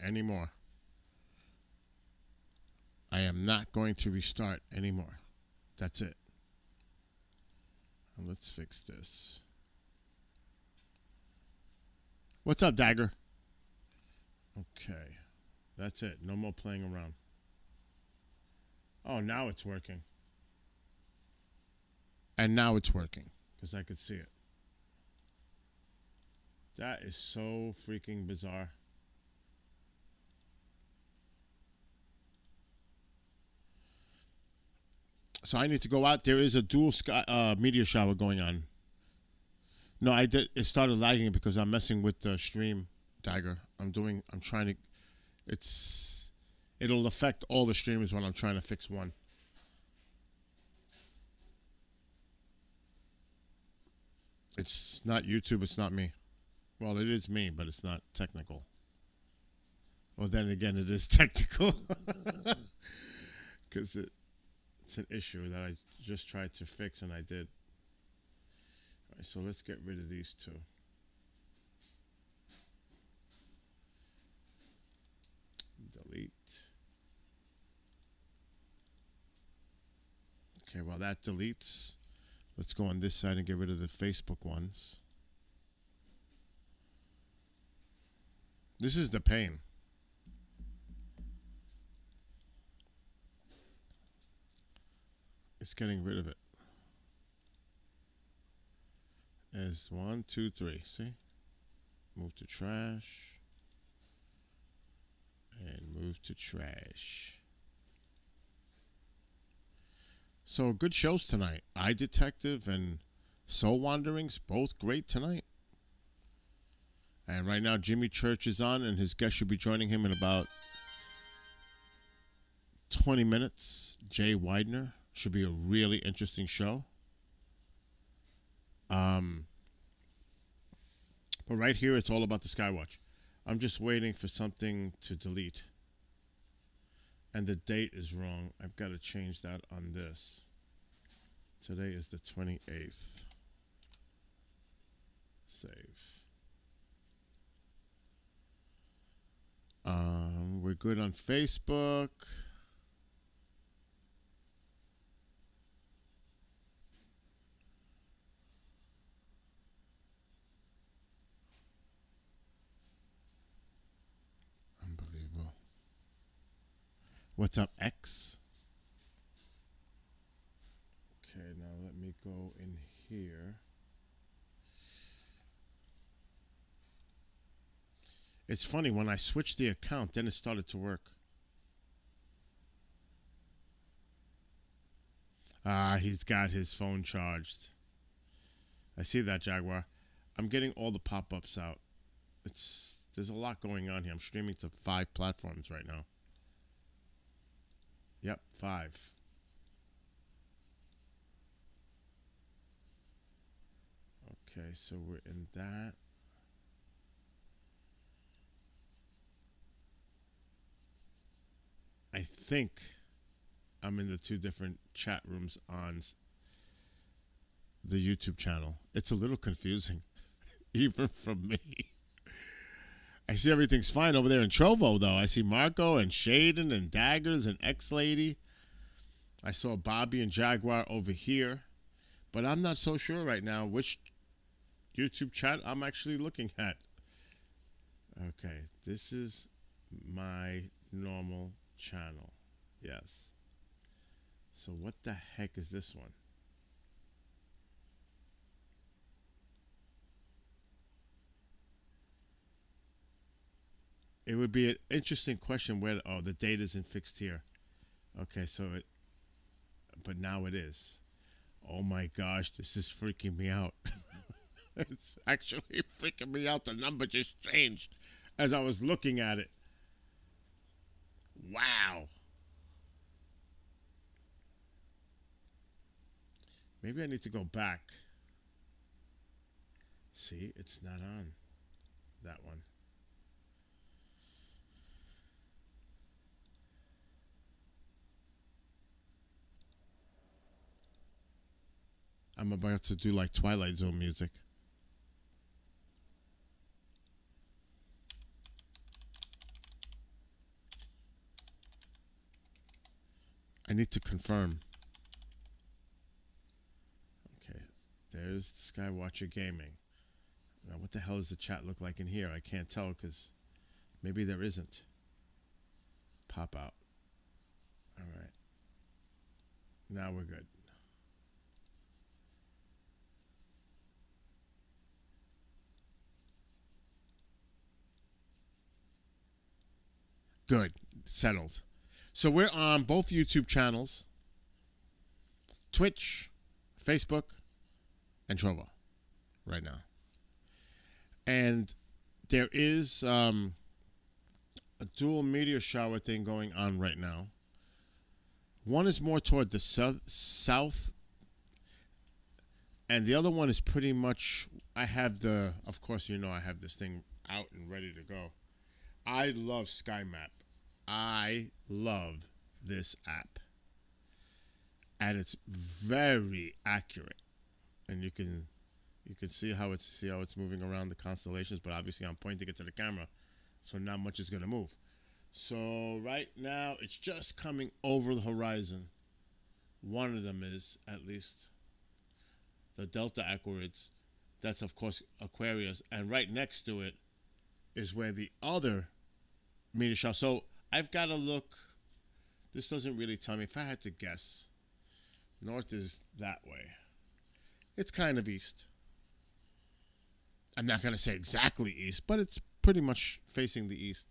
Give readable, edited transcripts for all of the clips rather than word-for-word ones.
anymore. I am not going to restart anymore. That's it. And let's fix this. What's up, Dagger? Okay. That's it. No more playing around. Oh, now it's working. And now it's working because I could see it. That is so freaking bizarre. So I need to go out. There is a dual sky, meteor shower going on. No, I did. It started lagging because I'm messing with the stream, Dagger. I'm trying to. It's. It'll affect all the streamers when I'm trying to fix one. It's not YouTube. It's not me. Well, it is me, but it's not technical. Well, then again, it is technical because it's an issue that I just tried to fix and I did. All right, so let's get rid of these two. Delete. Okay, while that deletes, let's go on this side and get rid of the Facebook ones. This is the pain. It's getting rid of it. There's one, two, three. See? Move to trash. And move to trash. So good shows tonight. I Detective and Soul Wanderings, both great tonight. And right now Jimmy Church is on and his guest should be joining him in about 20 minutes. Jay Widener. Should be a really interesting show. But right here, it's all about the Skywatch. I'm just waiting for something to delete. And the date is wrong. I've got to change that on this. Today is the 28th. Save. We're good on Facebook. Unbelievable. What's up, X? Okay, now let me go in here. It's funny, when I switched the account, then it started to work. He's got his phone charged. I see that, Jaguar. I'm getting all the pop-ups out. There's a lot going on here. I'm streaming to 5 platforms right now. Yep, 5. Okay, so we're in that. I think I'm in the 2 different chat rooms on the YouTube channel. It's a little confusing, even from me. I see everything's fine over there in Trovo, though. I see Marco and Shaden and Daggers and X-Lady. I saw Bobby and Jaguar over here. But I'm not so sure right now which YouTube chat I'm actually looking at. Okay, this is my normal channel. Yes. So what the heck is this one? It would be an interesting question where, oh, the date isn't fixed here. Okay, but now it is. Oh my gosh, this is freaking me out. It's actually freaking me out. The number just changed as I was looking at it. Wow. Maybe I need to go back. See, it's not on that one. I'm about to do like Twilight Zone music. I need to confirm. Okay, there's Skywatcher Gaming. Now, what the hell does the chat look like in here? I can't tell because maybe there isn't. Pop out. All right. Now we're good. Good. Settled. So we're on both YouTube channels, Twitch, Facebook, and Trovo right now. And there is a dual meteor shower thing going on right now. One is more toward the south, and the other one is pretty much, I have the, of course, you know, I have this thing out and ready to go. I love Sky Map. I love this app. And it's very accurate. And you can see how it's moving around the constellations, but obviously I'm pointing it to the camera, so not much is gonna move. So right now it's just coming over the horizon. One of them is, at least, the Delta Aquarids. That's of course Aquarius, and right next to it is where the other meteor shower. So I've got to look. This doesn't really tell me. If I had to guess, north is that way. It's kind of east. I'm not going to say exactly east, but it's pretty much facing the east.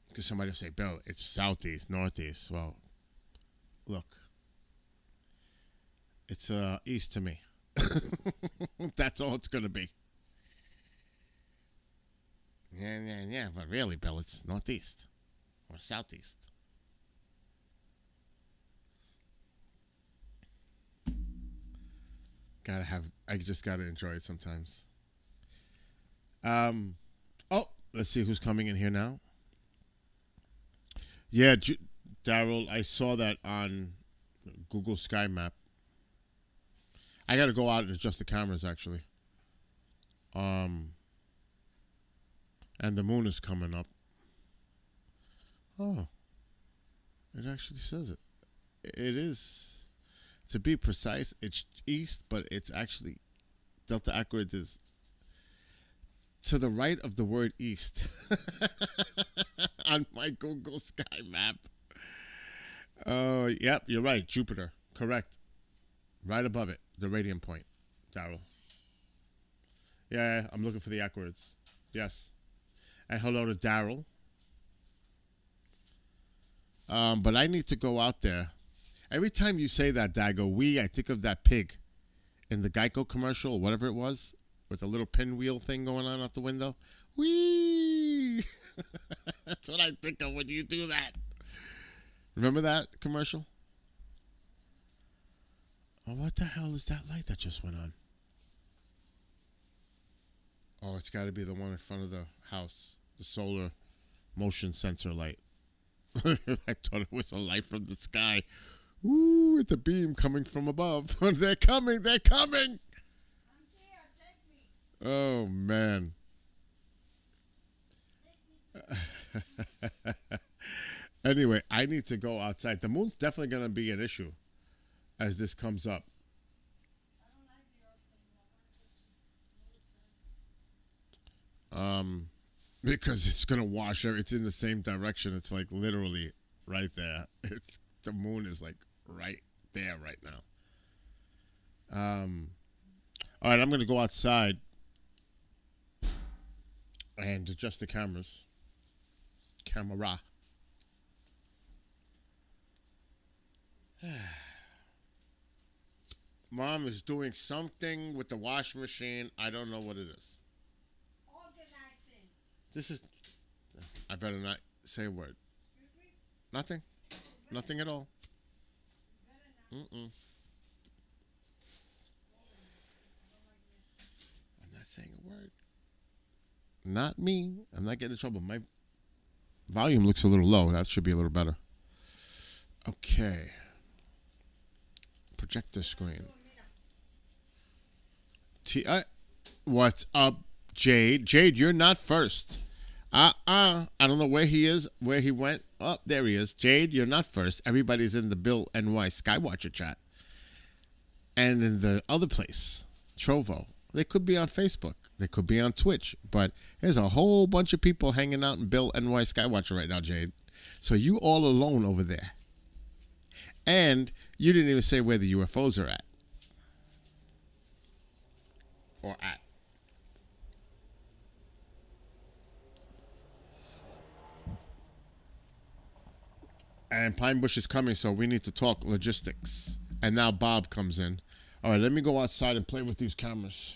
Because somebody will say, Bill, it's southeast, northeast. Well, look. It's east to me. That's all it's going to be. Yeah, but really, Bill, it's northeast or southeast. I just gotta enjoy it sometimes. Oh, let's see who's coming in here now. Yeah, Daryl, I saw that on Google Sky Map. I gotta go out and adjust the cameras, actually. And the moon is coming up. Oh. It actually says it. It is. To be precise, it's east, but it's actually, Delta Aquarids is to the right of the word east on my Google Sky Map. Oh, yep, you're right. Jupiter. Correct. Right above it. The radiant point. Daryl. Yeah, I'm looking for the Aquarids. Yes. And hello to Daryl. But I need to go out there. Every time you say that, Dago, I think of that pig in the Geico commercial, or whatever it was, with a little pinwheel thing going on out the window. Whee! That's what I think of when you do that. Remember that commercial? Oh, what the hell is that light that just went on? Oh, it's got to be the one in front of the house. The solar motion sensor light. I thought it was a light from the sky. Ooh, it's a beam coming from above. They're coming. They're coming. I'm here. Take me. Oh, man. Anyway, I need to go outside. The moon's definitely going to be an issue as this comes up. I don't like the opening. Because it's going to wash out. It's in the same direction. It's like literally right there. The moon is like right there right now. All right, I'm going to go outside and adjust the cameras. Camera. Mom is doing something with the washing machine. I don't know what it is. Organizing. This is... I better not say a word. Excuse me? Nothing. Nothing at all. You better not. Mm-mm. I'm not saying a word. Not me. I'm not getting in trouble. My volume looks a little low. That should be a little better. Okay. Projector screen. What's up, Jade? Jade, you're not first. I don't know where he is, where he went. Oh, there he is. Jade, you're not first. Everybody's in the Bill NY Skywatcher chat. And in the other place, Trovo. They could be on Facebook. They could be on Twitch. But there's a whole bunch of people hanging out in Bill NY Skywatcher right now, Jade. So you all alone over there. And you didn't even say where the UFOs are at. Or at. And Pine Bush is coming, so we need to talk logistics. And now Bob comes in. All right, let me go outside and play with these cameras.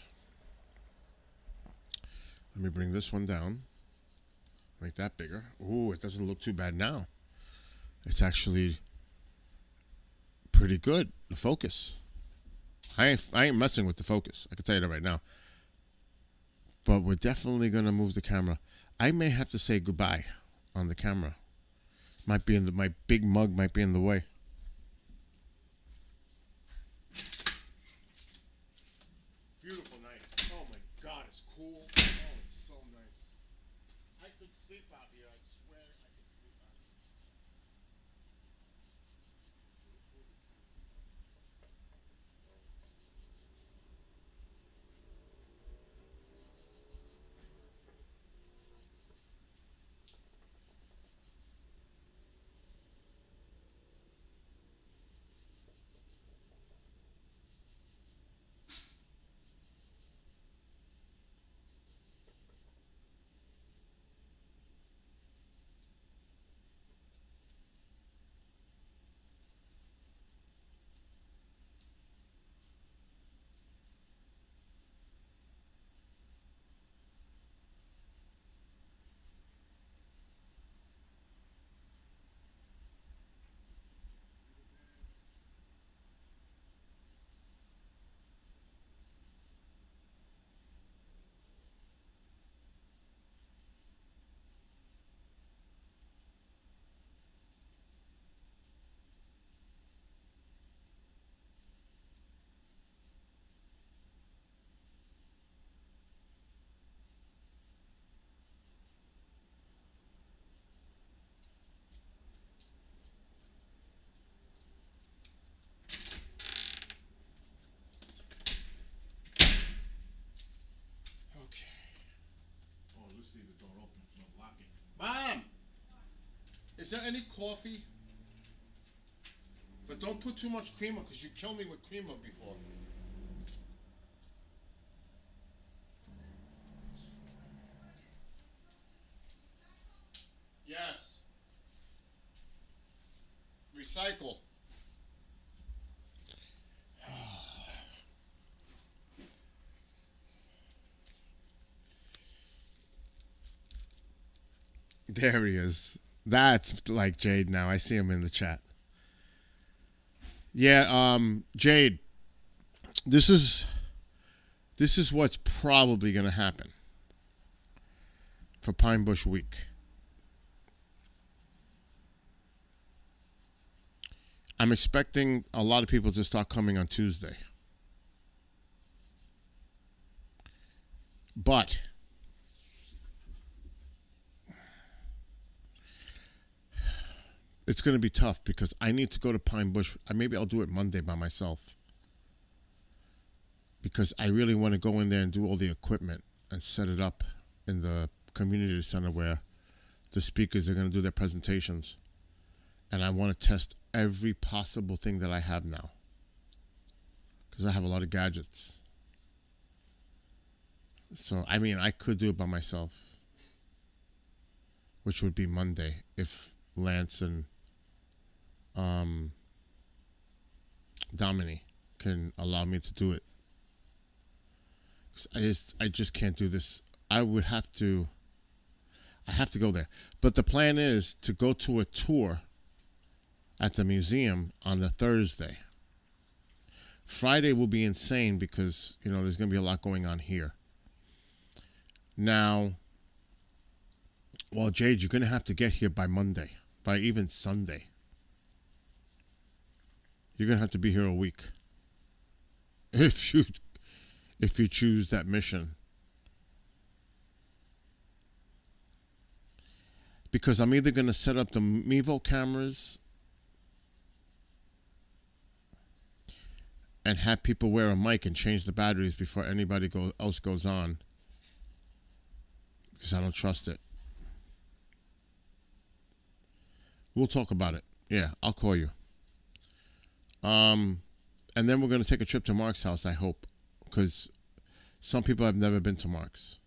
Let me bring this one down. Make that bigger. Ooh, it doesn't look too bad now. It's actually pretty good, the focus. I ain't messing with the focus. I can tell you that right now. But we're definitely going to move the camera. I may have to say goodbye on the camera. Might be in the, my big mug might be in the way. Beautiful night. Oh my God, it's cool. Oh, it's so nice. I could sleep out here. I swear I could sleep out here. Okay. Oh, let's leave the door open. Don't lock it. Mom! Is there any coffee? But don't put too much creamer because you killed me with creamer before. Yes. Recycle. There he is. That's like Jade now. I see him in the chat. Yeah, Jade, this is what's probably gonna happen for Pine Bush Week. I'm expecting a lot of people to start coming on Tuesday. But it's going to be tough because I need to go to Pine Bush. Maybe I'll do it Monday by myself. Because I really want to go in there and do all the equipment and set it up in the community center where the speakers are going to do their presentations. And I want to test every possible thing that I have now. Because I have a lot of gadgets. So, I mean, I could do it by myself. Which would be Monday if Lance and Domini can allow me to do it. 'Cause I just can't do this. I have to go there. But the plan is to go to a tour at the museum on the Thursday. Friday will be insane because, there's going to be a lot going on here. Now, well, Jade, you're going to have to get here by Monday, by even Sunday. You're going to have to be here a week. If you choose that mission. because I'm either going to set up the Mevo cameras and have people wear a mic and change the batteries before anybody else goes on, because I don't trust it. We'll talk about it. Yeah, I'll call you. And then we're going to take a trip to Mark's house, I hope, because some people have never been to Mark's.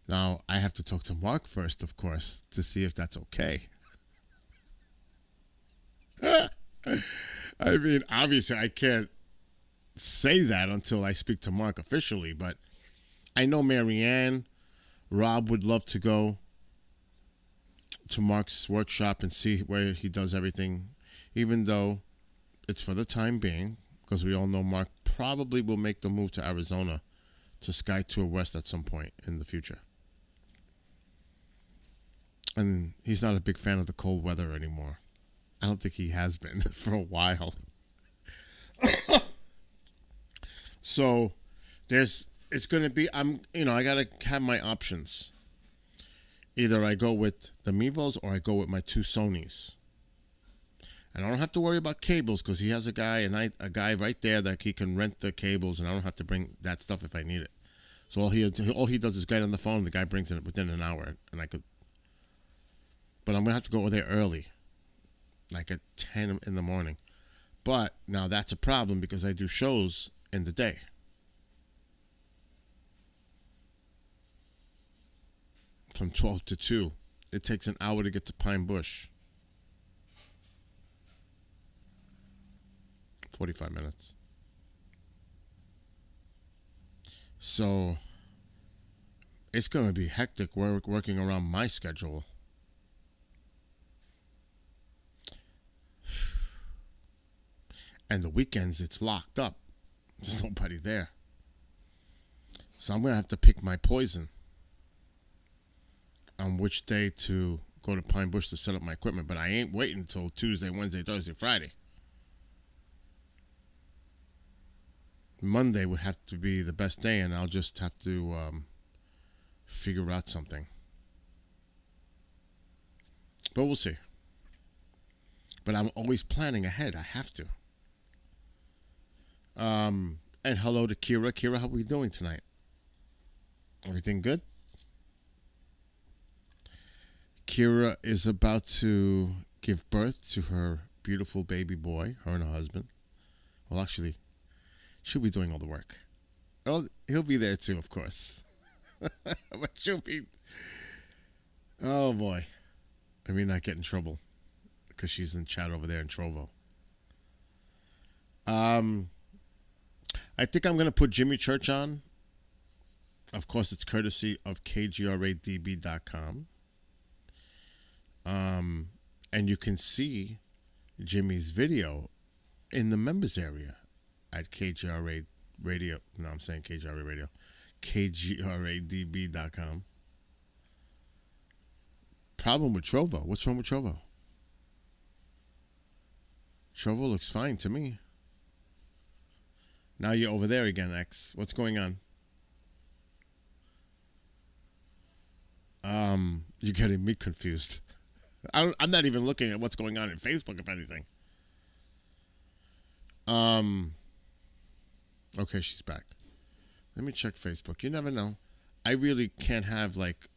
Now, I have to talk to Mark first, of course, to see if that's okay. I mean, obviously, I can't say that until I speak to Mark officially, but I know Marianne, Rob would love to go to Mark's workshop and see where he does everything, even though it's for the time being, because we all know Mark probably will make the move to Arizona to Sky Tour West at some point in the future. And he's not a big fan of the cold weather anymore. I don't think he has been for a while. So it's going to be, I got to have my options. Either I go with the Mevos or I go with my two Sonys. And I don't have to worry about cables because he has a guy right there that he can rent the cables, and I don't have to bring that stuff if I need it. So all he does is get on the phone, and the guy brings it within an hour, and I could. But I'm gonna have to go over there early, like at 10 in the morning. But now that's a problem because I do shows in the day. From 12 to 2. It takes an hour to get to Pine Bush. 45 minutes. So it's going to be hectic working around my schedule. And the weekends, it's locked up. There's nobody there. So I'm going to have to pick my poison on which day to go to Pine Bush to set up my equipment. But I ain't waiting until Tuesday, Wednesday, Thursday, Friday. Monday would have to be the best day, and I'll just have to figure out something. But we'll see. But I'm always planning ahead. I have to. And hello to Kira. Kira, how are we doing tonight? Everything good? Kira is about to give birth to her beautiful baby boy, her and her husband. Well, actually, she'll be doing all the work. Oh, he'll be there too, of course. But she'll be... Oh, boy. I mean, not get in trouble because she's in chat over there in Trovo. I think I'm going to put Jimmy Church on. Of course, it's courtesy of KGRADB.com. And you can see Jimmy's video in the members area at KGRA Radio. No, I'm saying KGRA Radio. KGRADB.com. Problem with Trovo. What's wrong with Trovo? Trovo looks fine to me. Now you're over there again, X. What's going on? You're getting me confused. I'm not even looking at what's going on in Facebook, if anything. Okay, she's back. Let me check Facebook. You never know. I really can't have, like,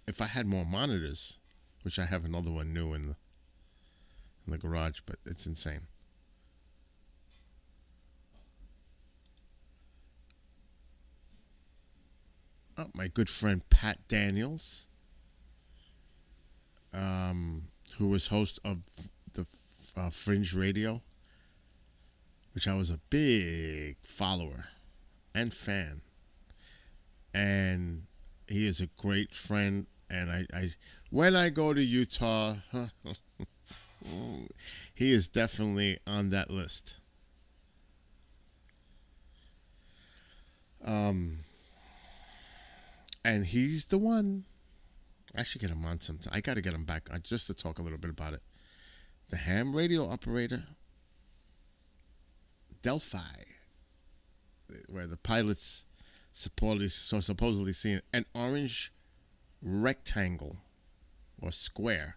if I had more monitors, which I have another one new in the garage, but it's insane. Oh, my good friend Pat Daniels, who was host of the Fringe Radio, which I was a big follower and fan. And he is a great friend. And I when I go to Utah, he is definitely on that list. And he's the one. I should get him on sometime. I got to get him back just to talk a little bit about it. The ham radio operator, Delphi, where the pilots supposedly seen an orange rectangle. or square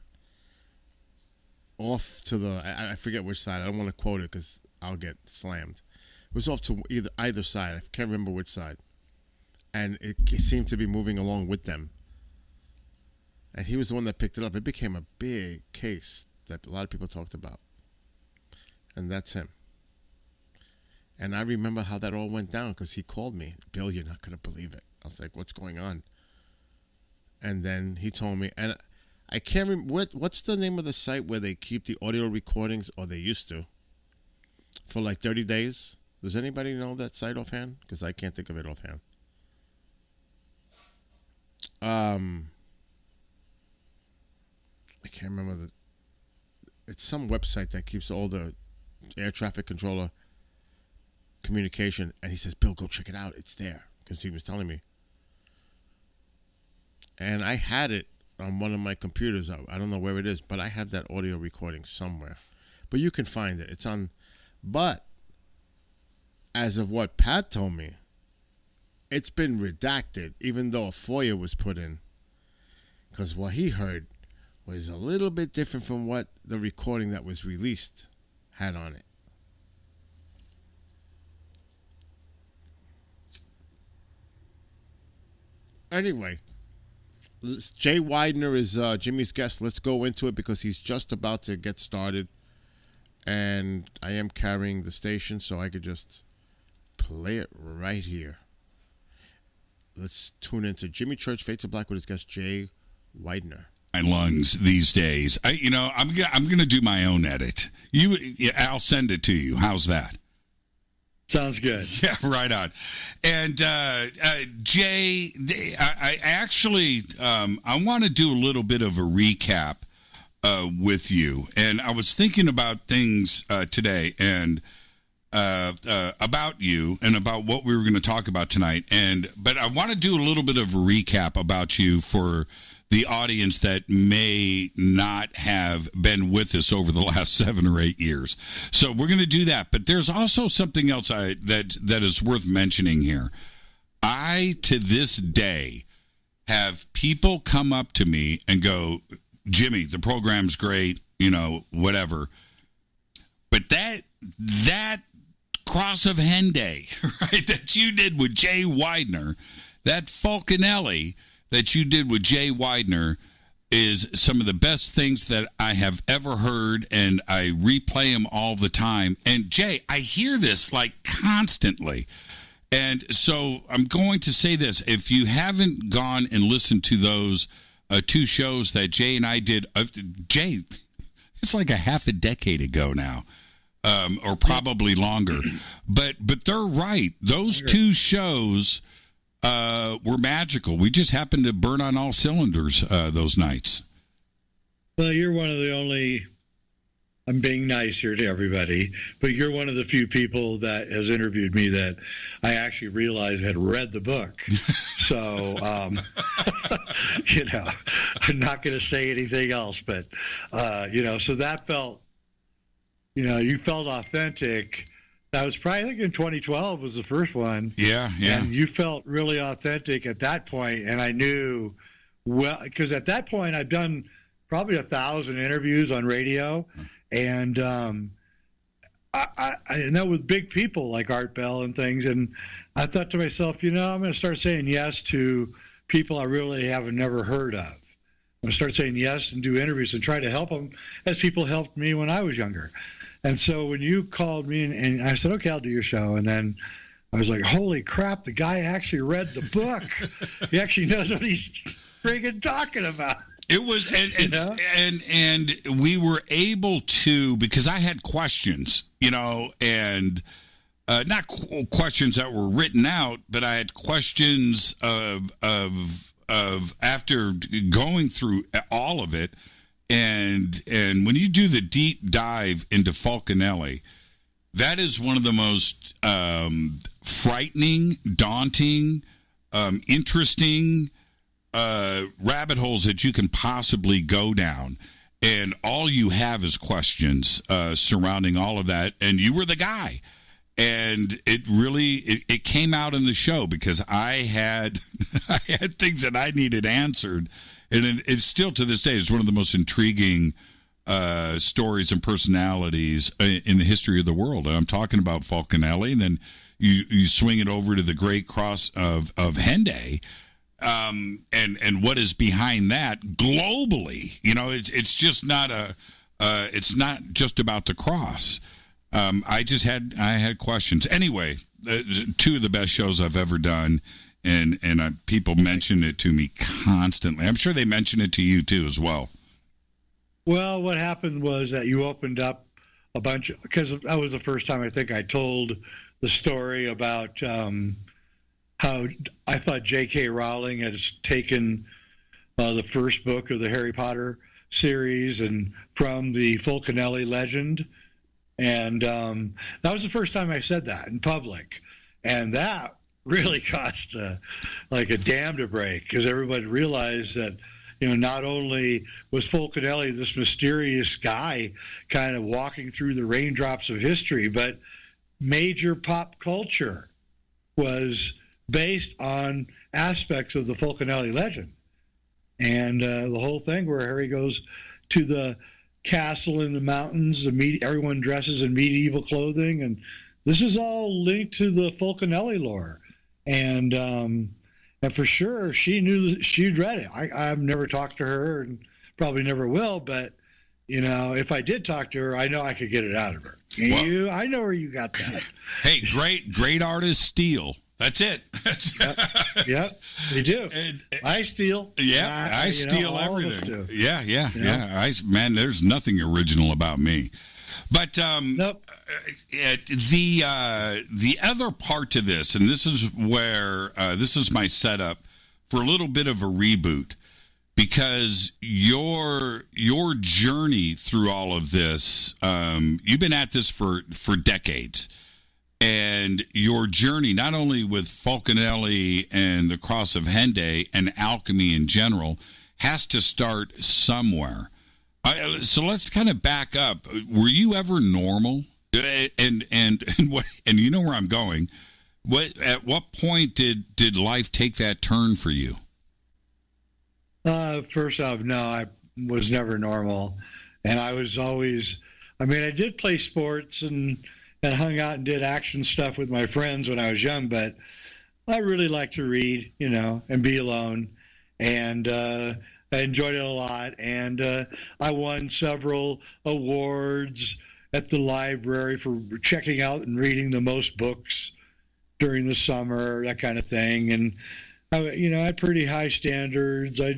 off to the, I forget which side. I don't want to quote it because I'll get slammed. It was off to either side. I can't remember which side. And it seemed to be moving along with them. And he was the one that picked it up. It became a big case that a lot of people talked about. And that's him. And I remember how that all went down because he called me. Bill, you're not going to believe it. I was like, what's going on? And then he told me, and I can't remember, what's the name of the site where they keep the audio recordings, or they used to, for like 30 days? Does anybody know that site offhand? Because I can't think of it offhand. I can't remember it's some website that keeps all the air traffic controller communication, and he says, Bill, go check it out. It's there, because he was telling me. And I had it on one of my computers. I don't know where it is, but I have that audio recording somewhere. But you can find it. It's on. But as of what Pat told me, it's been redacted, even though a FOIA was put in. Because what he heard was a little bit different from what the recording that was released had on it. Anyway, Jay Widener is Jimmy's guest. Let's go into it because he's just about to get started. And I am carrying the station, so I could just play it right here. Let's tune into Jimmy Church, Fades to Black with his guest, Jay Widener. My lungs these days. I'm gonna do my own edit. I'll send it to you. How's that? Sounds good. Yeah, right on. And Jay, I actually I want to do a little bit of a recap with you. And I was thinking about things today and about you and about what we were going to talk about tonight. But I want to do a little bit of a recap about you for the audience that may not have been with us over the last 7 or 8 years. So we're going to do that. But there's also something else that is worth mentioning here. I, to this day, have people come up to me and go, Jimmy, the program's great, whatever. But that Cross of Henday, right, that you did with Jay Widener, that Falconelli that you did with Jay Widener is some of the best things that I have ever heard, and I replay them all the time. And Jay, I hear this like constantly. And so I'm going to say this. If you haven't gone and listened to those 2 shows that Jay and I did, Jay, it's like a half a decade ago now, or probably longer. But they're right. Those 2 shows were magical. We just happened to burn on all cylinders those nights. Well, you're one of the only, I'm being nice here to everybody, but you're one of the few people that has interviewed me that I actually realized had read the book. So, I'm not going to say anything else, but, so that felt, you felt authentic. That was probably, I think in 2012 was the first one. Yeah. And you felt really authentic at that point, and I knew, well, because at that point I've done probably 1,000 interviews on radio, and I know with big people like Art Bell and things, and I thought to myself, I'm going to start saying yes to people I really have never heard of. I'm going to start saying yes and do interviews and try to help them as people helped me when I was younger. And so when you called me and I said, okay, I'll do your show. And then I was like, holy crap, the guy actually read the book. He actually knows what he's friggin' talking about. It was, and we were able to, because I had questions, and not questions that were written out, but I had questions of after going through all of it. And when you do the deep dive into Falconelli, that is one of the most frightening, daunting, interesting rabbit holes that you can possibly go down. And all you have is questions surrounding all of that. And you were the guy. And it really it came out in the show because I had things that I needed answered. And it's still to this day, it's one of the most intriguing stories and personalities in the history of the world. And I'm talking about Falconelli, and then you swing it over to the Great Cross of Henday, and what is behind that globally. It's just not it's not just about the cross. I had questions. Anyway, two of the best shows I've ever done, and people mention it to me constantly. I'm sure they mention it to you too as well. Well, what happened was that you opened up a bunch because that was the first time I think I told the story about how I thought J.K. Rowling had taken the first book of the Harry Potter series and from the Falconelli legend. And that was the first time I said that in public. And that really caused a dam to break because everybody realized that, not only was Falconelli this mysterious guy kind of walking through the raindrops of history, but major pop culture was based on aspects of the Falconelli legend. And the whole thing where Harry goes to the castle in the mountains, everyone dresses in medieval clothing, and this is all linked to the Falconelli lore. And for sure, she knew she'd read it. I've never talked to her, and probably never will. But if I did talk to her, I know I could get it out of her. Well, I know where you got that. Hey, great artists steal. That's it. Yep, they do. I steal. Yeah, I steal everything. Yeah. Man, there's nothing original about me. But nope. The other part to this, and this is where this is my setup for a little bit of a reboot, because your journey through all of this, you've been at this for decades. And your journey, not only with Falconelli and the Cross of Henday and alchemy in general, has to start somewhere. So let's kind of back up. Were you ever normal? And you know where I'm going. At what point did life take that turn for you? First off, no, I was never normal, and I was always. I mean, I did play sports and hung out and did action stuff with my friends when I was young, but I really liked to read, and be alone. And I enjoyed it a lot. And I won several awards at the library for checking out and reading the most books during the summer, that kind of thing. And, I had pretty high standards. I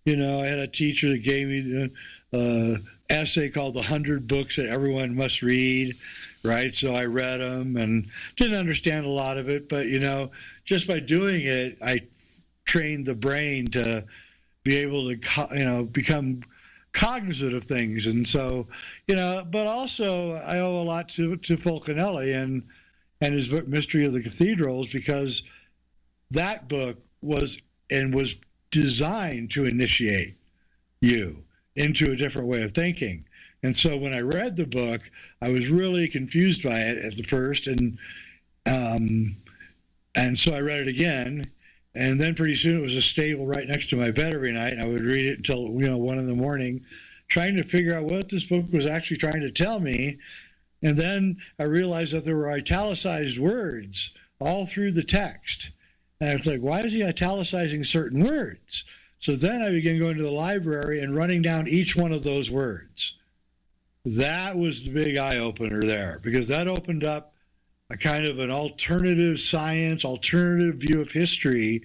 had a teacher that gave me the essay called The 100 Books That Everyone Must Read, right? So I read them and didn't understand a lot of it, but, just by doing it, I trained the brain to be able to, become cognizant of things. And so, but also I owe a lot to Falconelli and his book, Mystery of the Cathedrals, because that book was designed to initiate you into a different way of thinking. And so when I read the book, I was really confused by it at the first, and so I read it again, and then pretty soon it was a stable right next to my bed every night, and I would read it until 1 a.m, trying to figure out what this book was actually trying to tell me. And then I realized that there were italicized words all through the text, and I was like, why is he italicizing certain words? So then I began going to the library and running down each one of those words. That was the big eye-opener there, because that opened up a kind of an alternative science, alternative view of history,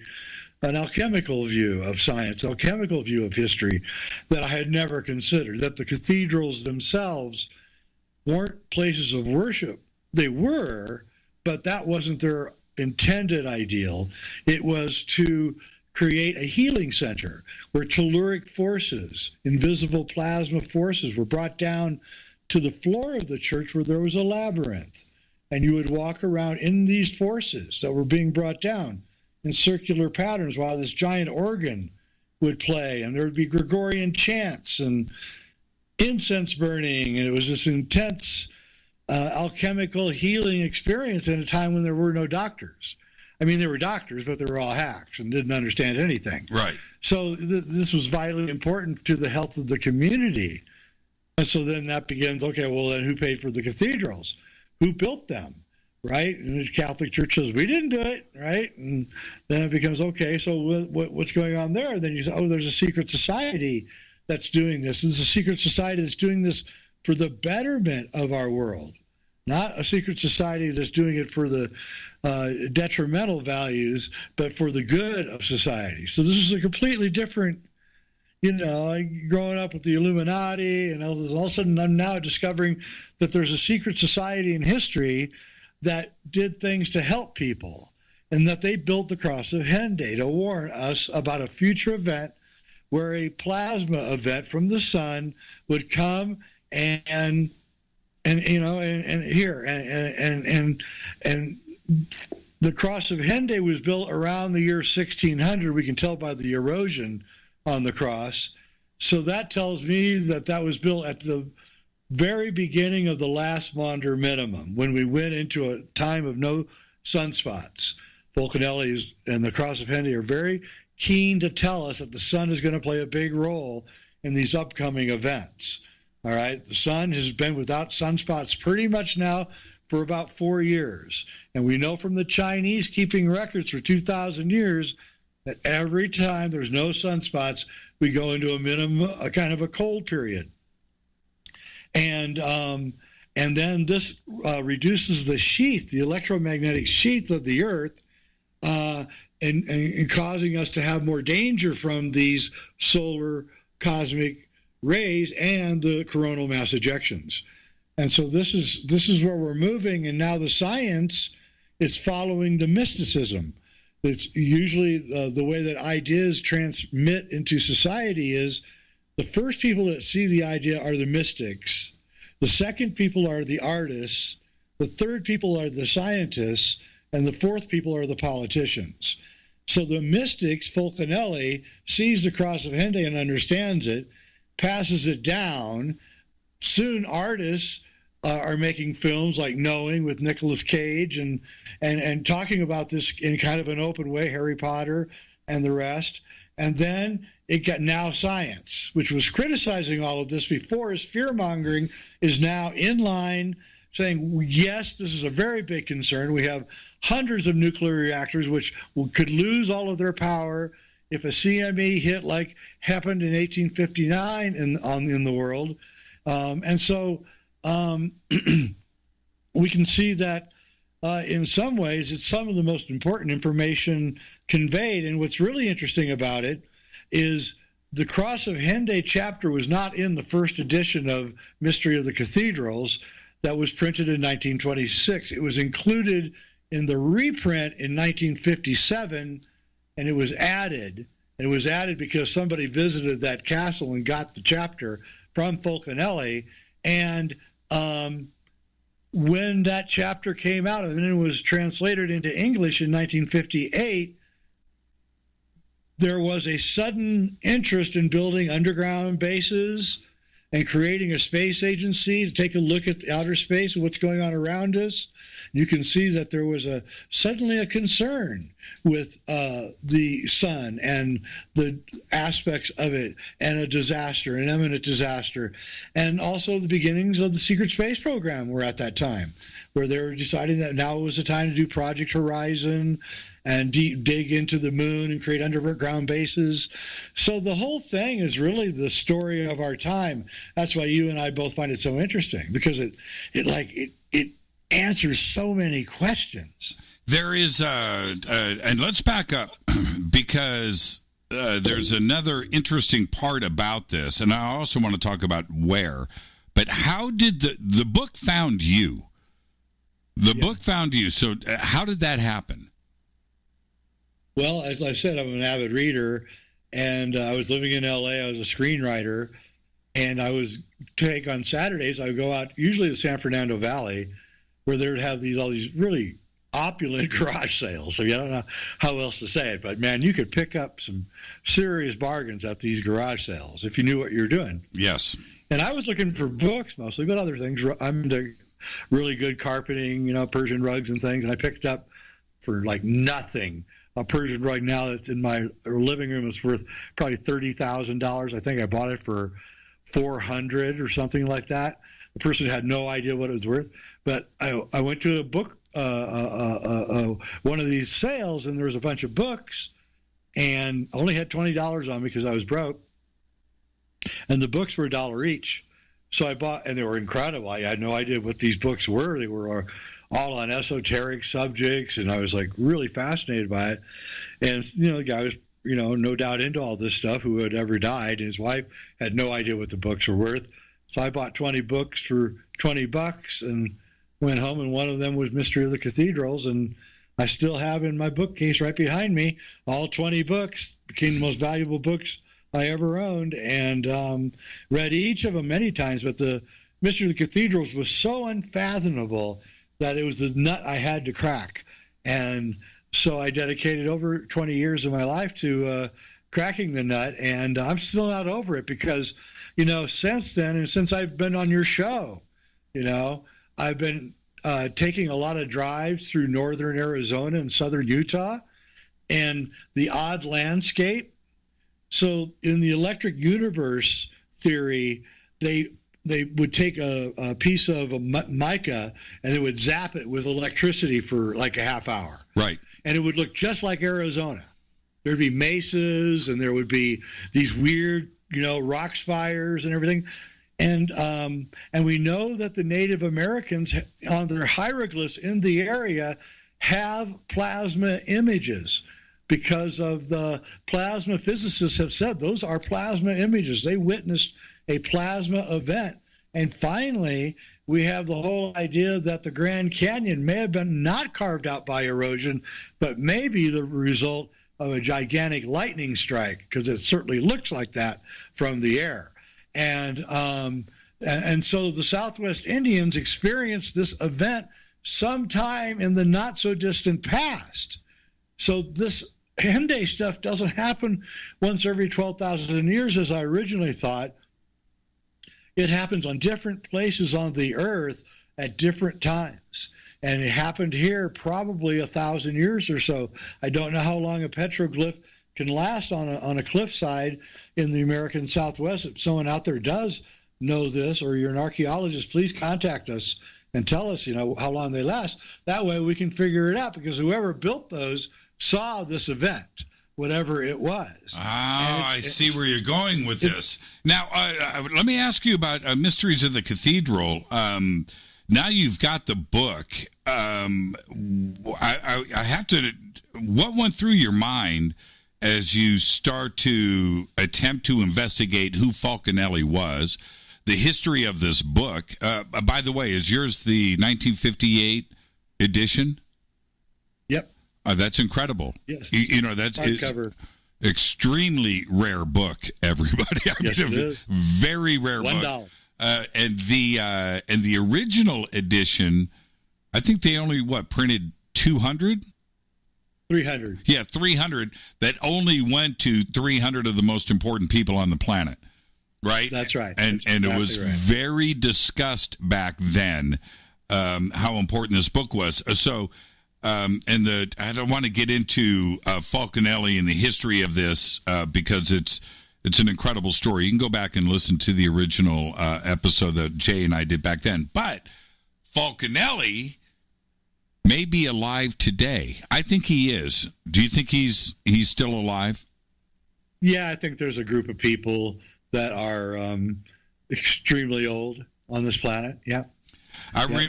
an alchemical view of science, alchemical view of history that I had never considered, that the cathedrals themselves weren't places of worship. They were, but that wasn't their intended ideal. It was to create a healing center where telluric forces, invisible plasma forces, were brought down to the floor of the church where there was a labyrinth. And you would walk around in these forces that were being brought down in circular patterns while this giant organ would play. And there would be Gregorian chants and incense burning. And it was this intense alchemical healing experience in a time when there were no doctors. I mean, they were doctors, but they were all hacks and didn't understand anything. Right. So this was vitally important to the health of the community. And so then that begins, okay, well, then who paid for the cathedrals? Who built them? Right? And the Catholic Church says, we didn't do it, right? And then it becomes, okay, so what's going on there? Then you say, oh, there's a secret society that's doing this. There's a secret society that's doing this for the betterment of our world, not a secret society that's doing it for the detrimental values, but for the good of society. So this is a completely different, growing up with the Illuminati and all of a sudden I'm now discovering that there's a secret society in history that did things to help people, and that they built the Cross of Henday to warn us about a future event where a plasma event from the sun would come and the Cross of Henday was built around the year 1600. We can tell by the erosion on the cross. So that tells me that was built at the very beginning of the last Maunder minimum, when we went into a time of no sunspots. Fulcanelli and the Cross of Henday are very keen to tell us that the sun is going to play a big role in these upcoming events. All right, the sun has been without sunspots pretty much now for about 4 years. And we know from the Chinese keeping records for 2,000 years that every time there's no sunspots, we go into a kind of a cold period. And then this reduces the sheath, the electromagnetic sheath of the Earth, and causing us to have more danger from these solar cosmic rays and the coronal mass ejections. And so this is where we're moving, and now the science is following the mysticism. It's usually the way that ideas transmit into society is the first people that see the idea are the mystics. The second people are the artists. The third people are the scientists. And the fourth people are the politicians. So the mystics, Fulcanelli, sees the Cross of Henday and understands it, passes it down. Soon artists are making films like Knowing with Nicolas Cage and talking about this in kind of an open way, Harry Potter and the rest. And then it got now science, which was criticizing all of this before, as fear-mongering is now in line, saying, yes, this is a very big concern. We have hundreds of nuclear reactors which could lose all of their power if a CME hit like happened in 1859 in the world. And so we can see that in some ways it's some of the most important information conveyed. And what's really interesting about it is the Cross of Henday chapter was not in the first edition of Mystery of the Cathedrals that was printed in 1926. It was included in the reprint in 1957, and it was added. It was added because somebody visited that castle and got the chapter from Fulcanelli. And when that chapter came out and then it was translated into English in 1958, there was a sudden interest in building underground bases and creating a space agency to take a look at the outer space and what's going on around us. You can see that there was suddenly a concern with the sun and the aspects of it, and a disaster, an imminent disaster. And also the beginnings of the secret space program were at that time, where they were deciding that now was the time to do Project Horizon and dig into the moon and create underground bases. So the whole thing is really the story of our time. That's why you and I both find it so interesting, because it answers so many questions. There is, and let's back up, because there's another interesting part about this, and I also want to talk about where. But how did the book found you? The book found you. So how did that happen? Well, as I said, I'm an avid reader, and I was living in L.A. I was a screenwriter, and I was take on Saturdays. I would go out, usually the San Fernando Valley, where they would have all these really opulent garage sales. I mean, I don't know how else to say it, but man, you could pick up some serious bargains at these garage sales if you knew what you were doing. Yes. And I was looking for books mostly, but other things. I'm into really good carpeting, Persian rugs and things. And I picked up for like nothing. A Persian rug now that's in my living room is worth probably $30,000. I think I bought it for $400 or something like that. The person had no idea what it was worth. But I went to a book, one of these sales, and there was a bunch of books, and only had $20 on me because I was broke. And the books were $1 each. So I bought, and they were incredible. I had no idea what these books were. They were all on esoteric subjects, and I was like really fascinated by it. And, the guy was, no doubt into all this stuff, who had ever died. And his wife had no idea what the books were worth. So I bought 20 books for $20 and went home, and one of them was Mystery of the Cathedrals. And I still have in my bookcase right behind me all 20 books, became the most valuable books I ever owned, and read each of them many times. But the Mystery of the Cathedrals was so unfathomable that it was the nut I had to crack. And so I dedicated over 20 years of my life to cracking the nut, and I'm still not over it because, since then, and since I've been on your show, I've been taking a lot of drives through northern Arizona and southern Utah, and the odd landscape. So in the electric universe theory, they would take a piece of mica and they would zap it with electricity for like a half hour. Right. And it would look just like Arizona. There'd be mesas, and there would be these weird, rock spires and everything. And we know that the Native Americans on their hieroglyphs in the area have plasma images, because of the plasma physicists have said those are plasma images. They witnessed a plasma event. And finally, we have the whole idea that the Grand Canyon may have been not carved out by erosion, but maybe the result of a gigantic lightning strike, because it certainly looks like that from the air. And so the Southwest Indians experienced this event sometime in the not so distant past. So this Henday stuff doesn't happen once every 12,000 years, as I originally thought. It happens on different places on the earth at different times. And it happened here probably 1,000 years or so. I don't know how long a petroglyph can last on a cliffside in the American Southwest. If someone out there does know this, or you're an archaeologist, please contact us and tell us, how long they last. That way we can figure it out, because whoever built those saw this event, whatever it was. I see where you're going with this. Now, let me ask you about Mysteries of the Cathedral. Now you've got the book. I have to. What went through your mind as you start to attempt to investigate who Falconelli was? The history of this book. By the way, is yours the 1958 edition? Yep. That's incredible. Yes. That's hardcover. Extremely rare book, everybody. Yes, it is. Very rare book. $1. And the original edition, I think they only printed 200? 300. Yeah, 300. That only went to 300 of the most important people on the planet. Right? That's right. And That's it was exactly right. very discussed back then how important this book was. So, I don't want to get into Falconelli and the history of this because it's an incredible story. You can go back and listen to the original episode that Jay and I did back then. But Falconelli may be alive today. I think he is. Do you think he's still alive? Yeah, I think there's a group of people that are extremely old on this planet. Yeah.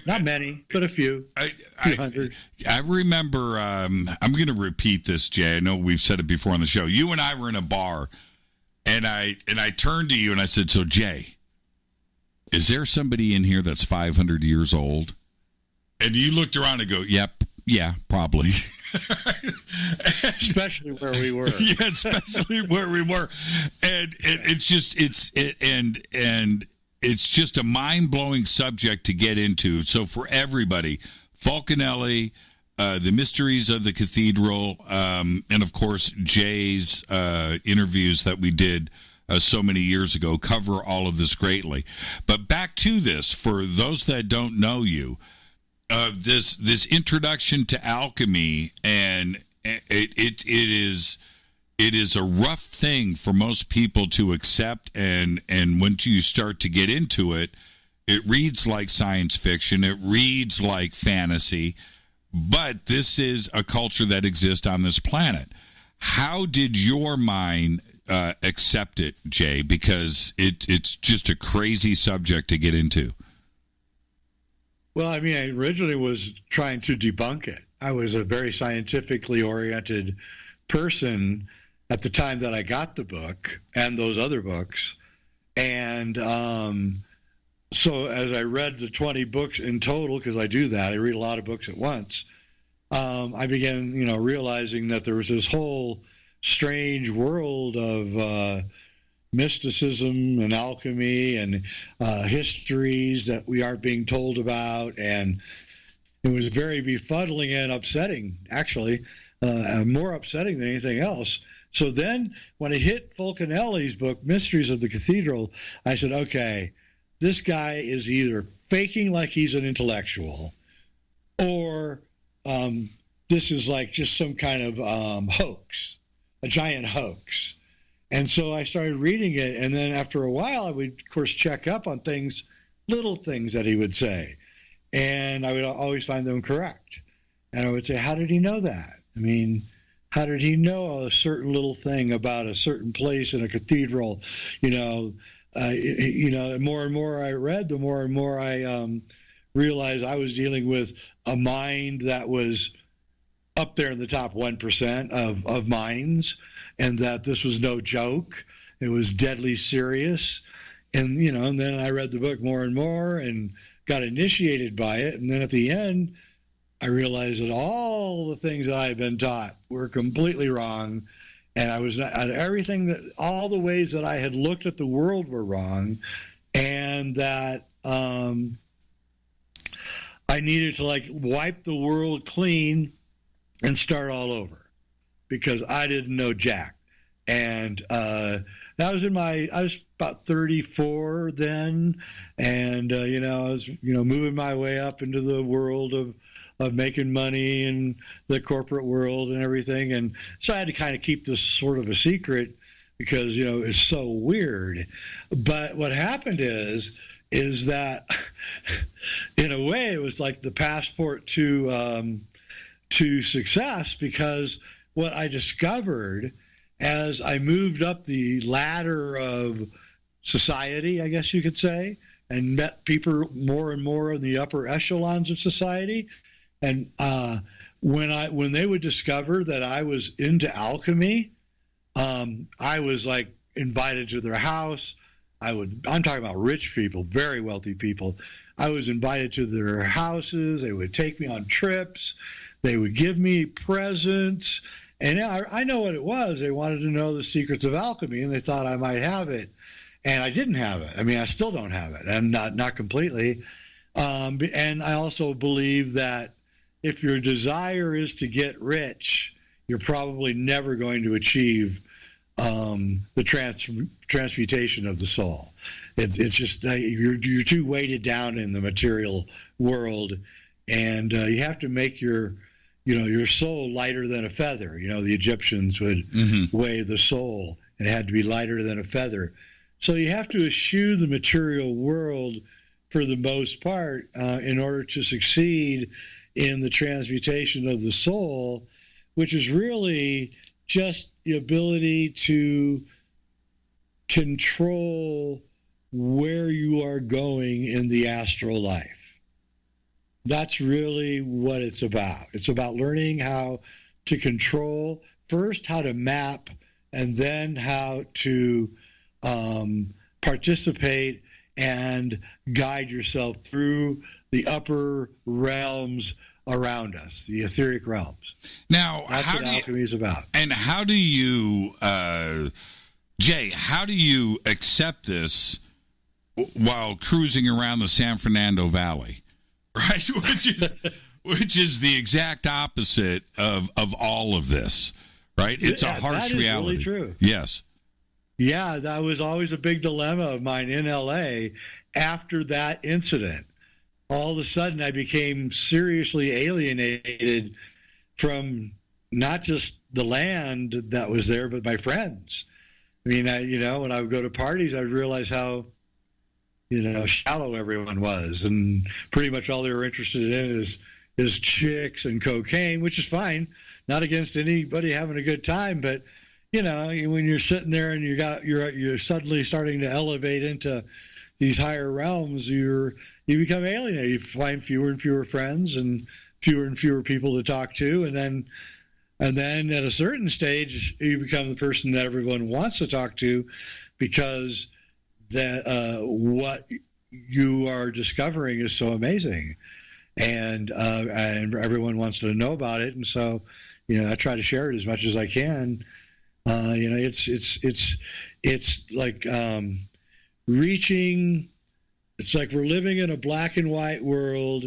Not many, but a few. Few hundred. I remember, I'm going to repeat this, Jay. I know we've said it before on the show. You and I were in a bar, and I turned to you and I said, so Jay, is there somebody in here that's 500 years old? And you looked around and go, yep, yeah, probably. Especially where we were. Yeah, especially where we were. And it's just a mind-blowing subject to get into. So for everybody, Falconelli, the Mysteries of the Cathedral, and of course Jay's interviews that we did so many years ago cover all of this greatly. But back to this, for those that don't know you, this introduction to alchemy, and it is a rough thing for most people to accept, and once you start to get into it, it reads like science fiction, it reads like fantasy, but this is a culture that exists on this planet. How did your mind accept it, Jay? Because it's just a crazy subject to get into. Well, I mean, I originally was trying to debunk it. I was a very scientifically oriented person at the time that I got the book and those other books. And so as I read the 20 books in total, because I do that, I read a lot of books at once, I began, realizing that there was this whole strange world of mysticism and alchemy and histories that we aren't being told about, and it was very befuddling and upsetting, actually, more upsetting than anything else. So then when I hit Fulcanelli's book, Mysteries of the Cathedral, I said, okay, this guy is either faking like he's an intellectual, or this is like just some kind of hoax, a giant hoax. And so I started reading it, and then after a while, I would, of course, check up on things, little things that he would say, and I would always find them correct. And I would say, how did he know that? I mean, how did he know a certain little thing about a certain place in a cathedral? More and more I read, the more and more I realized I was dealing with a mind that was up there in the top 1% of minds, and that this was no joke. It was deadly serious. And, and then I read the book more and more and got initiated by it. And then at the end, I realized that all the things that I had been taught were completely wrong. And I was not, all the ways that I had looked at the world were wrong. And that I needed to wipe the world clean and start all over, because I didn't know jack. And I was about 34 then, and I was moving my way up into the world of making money and the corporate world and everything, and so I had to kind of keep this sort of a secret because it's so weird. But what happened is that in a way it was like the passport to success, because what I discovered as I moved up the ladder of society, I guess you could say, and met people more and more in the upper echelons of society, and when they would discover that I was into alchemy, I was invited to their house. I'm talking about rich people, very wealthy people. I was invited to their houses. They would take me on trips. They would give me presents. And I know what it was. They wanted to know the secrets of alchemy, and they thought I might have it. And I didn't have it. I mean, I still don't have it, and not completely. And I also believe that if your desire is to get rich, you're probably never going to achieve the transmutation of the soul. It's just you're too weighted down in the material world, and you have to make your soul lighter than a feather. The Egyptians would weigh the soul, and it had to be lighter than a feather. So you have to eschew the material world for the most part in order to succeed in the transmutation of the soul, which is really just the ability to control where you are going in the astral life. That's really what it's about. It's about learning how to control, first how to map, and then how to participate and guide yourself through the upper realms around us, the etheric realms. Now, that's what alchemy is about. And how do you, Jay, how do you accept this while cruising around the San Fernando Valley, right? Which is the exact opposite of all of this, right? It's a harsh reality. That is really true. Yes. Yeah, that was always a big dilemma of mine in LA after that incident. all of a sudden I became seriously alienated from not just the land that was there, but my friends. I mean, when I would go to parties, I would realize how, shallow everyone was, and pretty much all they were interested in is chicks and cocaine, which is fine. Not against anybody having a good time, but when you're sitting there and you're suddenly starting to elevate into these higher realms, you become alienated. You find fewer and fewer friends and fewer people to talk to, and then at a certain stage, you become the person that everyone wants to talk to, because that what you are discovering is so amazing, and everyone wants to know about it. And so, I try to share it as much as I can. It's like reaching. It's like we're living in a black and white world,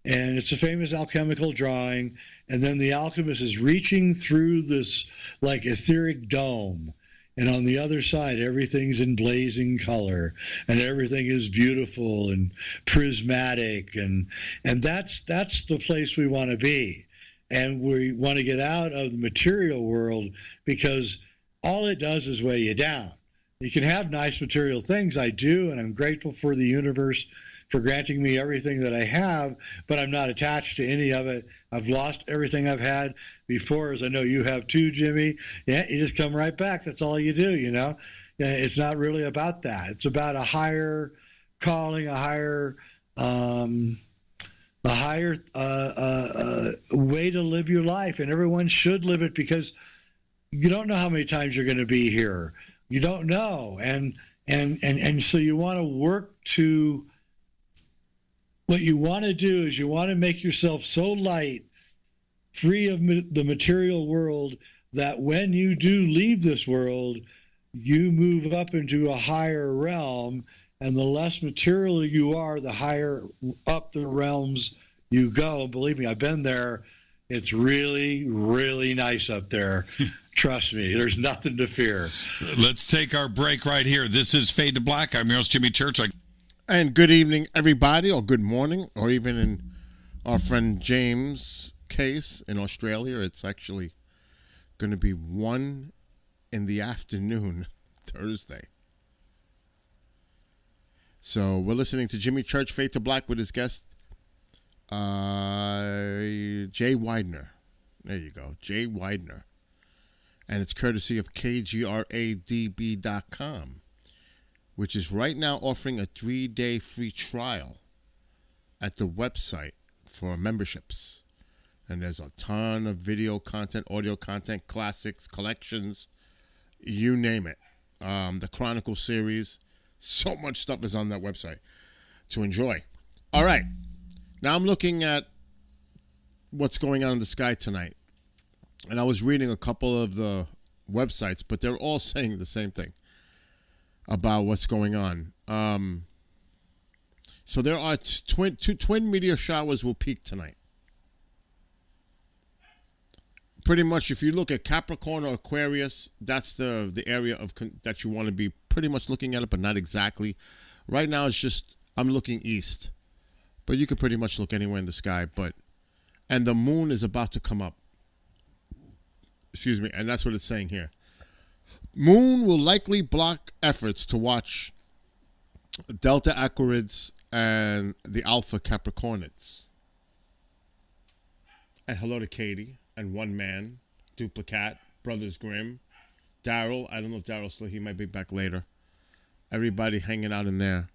and it's a famous alchemical drawing. And then the alchemist is reaching through this like etheric dome. And on the other side, everything's in blazing color, and everything is beautiful and prismatic. And that's the place we want to be. And we want to get out of the material world, because all it does is weigh you down. You can have nice material things. I do, and I'm grateful for the universe for granting me everything that I have, but I'm not attached to any of it. I've lost everything I've had before, as I know you have too, Jimmy. Yeah, you just come right back. That's all you do, It's not really about that. It's about a higher calling, a higher way to live your life, and everyone should live it, because you don't know how many times you're going to be here. You don't know, and so you want to work to. What you want to do is you want to make yourself so light, free of the material world, that when you do leave this world, you move up into a higher realm, and the less material you are, the higher up the realms you go. Believe me, I've been there. It's really, really nice up there. Trust me, there's nothing to fear. Let's take our break right here. This is Fade to Black. I'm your host, Jimmy Church. And good evening, everybody, or good morning, or even in our friend James' case in Australia, it's actually going to be 1 in the afternoon, Thursday. So we're listening to Jimmy Church, Fade to Black, with his guest, Jay Widener. There you go, Jay Widener. And it's courtesy of KGRADB.com, which is right now offering a 3-day free trial at the website for memberships. And there's a ton of video content, audio content, classics, collections, you name it. The Chronicle series, so much stuff is on that website to enjoy. All right. Now I'm looking at what's going on in the sky tonight. And I was reading a couple of the websites, but they're all saying the same thing about what's going on. So there are two twin meteor showers will peak tonight. Pretty much, if you look at Capricorn or Aquarius, that's the area of that you want to be pretty much looking at it, but not exactly. Right now, it's just I'm looking east, but you could pretty much look anywhere in the sky. And the moon is about to come up. Excuse me, and that's what it's saying here. Moon will likely block efforts to watch Delta Aquarids and the Alpha Capricornids. And hello to Katie and One Man, Duplicat, Brothers Grimm, Daryl. I don't know if Daryl's still, he might be back later. Everybody hanging out in there.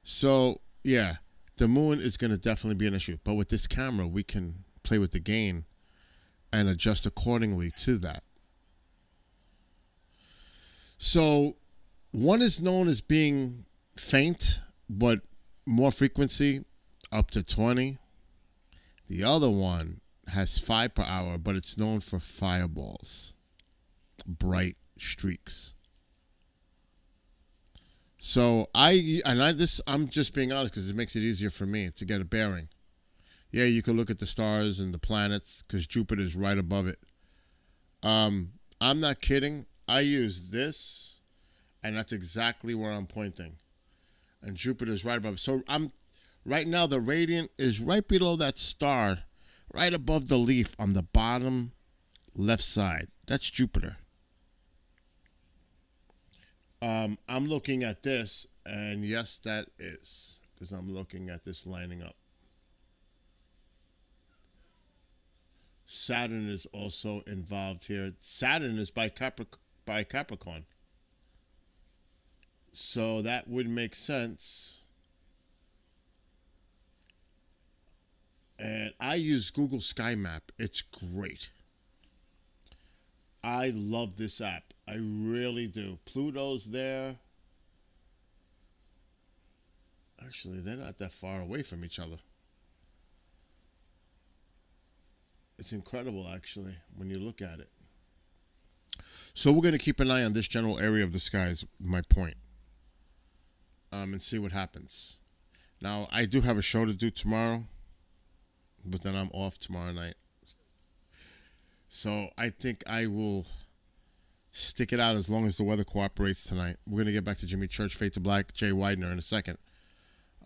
So, yeah, the moon is going to definitely be an issue. But with this camera, we can play with the gain and adjust accordingly to that. So, one is known as being faint, but more frequency, up to 20. The other one has 5 per hour, but it's known for fireballs, bright streaks. So I'm just being honest because it makes it easier for me to get a bearing. Yeah, you can look at the stars and the planets because Jupiter is right above it. I'm not kidding. I use this, and that's exactly where I'm pointing. And Jupiter is right above. So Right now, the radiant is right below that star, right above the leaf on the bottom left side. That's Jupiter. I'm looking at this, and yes, that is, because I'm looking at this lining up. Saturn is also involved here. Saturn is by Capricorn. So that would make sense. And I use Google Sky Map. It's great. I love this app. I really do. Pluto's there. Actually, they're not that far away from each other. It's incredible, actually, when you look at it. So we're going to keep an eye on this general area of the skies, my point, and see what happens. Now, I do have a show to do tomorrow, but then I'm off tomorrow night. So I think I will stick it out as long as the weather cooperates tonight. We're going to get back to Jimmy Church, Fade to Black, Jay Widener in a second.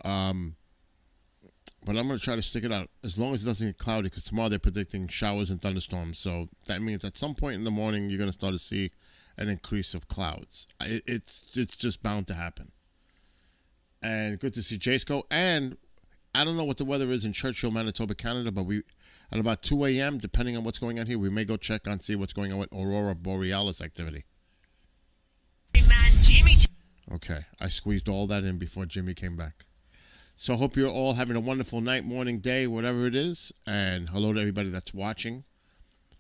But I'm going to try to stick it out as long as it doesn't get cloudy, because tomorrow they're predicting showers and thunderstorms. So that means at some point in the morning, you're going to start to see an increase of clouds. It's just bound to happen. And good to see Jaysco. And I don't know what the weather is in Churchill, Manitoba, Canada, but at about 2 a.m., depending on what's going on here, we may go check on, see what's going on with Aurora Borealis activity. Okay, I squeezed all that in before Jimmy came back. So I hope you're all having a wonderful night, morning, day, whatever it is. And hello to everybody that's watching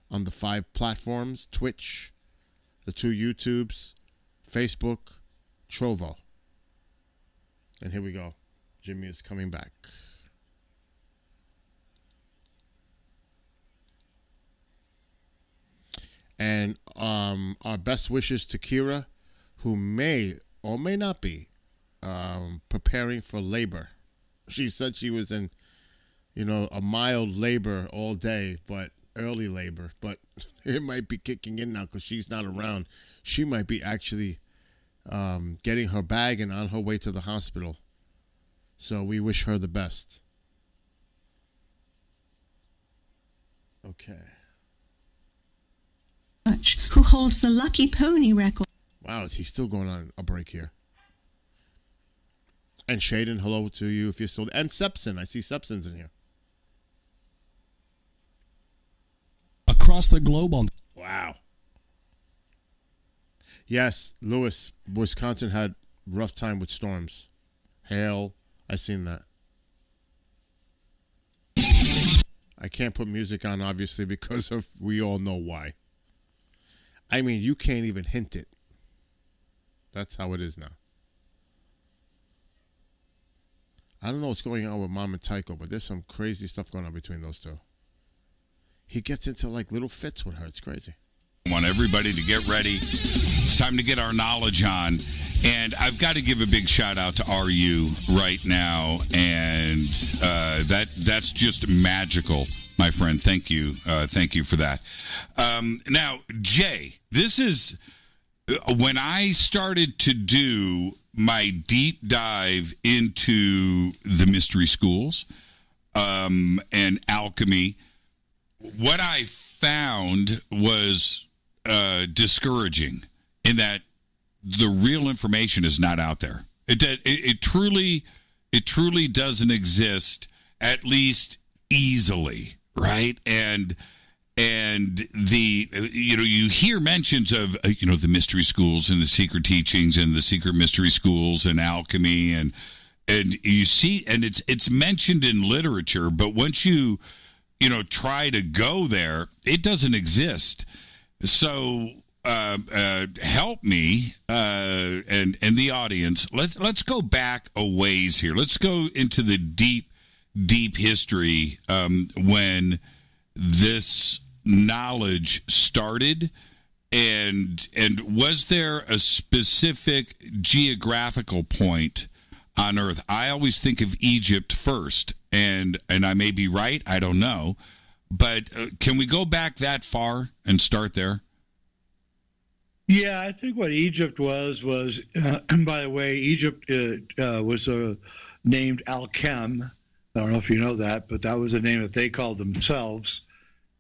on the 5 platforms: Twitch, the 2 YouTubes, Facebook, Trovo. And here we go. Jimmy is coming back. And our best wishes to Kira, who may or may not be preparing for labor. She said she was in, a mild labor all day, but early labor. But it might be kicking in now because she's not around. She might be actually getting her bag and on her way to the hospital. So we wish her the best. Okay. Who holds the Lucky Pony record. Wow, he's still going on a break here. And Shaden, hello to you if you're still... And Sepson, I see Sepson's in here. Across the globe on... Wow. Yes, Lewis, Wisconsin had rough time with storms. Hail, I seen that. I can't put music on, obviously, because of we all know why. I mean, you can't even hint it. That's how it is now. I don't know what's going on with Mom and Tycho, but there's some crazy stuff going on between those two. He gets into like little fits with her. It's crazy. I want everybody to get ready. It's time to get our knowledge on. And I've got to give a big shout out to RU right now. And that's just magical, my friend. Thank you. Thank you for that. Now, Jay, this is when I started to do my deep dive into the mystery schools and alchemy. What I found was discouraging in that the real information is not out there. It truly doesn't exist, at least easily, right? And the you hear mentions of the mystery schools and the secret teachings and the secret mystery schools and alchemy and you see, and it's mentioned in literature, but once you try to go there, it doesn't exist. So help me and the audience. Let's go back a ways here. Let's go into the deep history when this knowledge started, and was there a specific geographical point on Earth? I always think of Egypt first, and I may be right, I don't know, but can we go back that far and start there? Yeah, I think what Egypt was, by the way, Egypt was named Al-Chem. I don't know if you know that, but that was the name that they called themselves.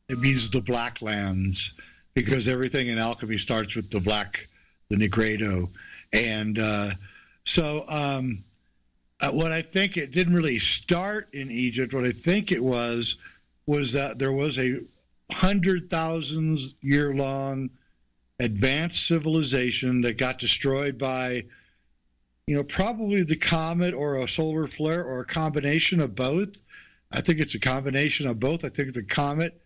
It means the Black Lands, because everything in alchemy starts with the Negredo. And what I think, it didn't really start in Egypt. What I think it was that there was a 100,000 year long advanced civilization that got destroyed by, probably the comet or a solar flare or a combination of both. I think it's a combination of both. I think the comet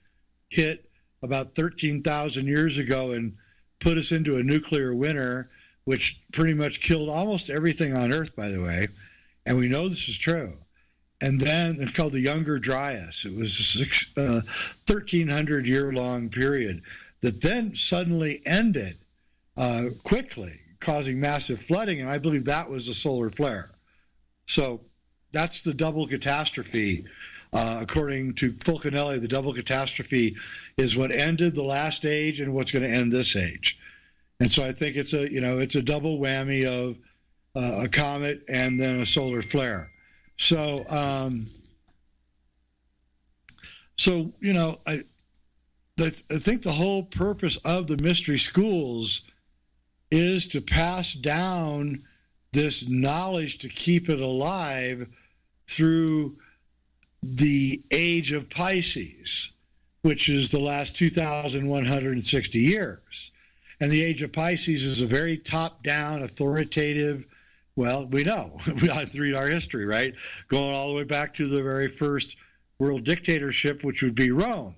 hit about 13,000 years ago and put us into a nuclear winter, which pretty much killed almost everything on Earth, by the way. And we know this is true. And then it's called the Younger Dryas. It was a 1,300 year long period that then suddenly ended quickly, causing massive flooding. And I believe that was a solar flare. So that's the double catastrophe. According to Fulcanelli, the double catastrophe is what ended the last age and what's going to end this age. And so I think it's a double whammy of a comet and then a solar flare. So, I think the whole purpose of the mystery schools is to pass down this knowledge to keep it alive through the age of Pisces, which is the last 2,160 years. And the age of Pisces is a very top-down, authoritative. Well, we know. We have to read our history, right? Going all the way back to the very first world dictatorship, which would be Rome.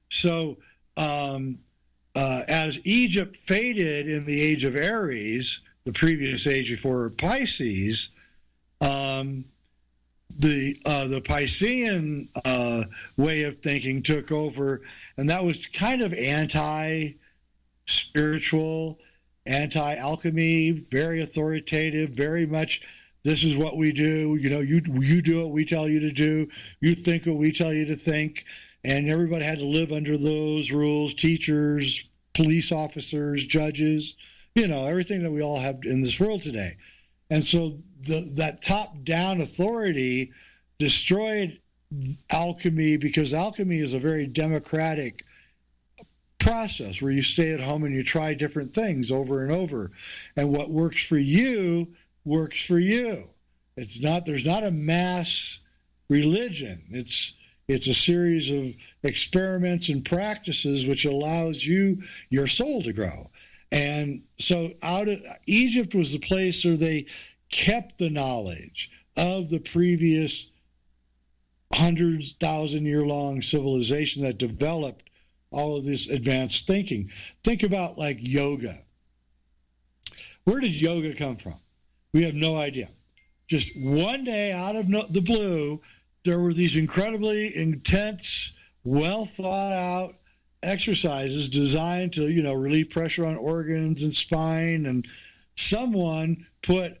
So as Egypt faded in the age of Aries, the previous age before Pisces, the Piscean way of thinking took over, and that was kind of anti-spiritual, anti-alchemy, very authoritative, very much, this is what we do, you do what we tell you to do, you think what we tell you to think, and everybody had to live under those rules, teachers, police officers, judges, everything that we all have in this world today. And so that top-down authority destroyed alchemy, because alchemy is a very democratic process where you stay at home and you try different things over and over. And what works for you works for you. There's not a mass religion. It's a series of experiments and practices which allows your soul to grow. And so Egypt was the place where they kept the knowledge of the previous 100,000 year long civilization that developed all of this advanced thinking. Think about like yoga. Where did yoga come from? We have no idea. Just one day out of the blue, there were these incredibly intense, well thought out exercises designed to, relieve pressure on organs and spine. And someone put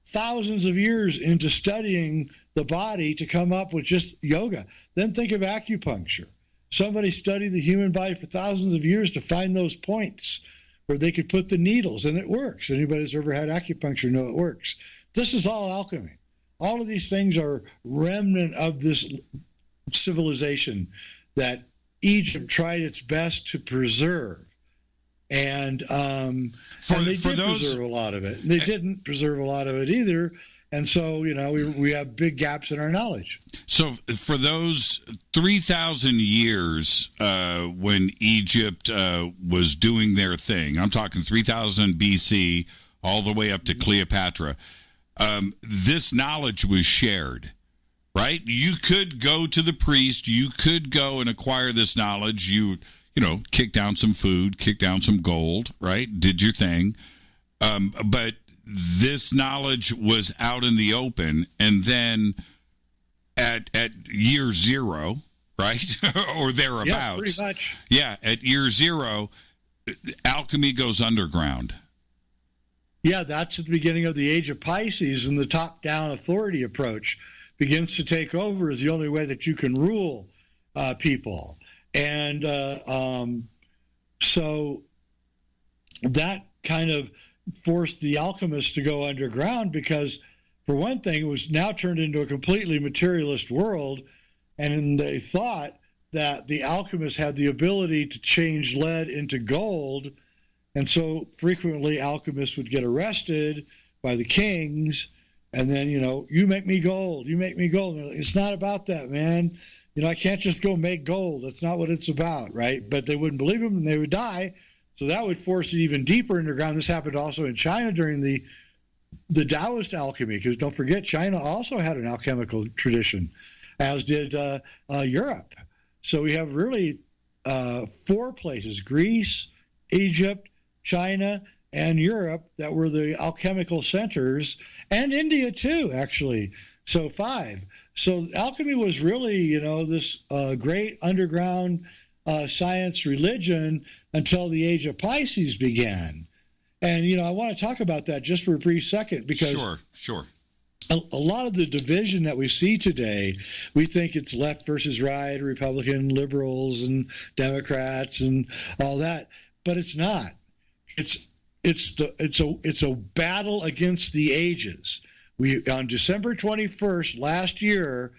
thousands of years into studying the body to come up with just yoga. Then think of acupuncture. Somebody studied the human body for thousands of years to find those points where they could put the needles, and it works. Anybody who's ever had acupuncture know it works. This is all alchemy. All of these things are remnant of this civilization that Egypt tried its best to preserve. And they did preserve a lot of it. They didn't preserve a lot of it either. And so, we have big gaps in our knowledge. So for those 3,000 years when Egypt was doing their thing, I'm talking 3,000 BC all the way up to Cleopatra, this knowledge was shared, right? You could go to the priest, you could go and acquire this knowledge, you kick down some food, kick down some gold, right? Did your thing. But this knowledge was out in the open, and then at year zero, right? Or thereabouts. Yeah, pretty much. Yeah, at year zero, alchemy goes underground. Yeah, that's at the beginning of the age of Pisces, and the top-down authority approach begins to take over as the only way that you can rule people. And so that kind of forced the alchemists to go underground because, for one thing, it was now turned into a completely materialist world, and they thought that the alchemists had the ability to change lead into gold, and so frequently alchemists would get arrested by the kings, and then, you make me gold, you make me gold. It's not about that, man. I can't just go make gold. That's not what it's about, right? But they wouldn't believe them, and they would die. So that would force it even deeper underground. This happened also in China during the Taoist alchemy, because don't forget, China also had an alchemical tradition, as did Europe. So we have really 4 places: Greece, Egypt, China, and Europe, that were the alchemical centers, and India too, actually. So 5. So alchemy was really, this great underground science religion until the age of Pisces began. And, I want to talk about that just for a brief second, because Sure. A lot of the division that we see today, we think it's left versus right, Republican, liberals, and Democrats, and all that, but it's not. It's a battle against the ages. On December 21st last year,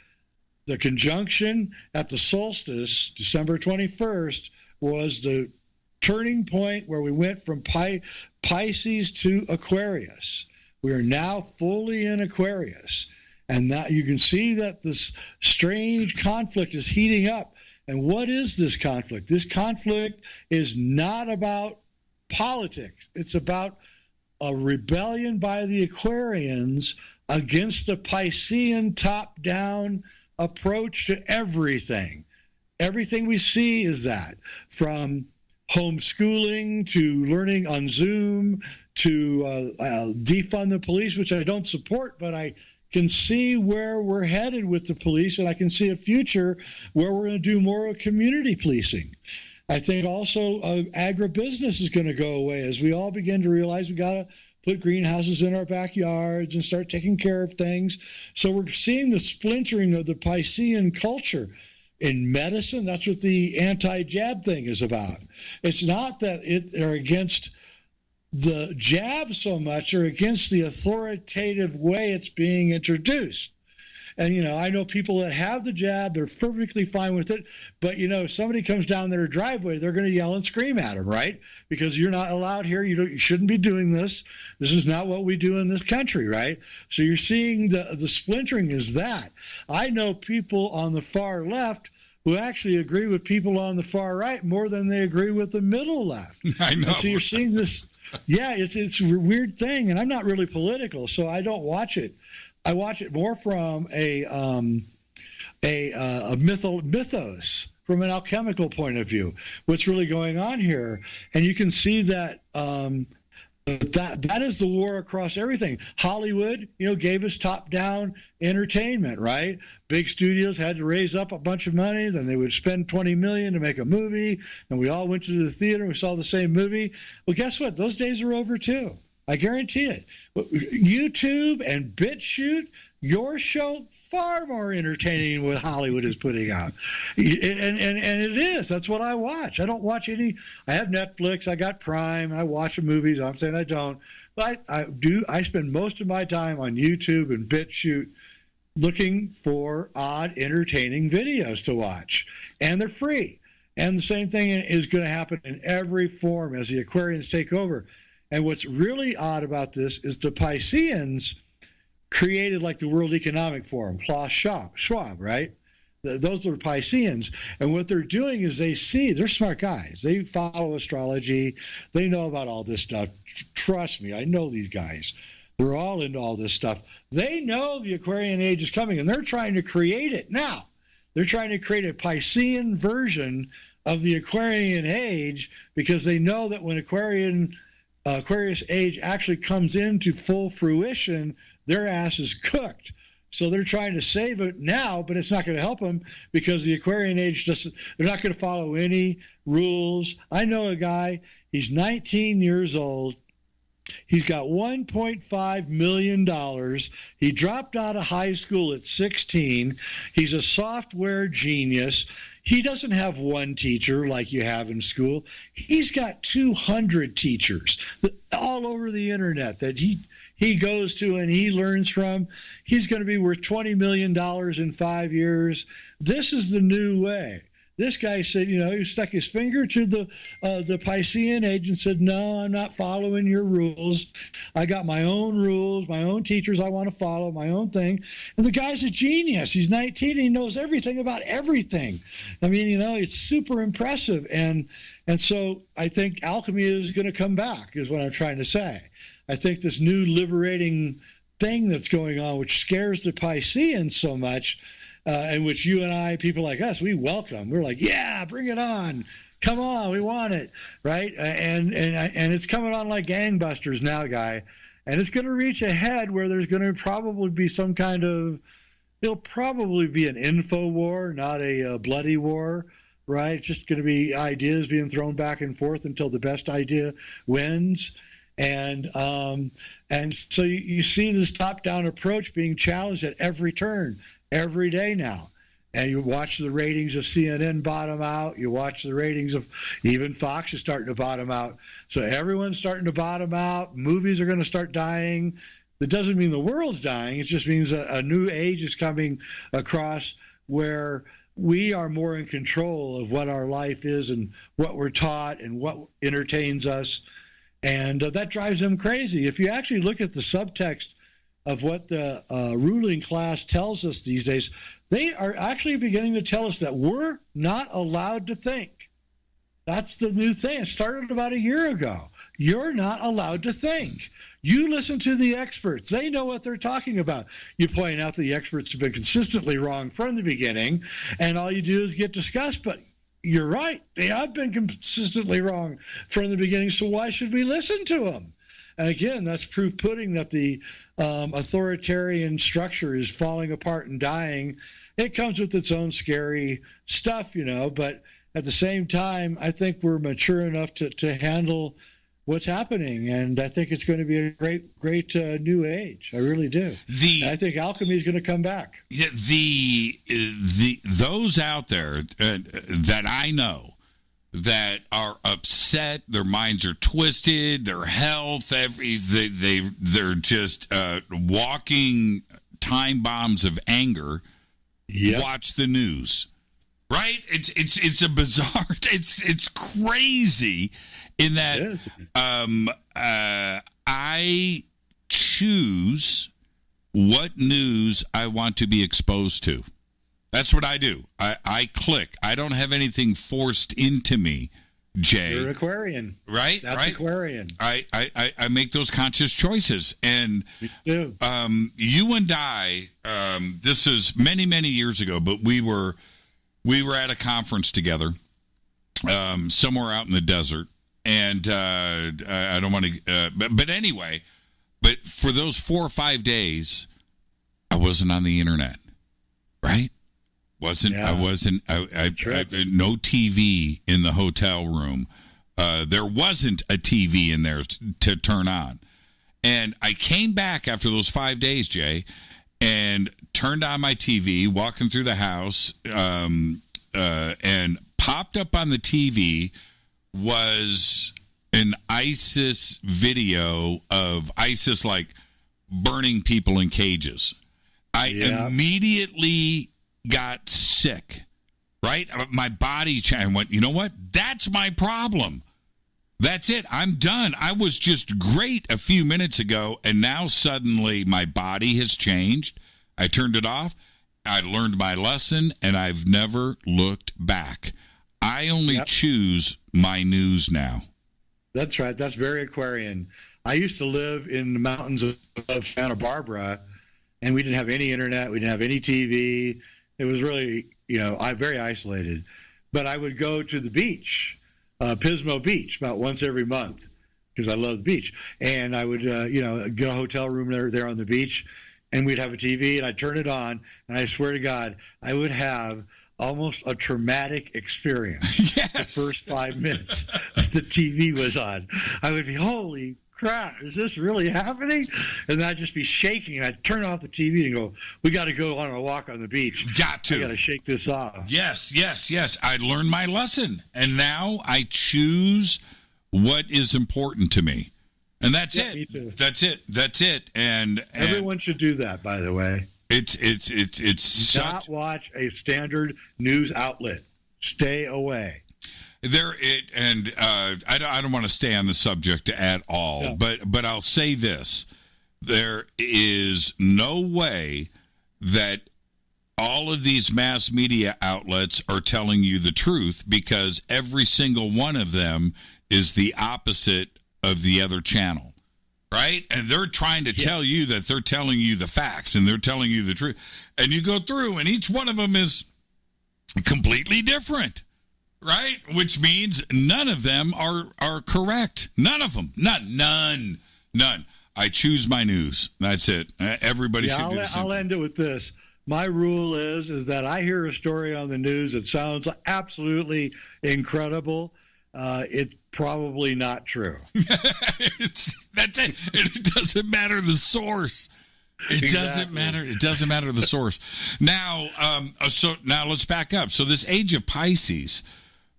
the conjunction at the solstice, December 21st, was the turning point where we went from Pisces to Aquarius. We are now fully in Aquarius. And that you can see that this strange conflict is heating up. And what is this conflict? This conflict is not about politics. It's about a rebellion by the Aquarians against the Piscean top-down approach to everything. Everything we see is that, from homeschooling to learning on Zoom to defund the police, which I don't support, but I can see where we're headed with the police, and I can see a future where we're going to do more of community policing. I think also agribusiness is going to go away as we all begin to realize we got to put greenhouses in our backyards and start taking care of things. So we're seeing the splintering of the Piscean culture. In medicine, that's what the anti-jab thing is about. It's not that they're against the jab so much, or against the authoritative way it's being introduced. And, I know people that have the jab, they're perfectly fine with it. But, if somebody comes down their driveway, they're going to yell and scream at them, right? Because you're not allowed here. You shouldn't be doing this. This is not what we do in this country, right? So you're seeing the splintering is that. I know people on the far left who actually agree with people on the far right more than they agree with the middle left. I know. And so you're seeing this. Yeah, it's a weird thing, and I'm not really political, so I don't watch it. I watch it more from a mythos, from an alchemical point of view. What's really going on here, and you can see that that is the war across everything. Hollywood, gave us top-down entertainment, right? Big studios had to raise up a bunch of money, then they would spend $20 million to make a movie, and we all went to the theater and we saw the same movie. Well, guess what? Those days are over too. I guarantee it. YouTube and BitChute, your show, far more entertaining than what Hollywood is putting out. And it is. That's what I watch. I don't watch any. I have Netflix. I got Prime. I watch the movies. I'm saying I don't. But I do. I spend most of my time on YouTube and BitChute looking for odd, entertaining videos to watch. And they're free. And the same thing is going to happen in every form as the Aquarians take over. And what's really odd about this is the Pisceans created like the World Economic Forum, Klaus Schwab, right? Those are Pisceans. And what they're doing is they're smart guys. They follow astrology. They know about all this stuff. Trust me, I know these guys. They're all into all this stuff. They know the Aquarian age is coming, and they're trying to create it now. They're trying to create a Piscean version of the Aquarian age because they know that when Aquarius age actually comes into full fruition, their ass is cooked. So they're trying to save it now, but it's not going to help them because the Aquarian age they're not going to follow any rules. I know a guy, he's 19 years old. He's got $1.5 million. He dropped out of high school at 16. He's a software genius. He doesn't have one teacher like you have in school. He's got 200 teachers all over the internet that he goes to and he learns from. He's going to be worth $20 million in 5 years. This is the new way. This guy said, he stuck his finger to the Piscean age and said, no, I'm not following your rules. I got my own rules, my own teachers I want to follow, my own thing. And the guy's a genius. He's 19 and he knows everything about everything. I mean, it's super impressive. And so I think alchemy is going to come back, is what I'm trying to say. I think this new liberating thing that's going on, which scares the Pisceans so much, and which you and I, people like us, we welcome. We're like, yeah, bring it on. Come on, we want it, right? And it's coming on like gangbusters now, Guy. And it's going to reach a head where there's going to probably be some kind of, it'll probably be an info war, not a bloody war, right? It's just going to be ideas being thrown back and forth until the best idea wins. And so you see this top-down approach being challenged at every turn, every day now. And you watch the ratings of CNN bottom out. You watch the ratings of even Fox is starting to bottom out. So everyone's starting to bottom out. Movies are going to start dying. That doesn't mean the world's dying. It just means a new age is coming across where we are more in control of what our life is and what we're taught and what entertains us. And that drives them crazy. If you actually look at the subtext of what the ruling class tells us these days, they are actually beginning to tell us that we're not allowed to think. That's the new thing. It started about a year ago. You're not allowed to think. You listen to the experts. They know what they're talking about. You point out the experts have been consistently wrong from the beginning, and all you do is get discussed. But you're right. They have been consistently wrong from the beginning, so why should we listen to them? And again, that's proof pudding that the authoritarian structure is falling apart and dying. It comes with its own scary stuff, but at the same time, I think we're mature enough to handle what's happening, and I think it's going to be a great new age. I really do. I think alchemy is going to come back. Those out there that I know that are upset, their minds are twisted, their health, they're just walking time bombs of anger. Yep. Watch the news, right? It's a bizarre. It's crazy. In that, I choose what news I want to be exposed to. That's what I do. I click. I don't have anything forced into me, Jay. You're Aquarian. Right? That's right? Aquarian. I make those conscious choices. And you and I, this is many, many years ago, but we were at a conference together somewhere out in the desert. And I don't want to, but anyway, but for those 4 or 5 days, I wasn't on the internet, right? I wasn't, no TV in the hotel room. There wasn't a TV in there to turn on. And I came back after those 5 days, Jay, and turned on my TV, walking through the house, and popped up on the TV was an ISIS video of ISIS like burning people in cages. I immediately got sick, right? My body went, you know what? That's my problem. That's it. I'm done. I was just great a few minutes ago, and now suddenly my body has changed. I turned it off. I learned my lesson, and I've never looked back. I only choose my news now. That's right. That's very Aquarian. I used to live in the mountains of Santa Barbara, and we didn't have any internet. We didn't have any TV. It was really, very isolated. But I would go to the beach, Pismo Beach, about once every month because I love the beach. And I would, get a hotel room there on the beach, and we'd have a TV, and I'd turn it on, and I swear to God, I would have almost a traumatic experience. Yes. The first 5 minutes the TV was on. I would be, holy crap, is this really happening? And I'd just be shaking. I'd turn off the TV and go, we got to go on a walk on the beach. Got to. I got to shake this off. Yes. I learned my lesson. And now I choose what is important to me. And that's it. Me too. That's it. And everyone should do that, by the way. It's not watch a standard news outlet. Stay away. I don't want to stay on the subject at all, but I'll say this: there is no way that all of these mass media outlets are telling you the truth, because every single one of them is the opposite of the other channel, right? And they're trying to tell you that they're telling you the facts and they're telling you the truth. And you go through, and each one of them is completely different, right? Which means none of them are correct. None of them. None. I choose my news. That's it. Everybody should do the same. I'll end it with this. My rule is that I hear a story on the news that sounds absolutely incredible. It's probably not true. That's it. It doesn't matter the source. It doesn't matter. It doesn't matter the source. Now, now let's back up. So this age of Pisces,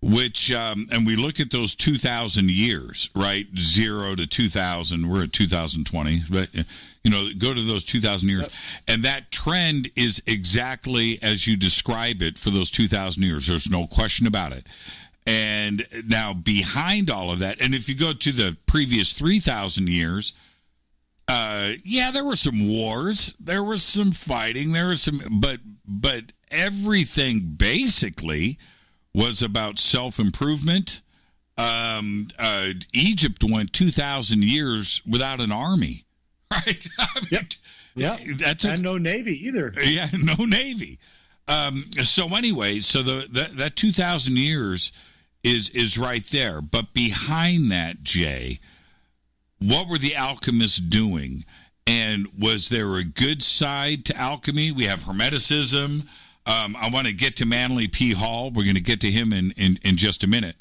which, and we look at those 2,000 years, right? 0 to 2000. We're at 2020, but go to those 2,000 years, and that trend is exactly as you describe it for those 2,000 years. There's no question about it. And now behind all of that, and if you go to the previous 3,000 years, there were some wars, there was some fighting, there was some, but everything basically was about self-improvement. Egypt went 2,000 years without an army, right? And no navy either. Yeah, no navy. So anyway, so that 2,000 years is right there. But behind that, Jay, what were the alchemists doing? And was there a good side to alchemy? We have Hermeticism. I want to get to Manly P. Hall. We're going to get to him in just a minute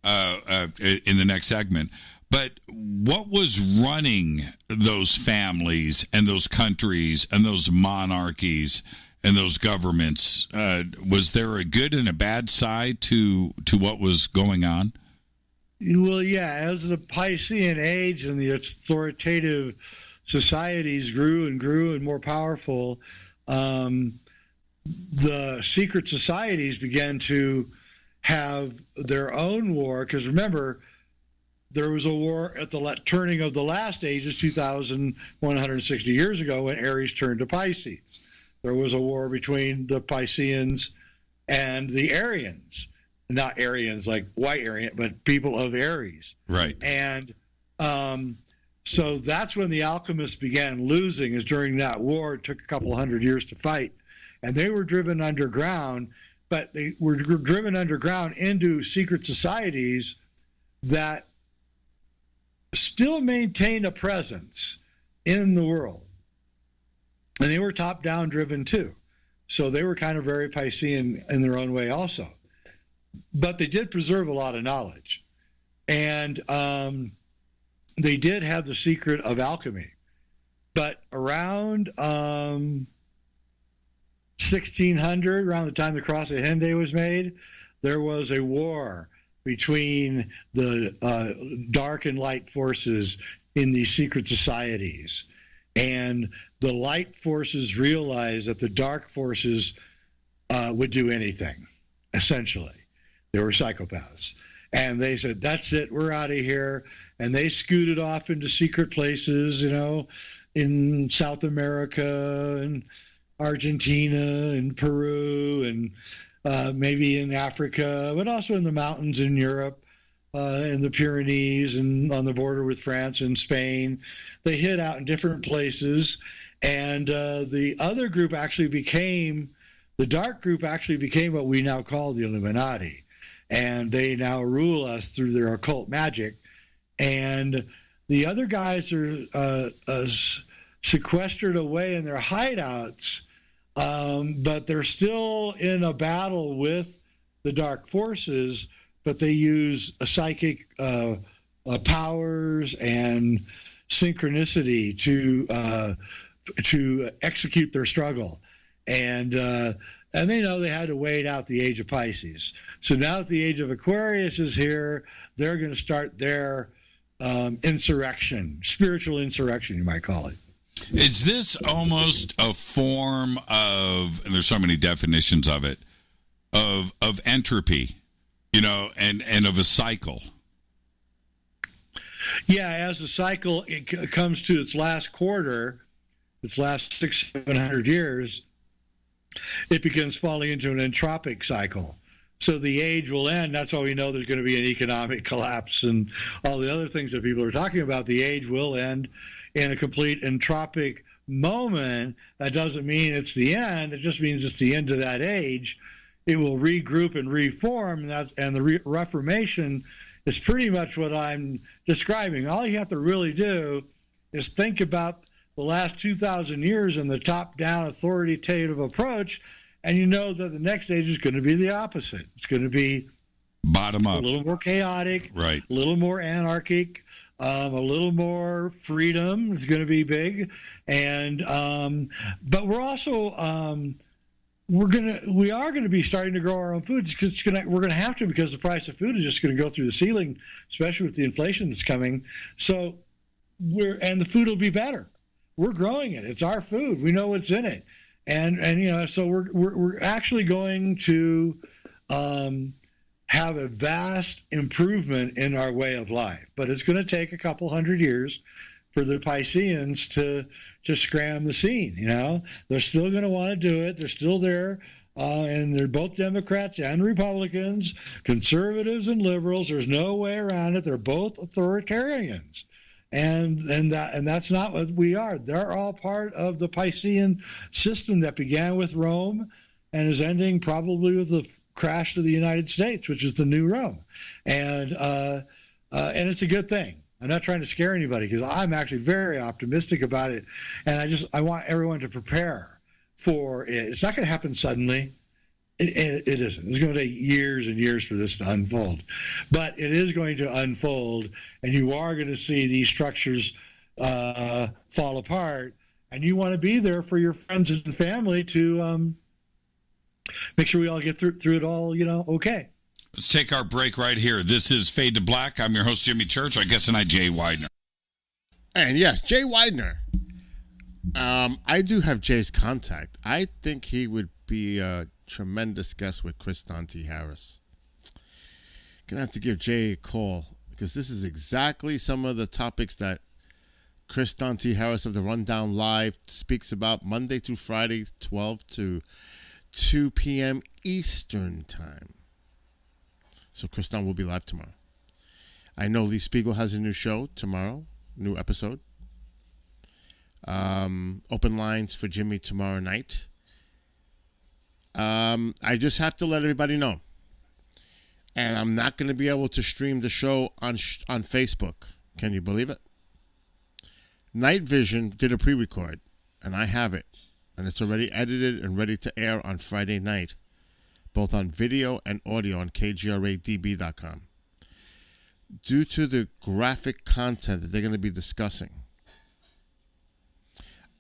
in the next segment. But what was running those families and those countries and those monarchies and those governments? Was there a good and a bad side to what was going on? Well, yeah, as the Piscean age and the authoritative societies grew and more powerful, the secret societies began to have their own war. Because remember, there was a war at the turning of the last ages, 2,160 years ago, when Aries turned to Pisces. There was a war between the Pisceans and the Aryans. Not Aryans like white Aryan, but people of Aries. Right. And so that's when the alchemists began losing, is during that war. It took a couple hundred years to fight. And they were driven underground, but they were driven underground into secret societies that still maintained a presence in the world. And they were top-down driven too. So they were kind of very Piscean in their own way also. But they did preserve a lot of knowledge. And they did have the secret of alchemy. But around 1600, around the time the Cross of Henday was made, there was a war between the dark and light forces in these secret societies. And the light forces realized that the dark forces would do anything, essentially. They were psychopaths. And they said, that's it, we're out of here. And they scooted off into secret places, in South America and Argentina and Peru and maybe in Africa, but also in the mountains in Europe, in the Pyrenees and on the border with France and Spain. They hid out in different places. And the other group actually became, the dark group actually became what we now call the Illuminati. And they now rule us through their occult magic. And the other guys are sequestered away in their hideouts, but they're still in a battle with the dark forces, but they use a psychic powers and synchronicity to execute their struggle, and they know they had to wait out the age of Pisces. So now that the age of Aquarius is here, they're going to start their insurrection, spiritual insurrection, you might call it. Is this almost a form of, and there's so many definitions of it, of entropy, and of a cycle? Yeah, as the cycle comes to its last quarter, its last 600-700 years, it begins falling into an entropic cycle. So the age will end. That's why we know there's going to be an economic collapse and all the other things that people are talking about. The age will end in a complete entropic moment. That doesn't mean it's the end. It just means it's the end of that age. It will regroup and reform, and the Reformation is pretty much what I'm describing. All you have to really do is think about the last 2,000 years and the top-down authoritative approach, and you know that the next age is going to be the opposite. It's going to be bottom up, a little more chaotic, right? A little more anarchic, a little more freedom is going to be big, and but we're also we are going to be starting to grow our own food. We're going to have to, because the price of food is just going to go through the ceiling, especially with the inflation that's coming. So and the food will be better. We're growing it. It's our food. We know what's in it. And so we're actually going to have a vast improvement in our way of life, but it's going to take a couple hundred years for the Pisceans to scram the scene. They're still going to want to do it. They're still there, and they're both Democrats and Republicans, conservatives and liberals. There's no way around it. They're both authoritarians. And that's not what we are. They're all part of the Piscean system that began with Rome and is ending probably with the crash of the United States, which is the new Rome. And it's a good thing. I'm not trying to scare anybody, because I'm actually very optimistic about it. And I want everyone to prepare for it. It's not going to happen suddenly. It isn't. It's going to take years and years for this to unfold. But it is going to unfold, and you are going to see these structures fall apart, and you want to be there for your friends and family to make sure we all get through it all, okay. Let's take our break right here. This is Fade to Black. I'm your host, Jimmy Church. I guess, and Jay Widener. And yes, Jay Widener. I do have Jay's contact. I think he would be a tremendous guest with Chris Dante Harris. Gonna have to give Jay a call, because this is exactly some of the topics that Chris Dante Harris of the Rundown Live speaks about Monday through Friday, 12 to 2 p.m. Eastern Time. So Chris Don will be live tomorrow. I know Lee Spiegel has a new show tomorrow, new episode. Open lines for Jimmy tomorrow night. I just have to let everybody know. And I'm not going to be able to stream the show on Facebook. Can you believe it? Night Vision did a pre-record, and I have it. And it's already edited and ready to air on Friday night, both on video and audio on kgradb.com. Due to the graphic content that they're going to be discussing,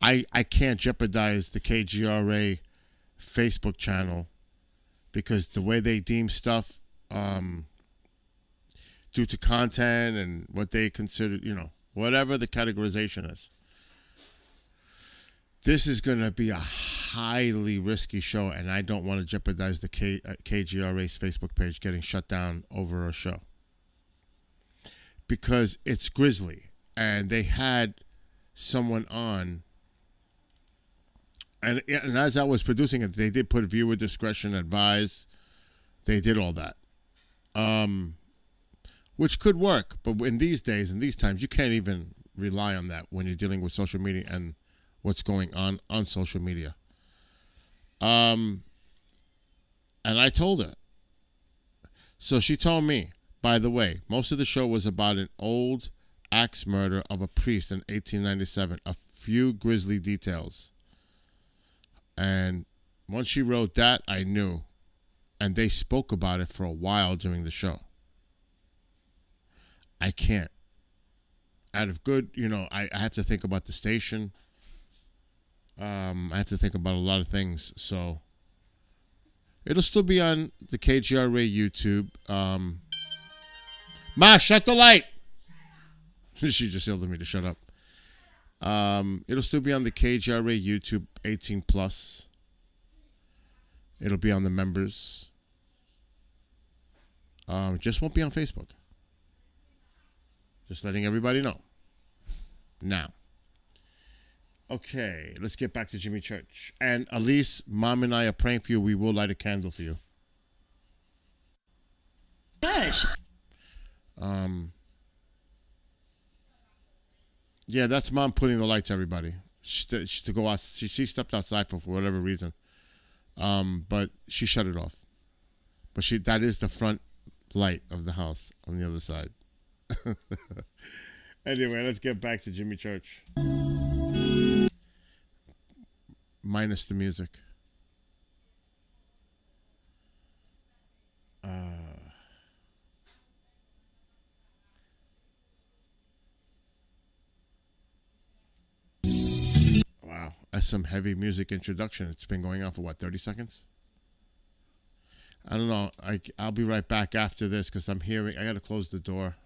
I can't jeopardize the KGRA Facebook channel, because the way they deem stuff, due to content and what they consider, whatever the categorization is. This is going to be a highly risky show, and I don't want to jeopardize the KGRA's Facebook page getting shut down over a show. Because it's grisly, and they had someone on, and as I was producing it, they did put viewer discretion advised. They did all that. Which could work, but in these days, in these times, you can't even rely on that when you're dealing with social media and what's going on social media. And I told her. So she told me, by the way, most of the show was about an old axe murder of a priest in 1897. A few grisly details. And once she wrote that, I knew. And they spoke about it for a while during the show. I can't. Out of good, I have to think about the station. I have to think about a lot of things. So it'll still be on the KGRA YouTube. Ma, shut the light. She just yelled at me to shut up. It'll still be on the KGRA YouTube 18 plus. It'll be on the members. Just won't be on Facebook. Just letting everybody know. Now. Okay, let's get back to Jimmy Church. And Elise, Mom and I are praying for you. We will light a candle for you. Good. Yeah, that's Mom putting the lights, everybody. She to go out. She stepped outside for whatever reason. But she shut it off. But that is the front light of the house on the other side. Anyway, let's get back to Jimmy Church. Minus the music. Wow, that's some heavy music introduction. It's been going on for 30 seconds? I don't know. I'll be right back after this because I got to close the door.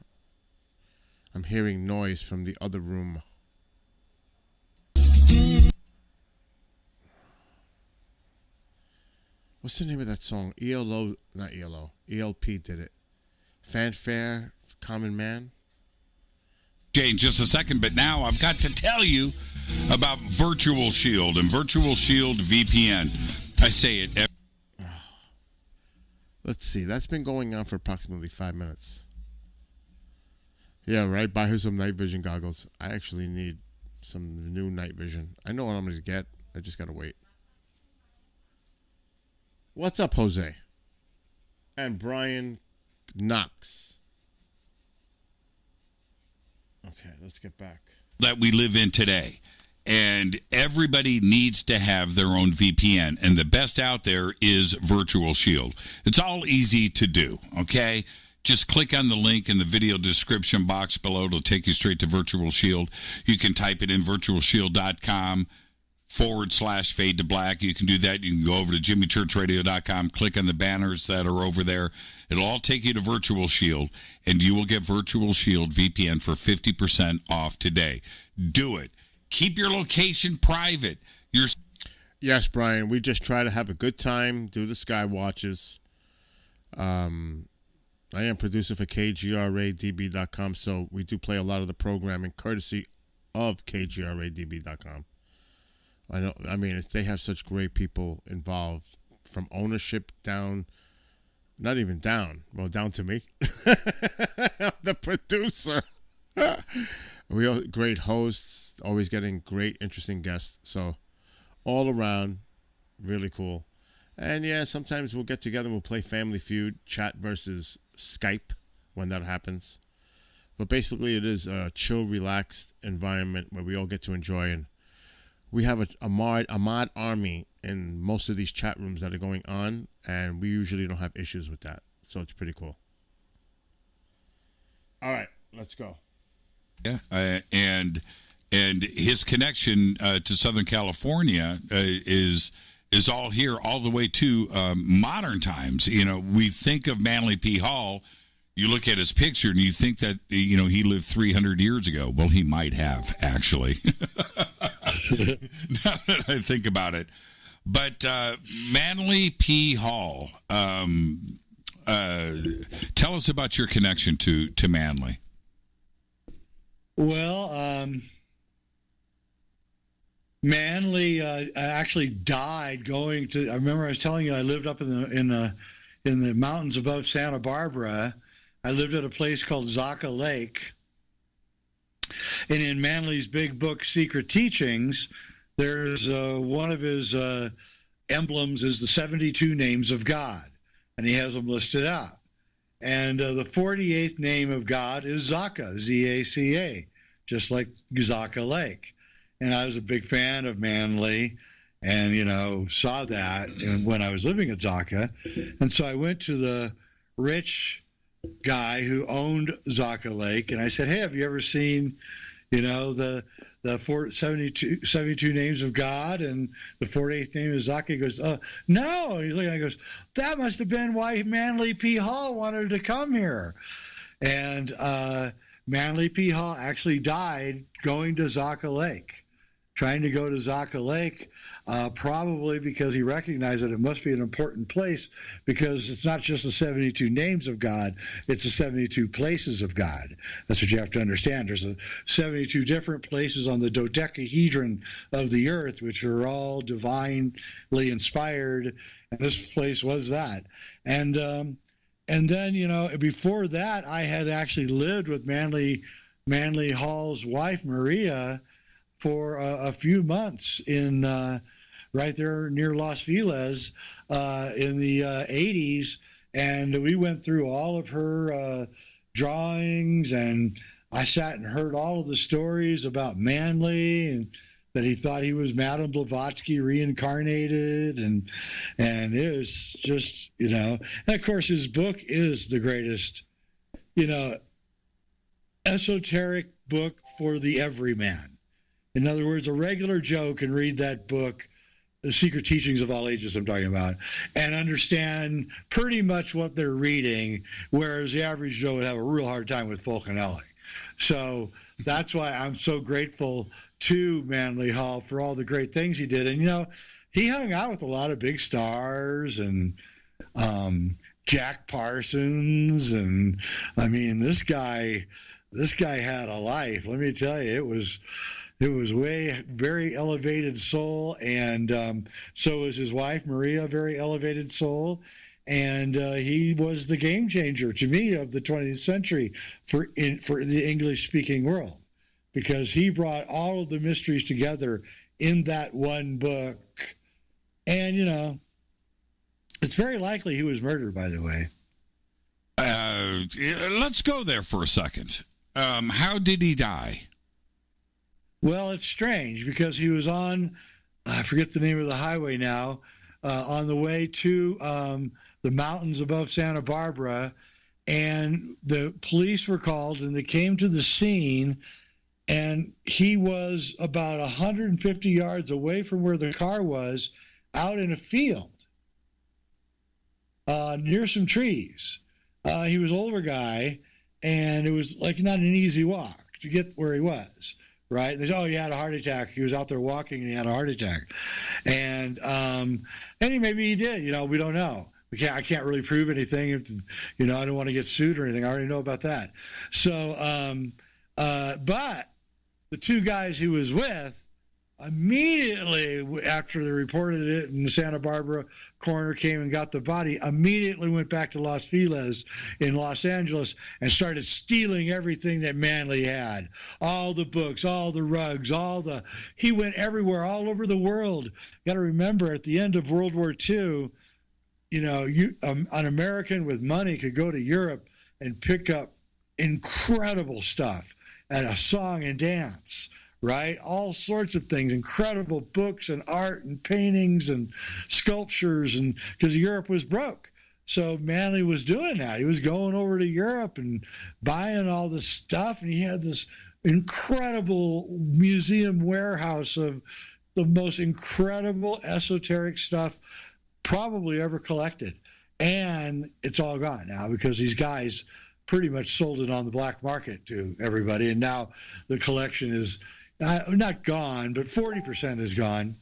I'm hearing noise from the other room. What's the name of that song? Not ELO. ELP did it. Fanfare, Common Man. Jay, in just a second, but now I've got to tell you about Virtual Shield and Virtual Shield VPN. I say it. Let's see. That's been going on for approximately 5 minutes. Yeah, right. Buy her some night vision goggles. I actually need some new night vision. I know what I'm going to get. I just got to wait. What's up, Jose? And Brian Knox. Okay, let's get back. That we live in today. And everybody needs to have their own VPN. And the best out there is Virtual Shield. It's all easy to do, okay? Just click on the link in the video description box below. It'll take you straight to Virtual Shield. You can type it in virtualshield.com/fade to black. You can do that. You can go over to jimmychurchradio.com, click on the banners that are over there. It'll all take you to Virtual Shield, and you will get Virtual Shield VPN for 50% off today. Do it. Keep your location private. Yes, Brian. We just try to have a good time, do the Skywatches. I am producer for KGRADB.com, so we do play a lot of the programming courtesy of KGRADB.com. I mean, they have such great people involved, from ownership down, not even down, well, down to me. I'm the producer. We all great hosts, always getting great, interesting guests. So all around, really cool. And yeah, sometimes we'll get together and we'll play Family Feud, chat versus Skype when that happens. But basically, it is a chill, relaxed environment where we all get to enjoy. And we have a mod army in most of these chat rooms that are going on, and we usually don't have issues with that. So it's pretty cool. All right, let's go. Yeah, and his connection to Southern California is all here, all the way to modern times. You know, we think of Manly P. Hall. You look at his picture and you think that, you know, he lived 300 years ago. Well, he might have, actually. Now that I think about it. But Manly P. Hall, tell us about your connection to Manly. Well, Manly actually died going to. I remember I was telling you I lived up in the mountains above Santa Barbara. I lived at a place called Zaca Lake, and in Manly's big book, Secret Teachings, there's one of his emblems is the 72 names of God, and he has them listed out. And the 48th name of God is Zaca, Z-A-C-A, just like Zaca Lake. And I was a big fan of Manly and, you know, saw that when I was living at Zaca. And so I went to the rich guy who owned Zaka Lake, and I said, "Hey, have you ever seen, the 72 names of God, and the 48th name is Zaka?" He goes, "No." And he's looking at me, he goes, "That must have been why Manly P. Hall wanted to come here." And Manly P. Hall actually died going to Zaka Lake, trying to go to Zaka Lake, probably because he recognized that it must be an important place, because it's not just the 72 names of God, it's the 72 places of God. That's what you have to understand. There's 72 different places on the dodecahedron of the earth, which are all divinely inspired, and this place was that. And then, before that, I had actually lived with Manly Hall's wife, Maria, for a few months in right there near Los Feliz in the 80s. And we went through all of her drawings, and I sat and heard all of the stories about Manly, and that he thought he was Madame Blavatsky reincarnated, and it was just, and of course his book is the greatest, esoteric book for the everyman. In other words, a regular Joe can read that book, The Secret Teachings of All Ages I'm talking about, and understand pretty much what they're reading, whereas the average Joe would have a real hard time with Fulcanelli. So that's why I'm so grateful to Manly Hall for all the great things he did. And, he hung out with a lot of big stars, and Jack Parsons. And, I mean, this guy had a life. Let me tell you, it was very elevated soul. And so was his wife, Maria, very elevated soul. And he was the game changer, to me, of the 20th century for the English-speaking world, because he brought all of the mysteries together in that one book. And, it's very likely he was murdered, by the way. Let's go there for a second. How did he die? Well, it's strange, because he was on, I forget the name of the highway now, on the way to the mountains above Santa Barbara, and the police were called, and they came to the scene, and he was about 150 yards away from where the car was, out in a field near some trees. He was an older guy, and it was like not an easy walk to get where he was. Right? They said, "Oh, he had a heart attack. He was out there walking and he had a heart attack." And maybe he did. We don't know. I can't really prove anything. If I don't want to get sued or anything. I already know about that. So, but the two guys he was with, immediately after they reported it, and the Santa Barbara coroner came and got the body, immediately went back to Los Feliz in Los Angeles and started stealing everything that Manly had. All the books, all the rugs, he went everywhere, all over the world. You got to remember, at the end of World War II, an American with money could go to Europe and pick up incredible stuff at a song and dance. Right? All sorts of things, incredible books and art and paintings and sculptures, and because Europe was broke. So Manly was doing that. He was going over to Europe and buying all this stuff, and he had this incredible museum warehouse of the most incredible esoteric stuff probably ever collected. And it's all gone now, because these guys pretty much sold it on the black market to everybody, and now the collection is not gone, but 40% is gone.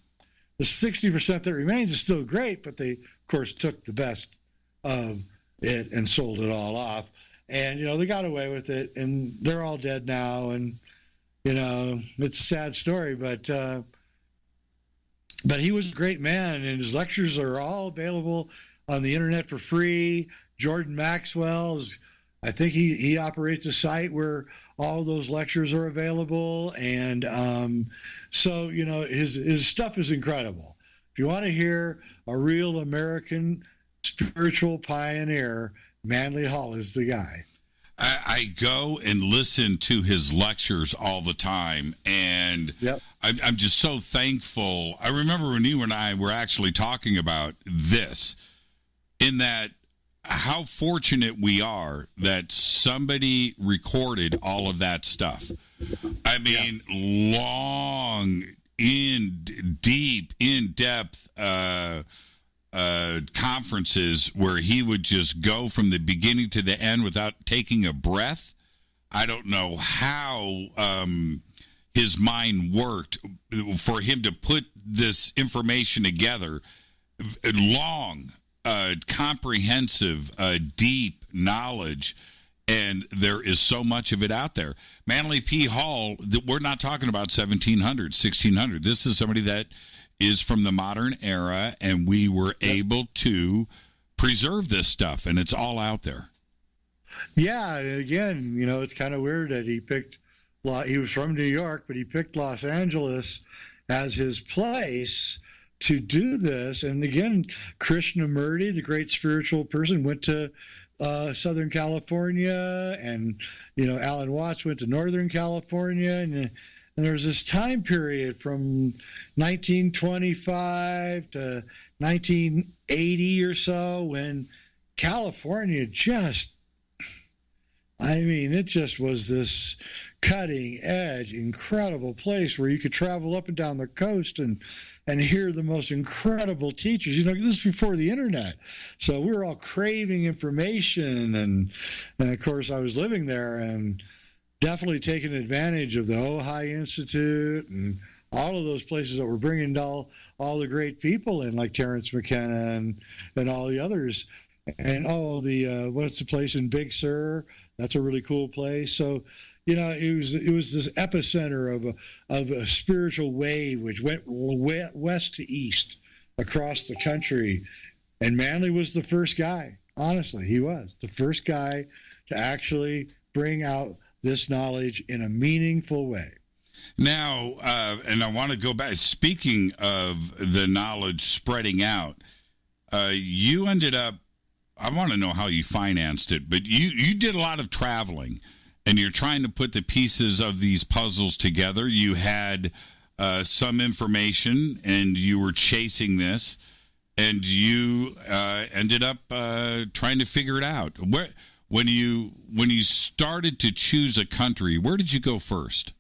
The 60% that remains is still great, but they, of course, took the best of it and sold it all off. And, they got away with it, and they're all dead now. And, it's a sad story, but he was a great man, and his lectures are all available on the internet for free. Jordan Maxwell I think he operates a site where all those lectures are available. And so, his stuff is incredible. If you want to hear a real American spiritual pioneer, Manly Hall is the guy. I go and listen to his lectures all the time, and yep. I'm just so thankful. I remember when you and I were actually talking about this, in that how fortunate we are that somebody recorded all of that stuff. I mean, long, deep, in-depth conferences where he would just go from the beginning to the end without taking a breath. I don't know how his mind worked for him to put this information together. Long, comprehensive, deep knowledge, and there is so much of it out there. Manly P. Hall, we're not talking about 1700, 1600. This is somebody that is from the modern era, and we were able to preserve this stuff, and it's all out there. Yeah, again, it's kind of weird that he was from New York, but he picked Los Angeles as his place to do this. And again, Krishnamurti, the great spiritual person, went to Southern California, and Alan Watts went to Northern California, and there's this time period from 1925 to 1980 or so when California it just was this cutting edge, incredible place where you could travel up and down the coast and hear the most incredible teachers. This is before the internet. So we were all craving information. And of course, I was living there and definitely taking advantage of the Ojai Institute and all of those places that were bringing all the great people in, like Terrence McKenna and all the others. And what's the place in Big Sur? That's a really cool place. So, it was this epicenter of a spiritual wave which went west to east across the country. And Manly was the first guy. Honestly, he was the first guy to actually bring out this knowledge in a meaningful way. Now, and I want to go back. Speaking of the knowledge spreading out, you ended up, I want to know how you financed it, but you did a lot of traveling, and you're trying to put the pieces of these puzzles together. You had some information, and you were chasing this, and you ended up trying to figure it out. When you started to choose a country, where did you go first?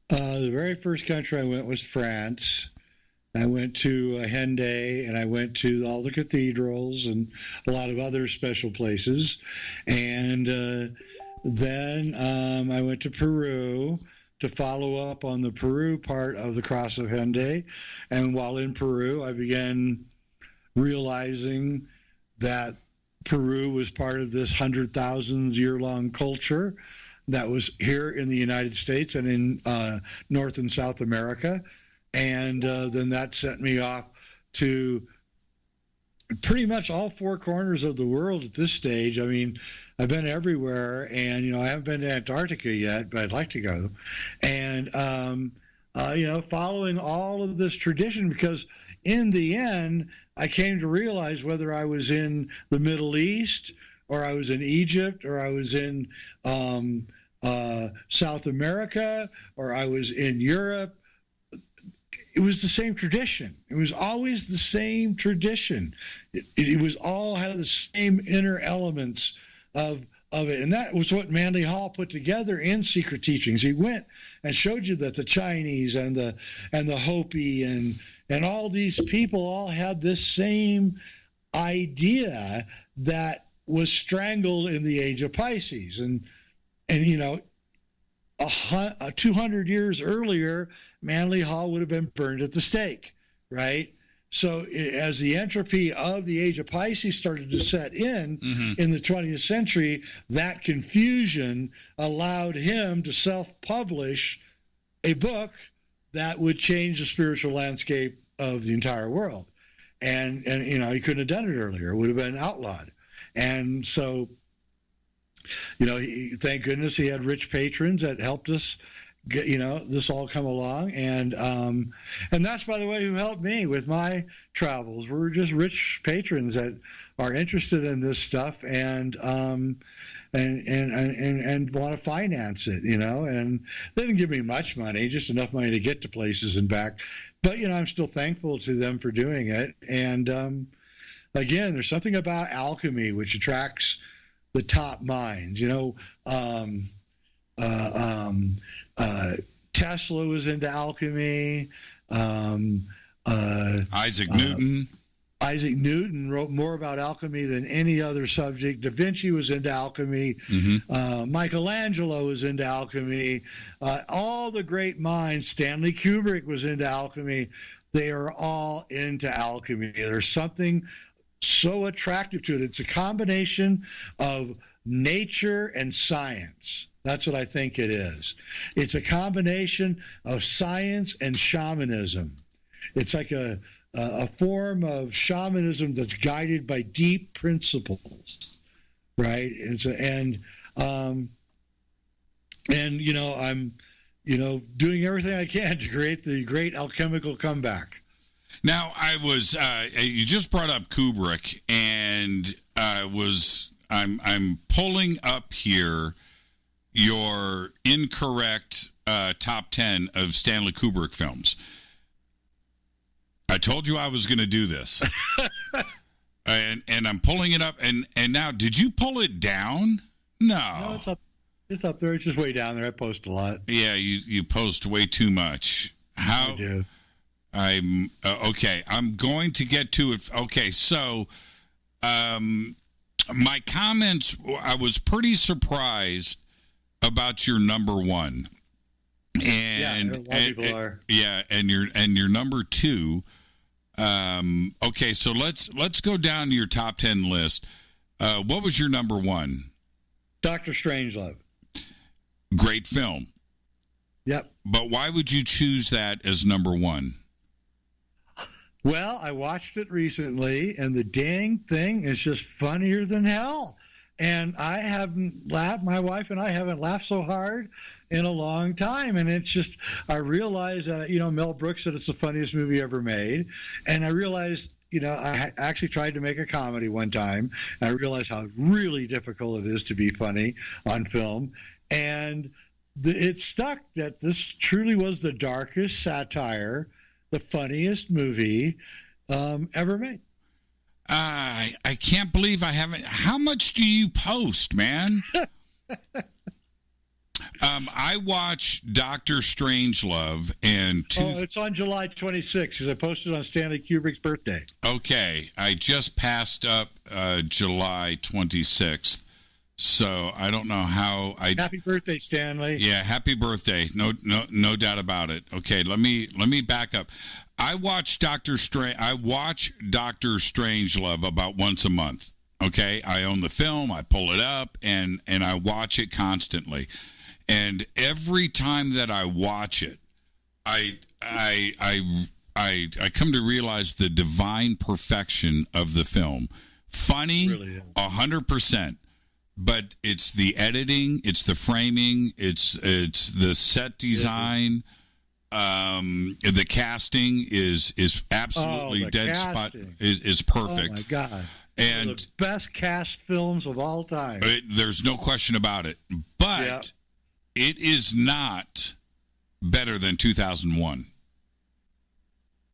The very first country I went was France. I went to Hendaye, and I went to all the cathedrals and a lot of other special places. And then I went to Peru to follow up on the Peru part of the Cross of Hendaye. And while in Peru, I began realizing that Peru was part of this 100,000-year-long culture that was here in the United States and in North and South America. And then that sent me off to pretty much all four corners of the world at this stage. I mean, I've been everywhere, and, I haven't been to Antarctica yet, but I'd like to go. And, following all of this tradition, because in the end, I came to realize whether I was in the Middle East or I was in Egypt or I was in South America or I was in Europe, it was the same tradition. It was always the same tradition. It was all had the same inner elements of it. And that was what Manly Hall put together in Secret Teachings. He went and showed you that the Chinese and the Hopi and all these people all had this same idea that was strangled in the age of Pisces. And 200 years earlier, Manly Hall would have been burned at the stake, right? So as the entropy of the age of Pisces started to set in the 20th century, that confusion allowed him to self-publish a book that would change the spiritual landscape of the entire world. And he couldn't have done it earlier. It would have been outlawed. And so, thank goodness he had rich patrons that helped us get, this all come along. And that's, by the way, who helped me with my travels. We're just rich patrons that are interested in this stuff and want to finance it, and they didn't give me much money, just enough money to get to places and back. But, I'm still thankful to them for doing it. And, again, there's something about alchemy which attracts the top minds. Tesla was into alchemy. Isaac Newton. Isaac Newton wrote more about alchemy than any other subject. Da Vinci was into alchemy. Michelangelo was into alchemy. All the great minds, Stanley Kubrick was into alchemy. They are all into alchemy. There's something so attractive to it. It's a combination of nature and science. That's what I think it is. It's a combination of science and shamanism. It's like a form of shamanism that's guided by deep principles, right? I'm doing everything I can to create the great alchemical comeback. Now, you just brought up Kubrick, and I'm pulling up here your incorrect top 10 of Stanley Kubrick films. I told you I was going to do this. and I'm pulling it up, and now, did you pull it down? No, it's up. It's up there. It's just way down there. I post a lot. Yeah, you post way too much. How? I do. I'm okay. I'm going to get to it. Okay, so my comments. I was pretty surprised about your number one, and a lot of people are. Yeah, and your number two. Okay, so let's go down to your top 10 list. What was your number one? Dr. Strangelove. Great film. Yep. But why would you choose that as number one? Well, I watched it recently, and the dang thing is just funnier than hell. And I haven't laughed, my wife and I haven't laughed so hard in a long time. And it's just, I realized, Mel Brooks said it's the funniest movie ever made. And I realized, I actually tried to make a comedy one time. And I realized how really difficult it is to be funny on film. And it stuck that this truly was the darkest satire, the funniest movie ever made. I can't believe I haven't. How much do you post, man? I watched Dr. Strangelove and it's on July 26th because I posted on Stanley Kubrick's birthday. Okay, I just passed up July 26th, so I don't know how I. Happy birthday, Stanley! Yeah, happy birthday. No doubt about it. Okay, let me back up. I watch Dr. Strangelove about once a month. Okay, I own the film. I pull it up and I watch it constantly. And every time that I watch it, I come to realize the divine perfection of the film. Funny, 100%. But it's the editing, it's the framing, it's the set design. The casting is absolutely dead spot. Is perfect. Oh my god! And one of the best cast films of all time. There's no question about it. But it is not better than 2001.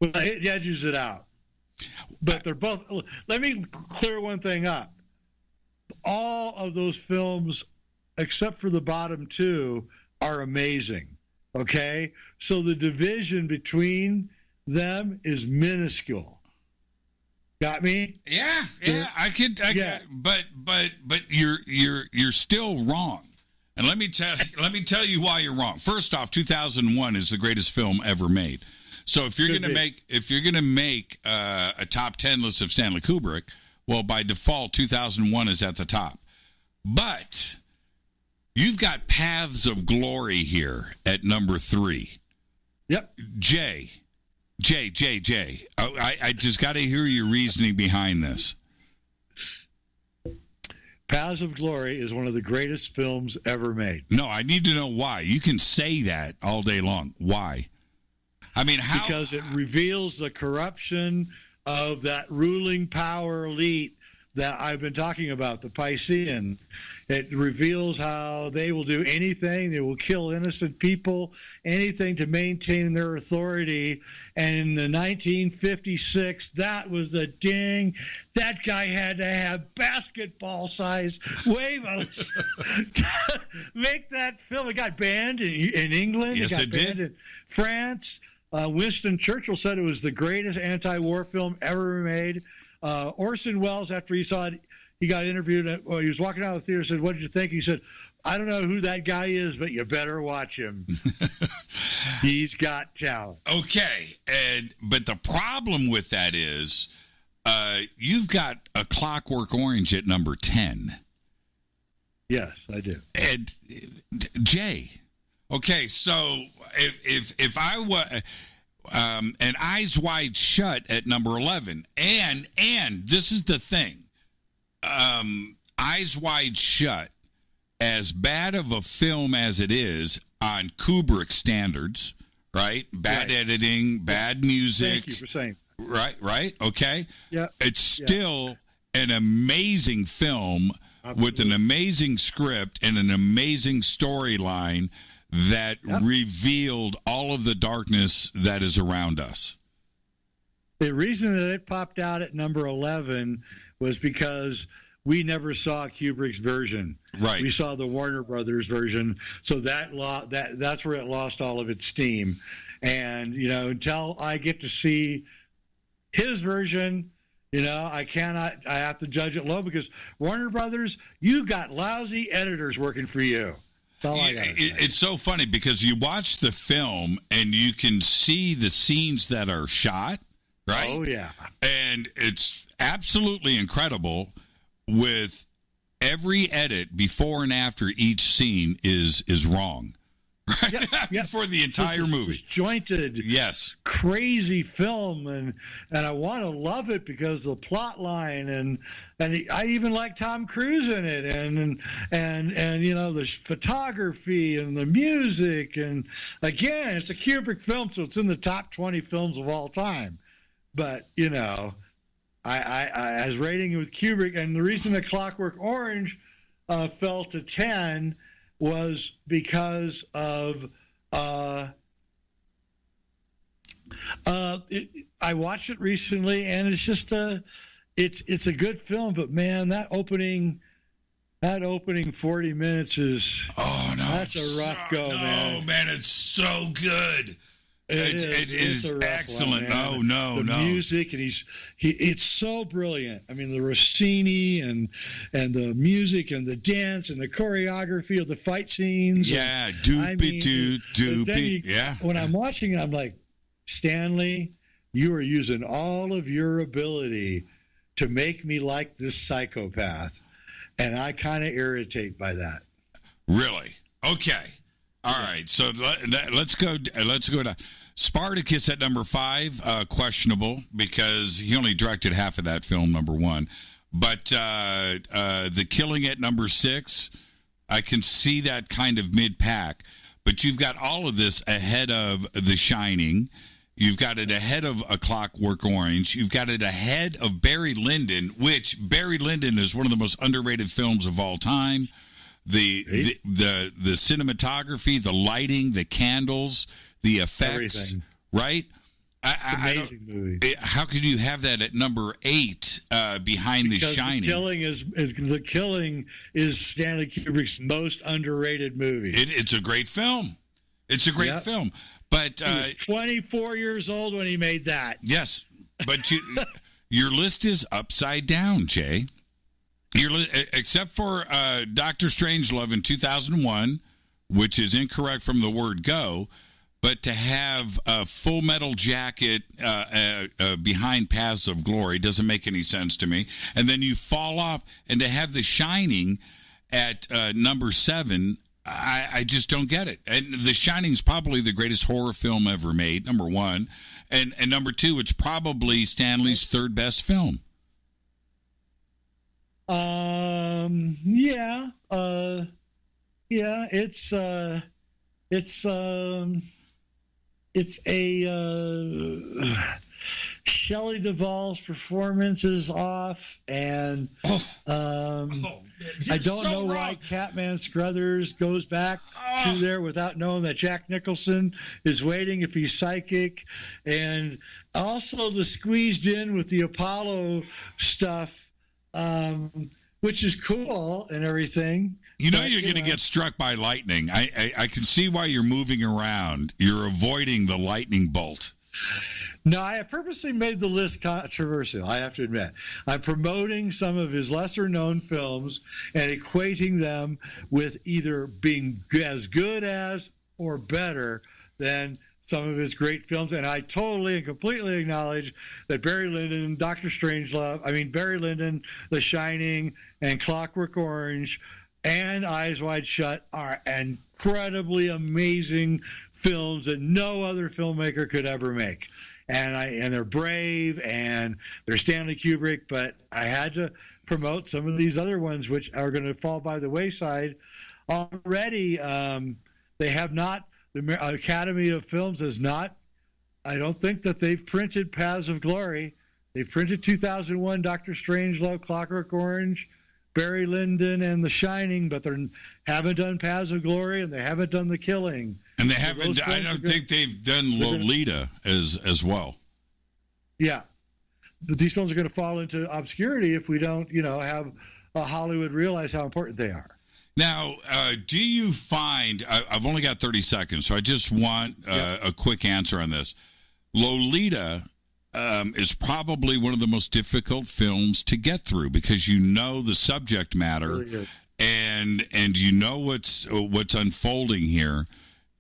Well, it edges it out. But they're both. Let me clear one thing up. All of those films, except for the bottom two, are amazing. Okay, so the division between them is minuscule. Got me? Yeah, I could. But you're still wrong. And let me tell you why you're wrong. First off, 2001 is the greatest film ever made. So if you're gonna make a top 10 list of Stanley Kubrick, well, by default, 2001 is at the top. But you've got Paths of Glory here at number 3. Yep. Jay. I just got to hear your reasoning behind this. Paths of Glory is one of the greatest films ever made. No, I need to know why. You can say that all day long. Why? I mean, how? Because it reveals the corruption of that ruling power elite that I've been talking about, the Piscean. It reveals how they will do anything. They will kill innocent people, anything to maintain their authority. And in the 1956, that was the ding. That guy had to have basketball-sized huevos to make that film. It got banned in England. Yes, it got banned in France. Winston Churchill said it was the greatest anti-war film ever made. Orson Welles, after he saw it, he got interviewed. He was walking out of the theater and said, "What did you think?" He said, "I don't know who that guy is, but you better watch him. He's got talent." Okay, but the problem with that is you've got A Clockwork Orange at number 10. Yes, I do. And Jay, okay, so if I was and Eyes Wide Shut at number 11, and this is the thing, Eyes Wide Shut, as bad of a film as it is on Kubrick standards, right? Bad editing, bad music. Thank you for saying. Right, okay? Yeah. It's still an amazing film with an amazing script and an amazing storyline that revealed all of the darkness that is around us. The reason that it popped out at number 11 was because we never saw Kubrick's version. Right. We saw the Warner Brothers version, so that's where it lost all of its steam. And until I get to see his version, I have to judge it low, because Warner Brothers, you got lousy editors working for you. That's all I gotta say. It's so funny because you watch the film and you can see the scenes that are shot, right? Oh, yeah. And it's absolutely incredible with every edit before and after each scene is wrong. Right? Yep. For the entire movie. Disjointed, yes, crazy film, and I want to love it because of the plot line, and I even like Tom Cruise in it, and the photography and the music, and again, it's a Kubrick film, so it's in the top 20 films of all time. But I as rating with Kubrick, and the reason that Clockwork Orange fell to 10 was because of I watched it recently, and it's just it's a good film, but man, that opening 40 minutes is that's a rough go, man. Oh man, it's so good. It is a rough excellent. One, the music, and it's so brilliant. I mean, the Rossini and the music and the dance and the choreography of the fight scenes. Yeah, doopy. Yeah. When I'm watching it, I'm like, Stanley, you are using all of your ability to make me like this psychopath, and I kind of irritate by that. Really? Okay. All right, so let's go to Spartacus at number 5. Questionable, because he only directed half of that film, number 1. But The Killing at number 6, I can see that kind of mid-pack. But you've got all of this ahead of The Shining. You've got it ahead of A Clockwork Orange. You've got it ahead of Barry Lyndon, which Barry Lyndon is one of the most underrated films of all time. The cinematography, the lighting, the candles, the effects, everything. Right? Amazing movie. How could you have that at number 8 behind The Shining? The Killing is Stanley Kubrick's most underrated movie. It's a great film. It's a great film. But he was 24 years old when he made that. Yes, but your list is upside down, Jay. Except for Dr. Strangelove in 2001, which is incorrect from the word go, but to have a Full Metal Jacket behind Paths of Glory doesn't make any sense to me. And then you fall off, and to have The Shining at number 7, I just don't get it. And The Shining is probably the greatest horror film ever made, number 1. And number 2, it's probably Stanley's third best film. Shelley Duvall's performance is off, and I don't know why Catman Scruthers goes back to there without knowing that Jack Nicholson is waiting if he's psychic, and also the squeezed in with the Apollo stuff, which is cool and everything. You're going to get struck by lightning. I can see why you're moving around. You're avoiding the lightning bolt. No, I have purposely made the list controversial, I have to admit. I'm promoting some of his lesser-known films and equating them with either being as good as or better than some of his great films. And I totally and completely acknowledge that Barry Lyndon, Barry Lyndon, The Shining, and Clockwork Orange, and Eyes Wide Shut are incredibly amazing films that no other filmmaker could ever make. And they're brave and they're Stanley Kubrick, but I had to promote some of these other ones which are going to fall by the wayside already. They have not, the Academy of Films has not, I don't think that they've printed Paths of Glory. They've printed 2001 Dr. Strangelove, Clockwork Orange, Barry Lyndon, and The Shining, but they haven't done Paths of Glory, and they haven't done The Killing. And they haven't. I don't think they've done Lolita as well. Yeah, but these films are going to fall into obscurity if we don't, have Hollywood realize how important they are. Now, do you find? I've only got 30 seconds, so I just want a quick answer on this. Lolita is probably one of the most difficult films to get through because you know the subject matter Really and you know what's unfolding here.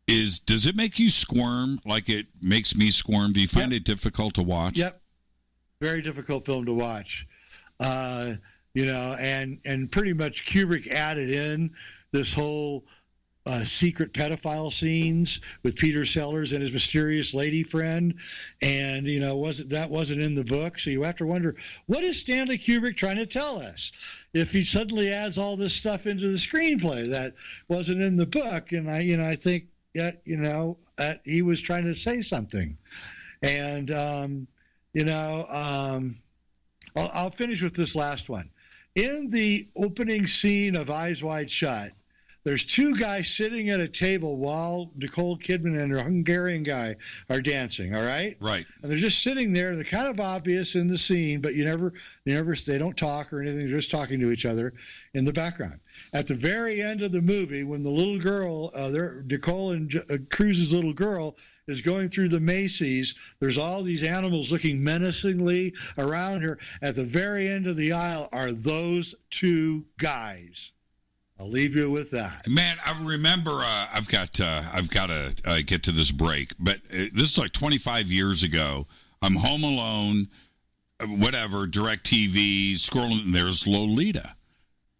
Does it make you squirm like it makes me squirm? Do you find it difficult to watch? Yep. Very difficult film to watch. And pretty much Kubrick added in this whole secret pedophile scenes with Peter Sellers and his mysterious lady friend, and wasn't in the book. So you have to wonder, what is Stanley Kubrick trying to tell us if he suddenly adds all this stuff into the screenplay that wasn't in the book? And I think that he was trying to say something. And I'll finish with this last one. In the opening scene of Eyes Wide Shut, there's two guys sitting at a table while Nicole Kidman and her Hungarian guy are dancing, all right? Right. And they're just sitting there. They're kind of obvious in the scene, but they don't talk or anything. They're just talking to each other in the background. At the very end of the movie, when the little girl, Nicole and Cruz's little girl, is going through the Macy's, there's all these animals looking menacingly around her. At the very end of the aisle are those two guys. I'll leave you with that. Man, I remember. I've got to get to this break, but this is like 25 years ago. I'm home alone, whatever, DirecTV, scrolling, and there's Lolita.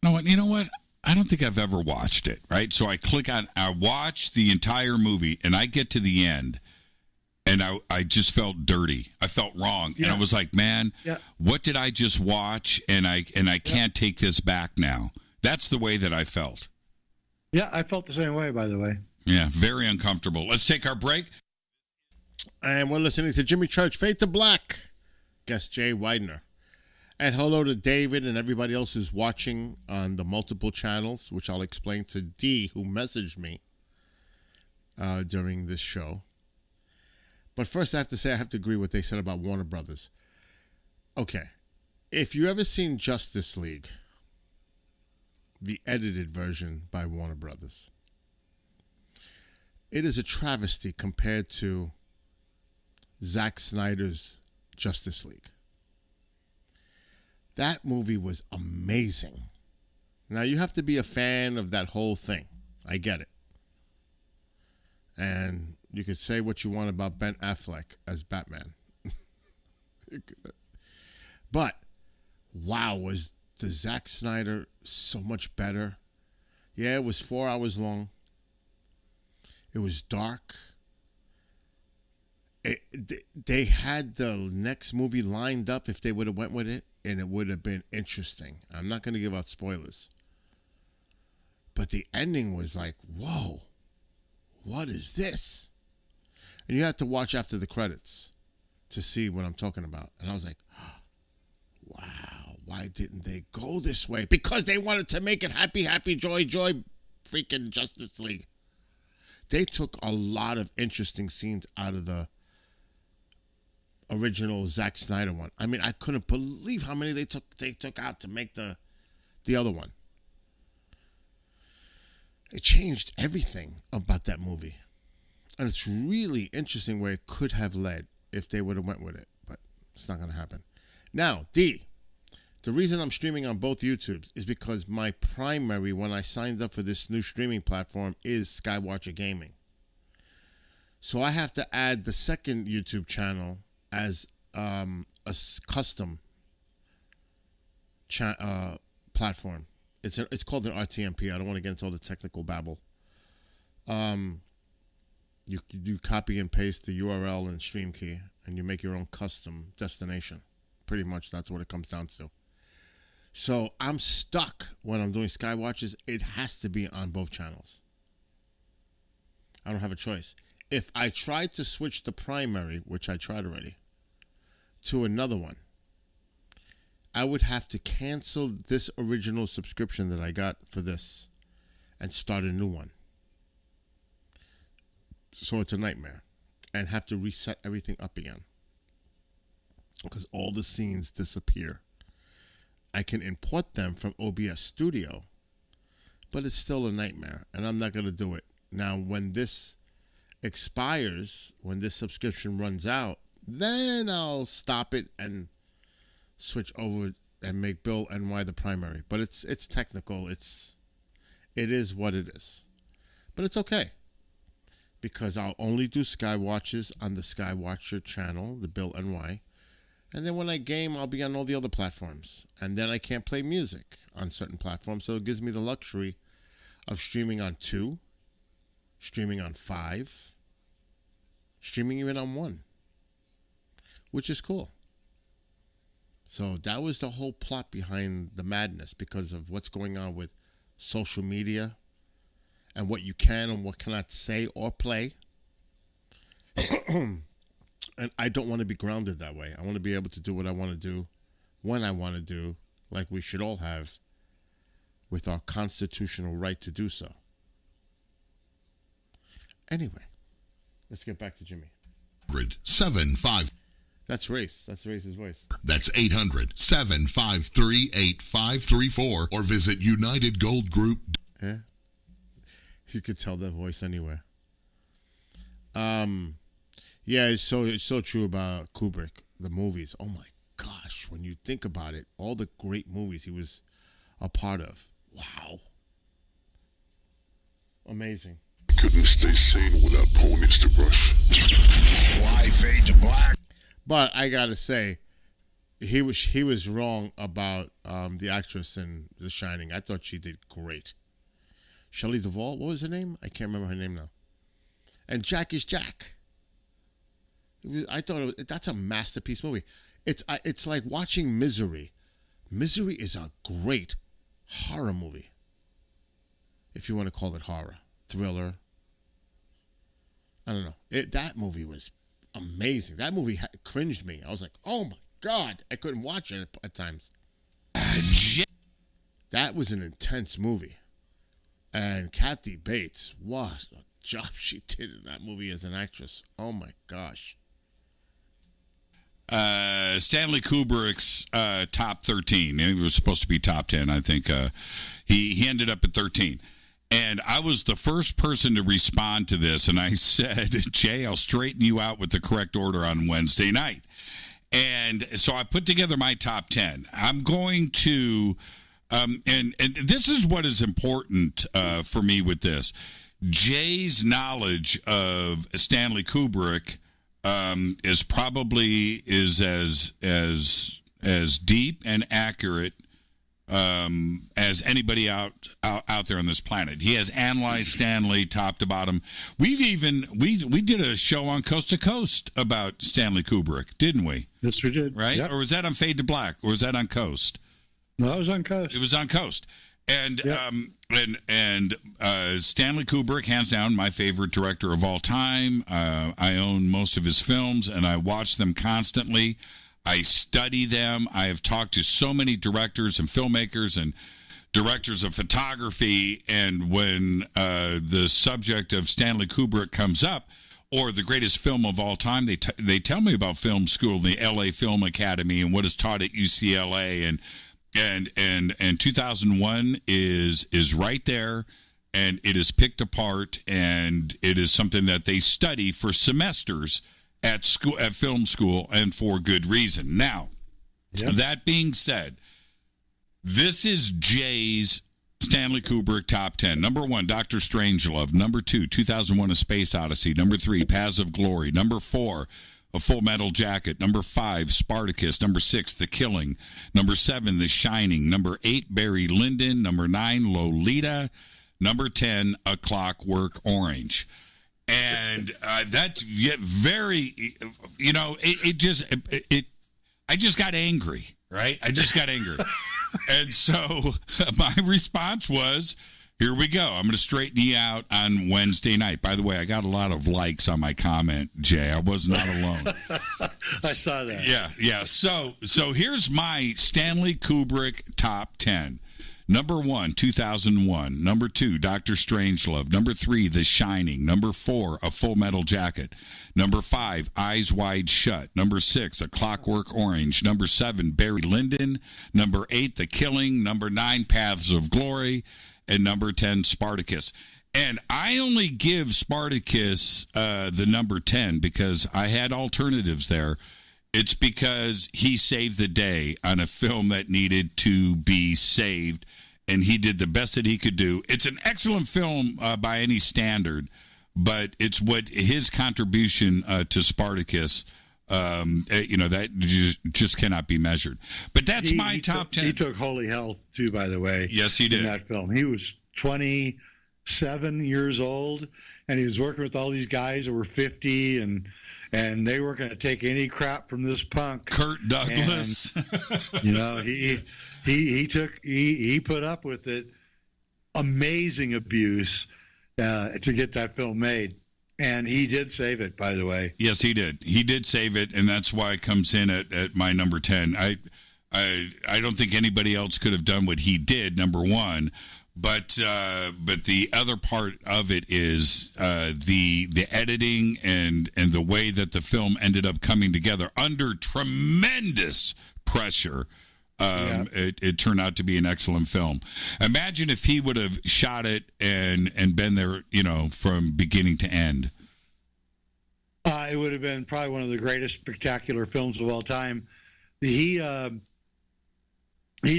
You know what? I don't think I've ever watched it, right? So I click on, I watch the entire movie, and I get to the end, and I just felt dirty. I felt wrong, and I was like, man, what did I just watch? And I can't take this back now. That's the way that I felt. Yeah, I felt the same way, by the way. Yeah, very uncomfortable. Let's take our break. And we're listening to Jimmy Church, Fade to Black. Guest Jay Widener. And hello to David and everybody else who's watching on the multiple channels, which I'll explain to Dee, who messaged me during this show. But first, I have to say, I have to agree with what they said about Warner Brothers. Okay. If you ever seen Justice League, the edited version by Warner Brothers, it is a travesty compared to Zack Snyder's Justice League. That movie was amazing. Now, you have to be a fan of that whole thing. I get it. And you could say what you want about Ben Affleck as Batman. But, wow, was the Zack Snyder so much better? Yeah, it was 4 hours long. It was dark. They had the next movie lined up if they would have went with it, and it would have been interesting. I'm not going to give out spoilers. But the ending was like, whoa, what is this? And you had to watch after the credits. to see what I'm talking about. And I was like, wow, why didn't they go this way? Because they wanted to make it happy, happy, joy, joy, freaking Justice League. They took a lot of interesting scenes out of the original Zack Snyder one. I mean, I couldn't believe how many they took out to make the other one. It changed everything about that movie. And it's really interesting where it could have led if they would have went with it. But it's not going to happen. Now, the reason I'm streaming on both YouTubes is because my primary, when I signed up for this new streaming platform, is Skywatcher Gaming. So I have to add the second YouTube channel as a custom platform. It's called an RTMP. I don't want to get into all the technical babble. You do copy and paste the URL and stream key, and you make your own custom destination. Pretty much that's what it comes down to. So I'm stuck when I'm doing Skywatches. It has to be on both channels. I don't have a choice. If I tried to switch the primary, which I tried already, to another one, I would have to cancel this original subscription that I got for this and start a new one. So it's a nightmare. And have to reset everything up again. Because all the scenes disappear. I can import them from OBS Studio, but it's still a nightmare, and I'm not going to do it. Now, when this expires, when this subscription runs out, then I'll stop it and switch over and make Bill NY the primary. But it's technical. It is what it is. But it's okay. Because I'll only do Skywatches on the Skywatcher channel, the Bill NY. And then when I game, I'll be on all the other platforms. And then I can't play music on certain platforms. So it gives me the luxury of streaming on 2, streaming on 5, streaming even on 1, which is cool. So that was the whole plot behind the madness because of what's going on with social media and what you can and what cannot say or play. And I don't want to be grounded that way. I want to be able to do what I want to do, when I want to do, like we should all have, with our constitutional right to do so. Anyway, let's get back to Jimmy. 800-75. That's Race. That's Race's voice. That's 800-753-8534 or visit United Gold Group. Yeah. You could tell that voice anywhere. Yeah, it's so true about Kubrick, the movies. Oh my gosh, when you think about it, all the great movies he was a part of. Wow. Amazing. Couldn't stay sane without ponies to brush. Why fade to black? But I gotta say, he was wrong about the actress in The Shining. I thought she did great. Shelley Duvall, what was her name? I can't remember her name now. And Jack is Jack. I thought that's a masterpiece movie. It's like watching Misery. Misery is a great horror movie, if you want to call it horror, thriller. I don't know. That movie was amazing. That movie cringed me. I was like, oh my God. I couldn't watch it at times. That was an intense movie. And Kathy Bates, what a job she did in that movie as an actress. Oh my gosh. Stanley Kubrick's top 13. It was supposed to be top 10, I think. He ended up at 13. And I was the first person to respond to this, and I said, Jay, I'll straighten you out with the correct order on Wednesday night. And so I put together my top 10. I'm going to, and this is what is important for me with this. Jay's knowledge of Stanley Kubrick is probably as deep and accurate as anybody out there on this planet. He has analyzed Stanley top to bottom. We did a show on Coast to Coast about Stanley Kubrick, didn't we? Yes, we did. Right? Yep. Or was that on Fade to Black? Or was that on Coast? No, it was on Coast. It was on Coast. And Yeah. Stanley Kubrick, hands down, my favorite director of all time. I own most of his films, and I watch them constantly. I study them. I have talked to so many directors and filmmakers and directors of photography, and when the subject of Stanley Kubrick comes up, or the greatest film of all time, they tell me about film school, the LA Film Academy, and what is taught at UCLA, and 2001 is right there, and it is picked apart, and it is something that they study for semesters at film school, and for good reason. Now, that being said, this is Jay's Stanley Kubrick top 10. Number 1, Dr. Strangelove. Number 2, 2001: A Space Odyssey. Number 3, Paths of Glory. Number 4, A Full Metal Jacket. Number 5, Spartacus. Number 6, The Killing. Number 7, The Shining. Number 8, Barry Lyndon. Number 9, Lolita. Number 10, A Clockwork Orange. And that's very, I just got angry, right? I just got angry. And so my response was, here we go. I'm going to straighten you out on Wednesday night. By the way, I got a lot of likes on my comment, Jay. I was not alone. I saw that. Yeah. So here's my Stanley Kubrick top 10. Number 1, 2001. Number 2, Dr. Strangelove. Number 3, The Shining. Number 4, A Full Metal Jacket. Number 5, Eyes Wide Shut. Number 6, A Clockwork Orange. Number 7, Barry Lyndon. Number 8, The Killing. Number 9, Paths of Glory. And number 10, Spartacus. And I only give Spartacus the number 10 because I had alternatives there. It's because he saved the day on a film that needed to be saved, and he did the best that he could do. It's an excellent film by any standard, but it's what his contribution to Spartacus, that just cannot be measured. But that's my top 10. He took holy hell, too, by the way. Yes, he did. In that film. He was 27 years old, and he was working with all these guys that were 50, and they weren't going to take any crap from this punk. Kurt Douglas. And, he put up with it. Amazing abuse to get that film made. And he did save it, by the way. Yes, he did. He did save it, and that's why it comes in at my number 10. I don't think anybody else could have done what he did, number 1. But the other part of it is the editing and the way that the film ended up coming together under tremendous pressure. It turned out to be an excellent film. Imagine if he would have shot it and been there, from beginning to end. It would have been probably one of the greatest spectacular films of all time. He's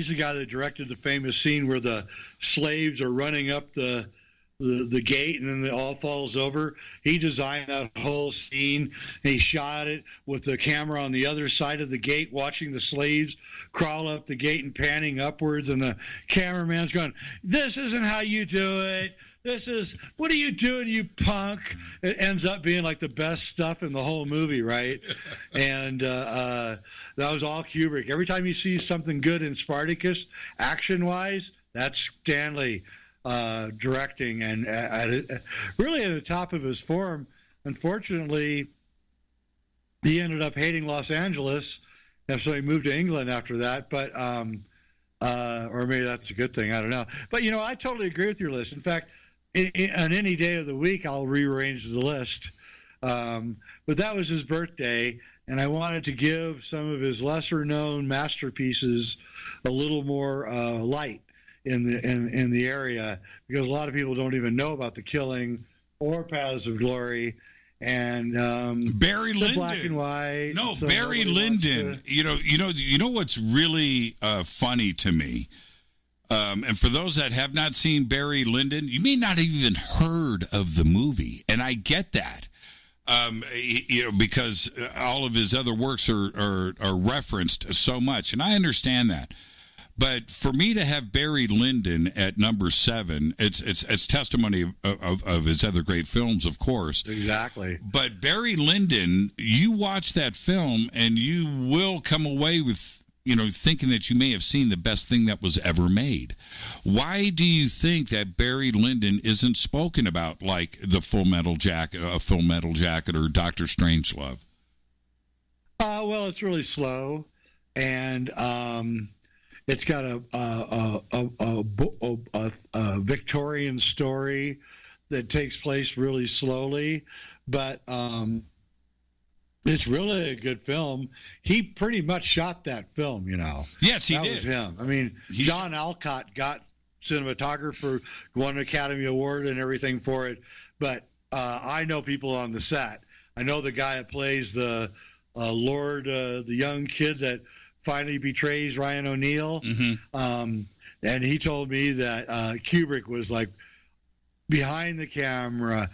the guy that directed the famous scene where the slaves are running up the gate and then it all falls over. He designed that whole scene. He shot it with the camera on the other side of the gate, watching the slaves crawl up the gate and panning upwards. And the cameraman's going, "This isn't how you do it. What are you doing, you punk?" It ends up being like the best stuff in the whole movie, right? And that was all Kubrick. Every time you see something good in Spartacus, action-wise, that's Stanley directing, and really at the top of his form. Unfortunately, he ended up hating Los Angeles, and so he moved to England after that. But or maybe that's a good thing. I don't know. But I totally agree with your list. In fact, on any day of the week, I'll rearrange the list. But that was his birthday, and I wanted to give some of his lesser-known masterpieces a little more light in the area, because a lot of people don't even know about The Killing or Paths of Glory, and Barry Lyndon, black and white. No, so Barry Lyndon. You know what's really funny to me, and for those that have not seen Barry Lyndon, you may not have even heard of the movie, and I get that. Because all of his other works are referenced so much, and I understand that. But for me to have Barry Lyndon at number 7, it's testimony of his other great films, of course. Exactly. But Barry Lyndon, you watch that film and you will come away with thinking that you may have seen the best thing that was ever made. Why do you think that Barry Lyndon isn't spoken about like the Full Metal Jacket, or Doctor Strangelove? Well, it's really slow, and it's got a Victorian story that takes place really slowly, but it's really a good film. He pretty much shot that film, Yes, he that did. was him. I mean, John Alcott got cinematographer, won an Academy Award and everything for it, but I know people on the set. I know the guy that plays the Lord, the young kid that finally betrays Ryan O'Neal. Mm-hmm. And he told me that Kubrick was like behind the camera,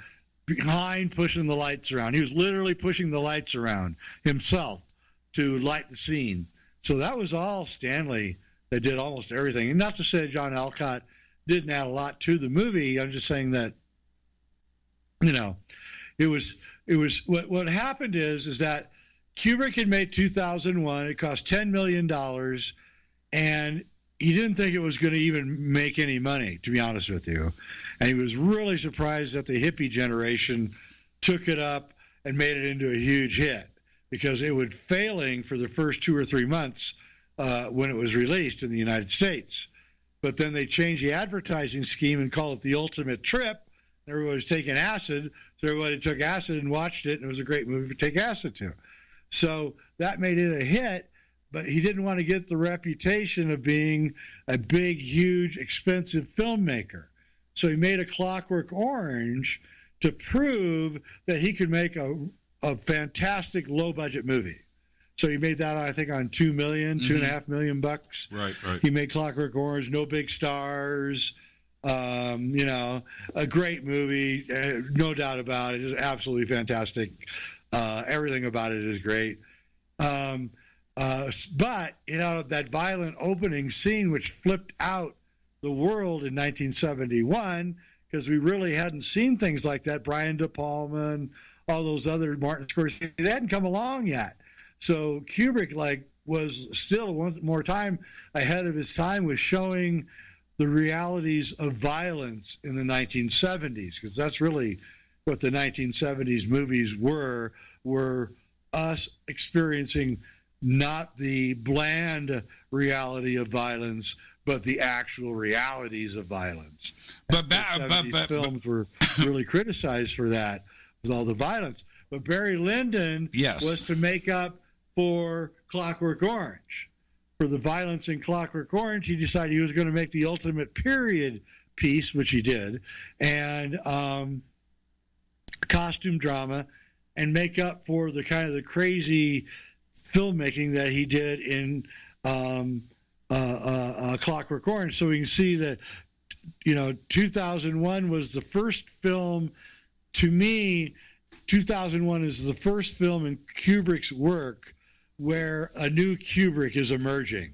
behind pushing the lights around. He was literally pushing the lights around himself to light the scene. So that was all Stanley that did almost everything. And not to say John Alcott didn't add a lot to the movie. I'm just saying that, it was what happened is that Kubrick had made 2001. It cost $10 million, and he didn't think it was going to even make any money, to be honest with you. And he was really surprised that the hippie generation took it up and made it into a huge hit, because it was failing for the first 2 or 3 months when it was released in the United States. But then they changed the advertising scheme and called it The Ultimate Trip. Everybody was taking acid, so everybody took acid and watched it, and it was a great movie to take acid to. So that made it a hit, but he didn't want to get the reputation of being a big, huge, expensive filmmaker. So he made A Clockwork Orange to prove that he could make a fantastic low-budget movie. So he made that, I think, on $2 million, $2.5 million bucks. Right. He made Clockwork Orange, no big stars. A great movie, no doubt about it. It's absolutely fantastic. Everything about it is great. But that violent opening scene, which flipped out the world in 1971, because we really hadn't seen things like that. Brian De Palma and all those other Martin Scorsese, they hadn't come along yet. So Kubrick, was still one more time ahead of his time, was showing the realities of violence in the 1970s, because that's really what the 1970s movies were us experiencing not the bland reality of violence, but the actual realities of violence. But films were really criticized for that, with all the violence. But Barry Lyndon was to make up for Clockwork Orange. For the violence in Clockwork Orange, he decided he was going to make the ultimate period piece, which he did, and costume drama, and make up for the kind of the crazy filmmaking that he did in Clockwork Orange. So we can see that, 2001 was the first film, to me, 2001 is the first film in Kubrick's work where a new Kubrick is emerging.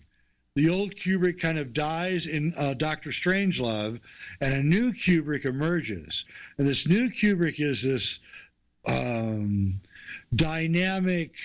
The old Kubrick kind of dies in Doctor Strangelove, and a new Kubrick emerges. And this new Kubrick is this dynamic,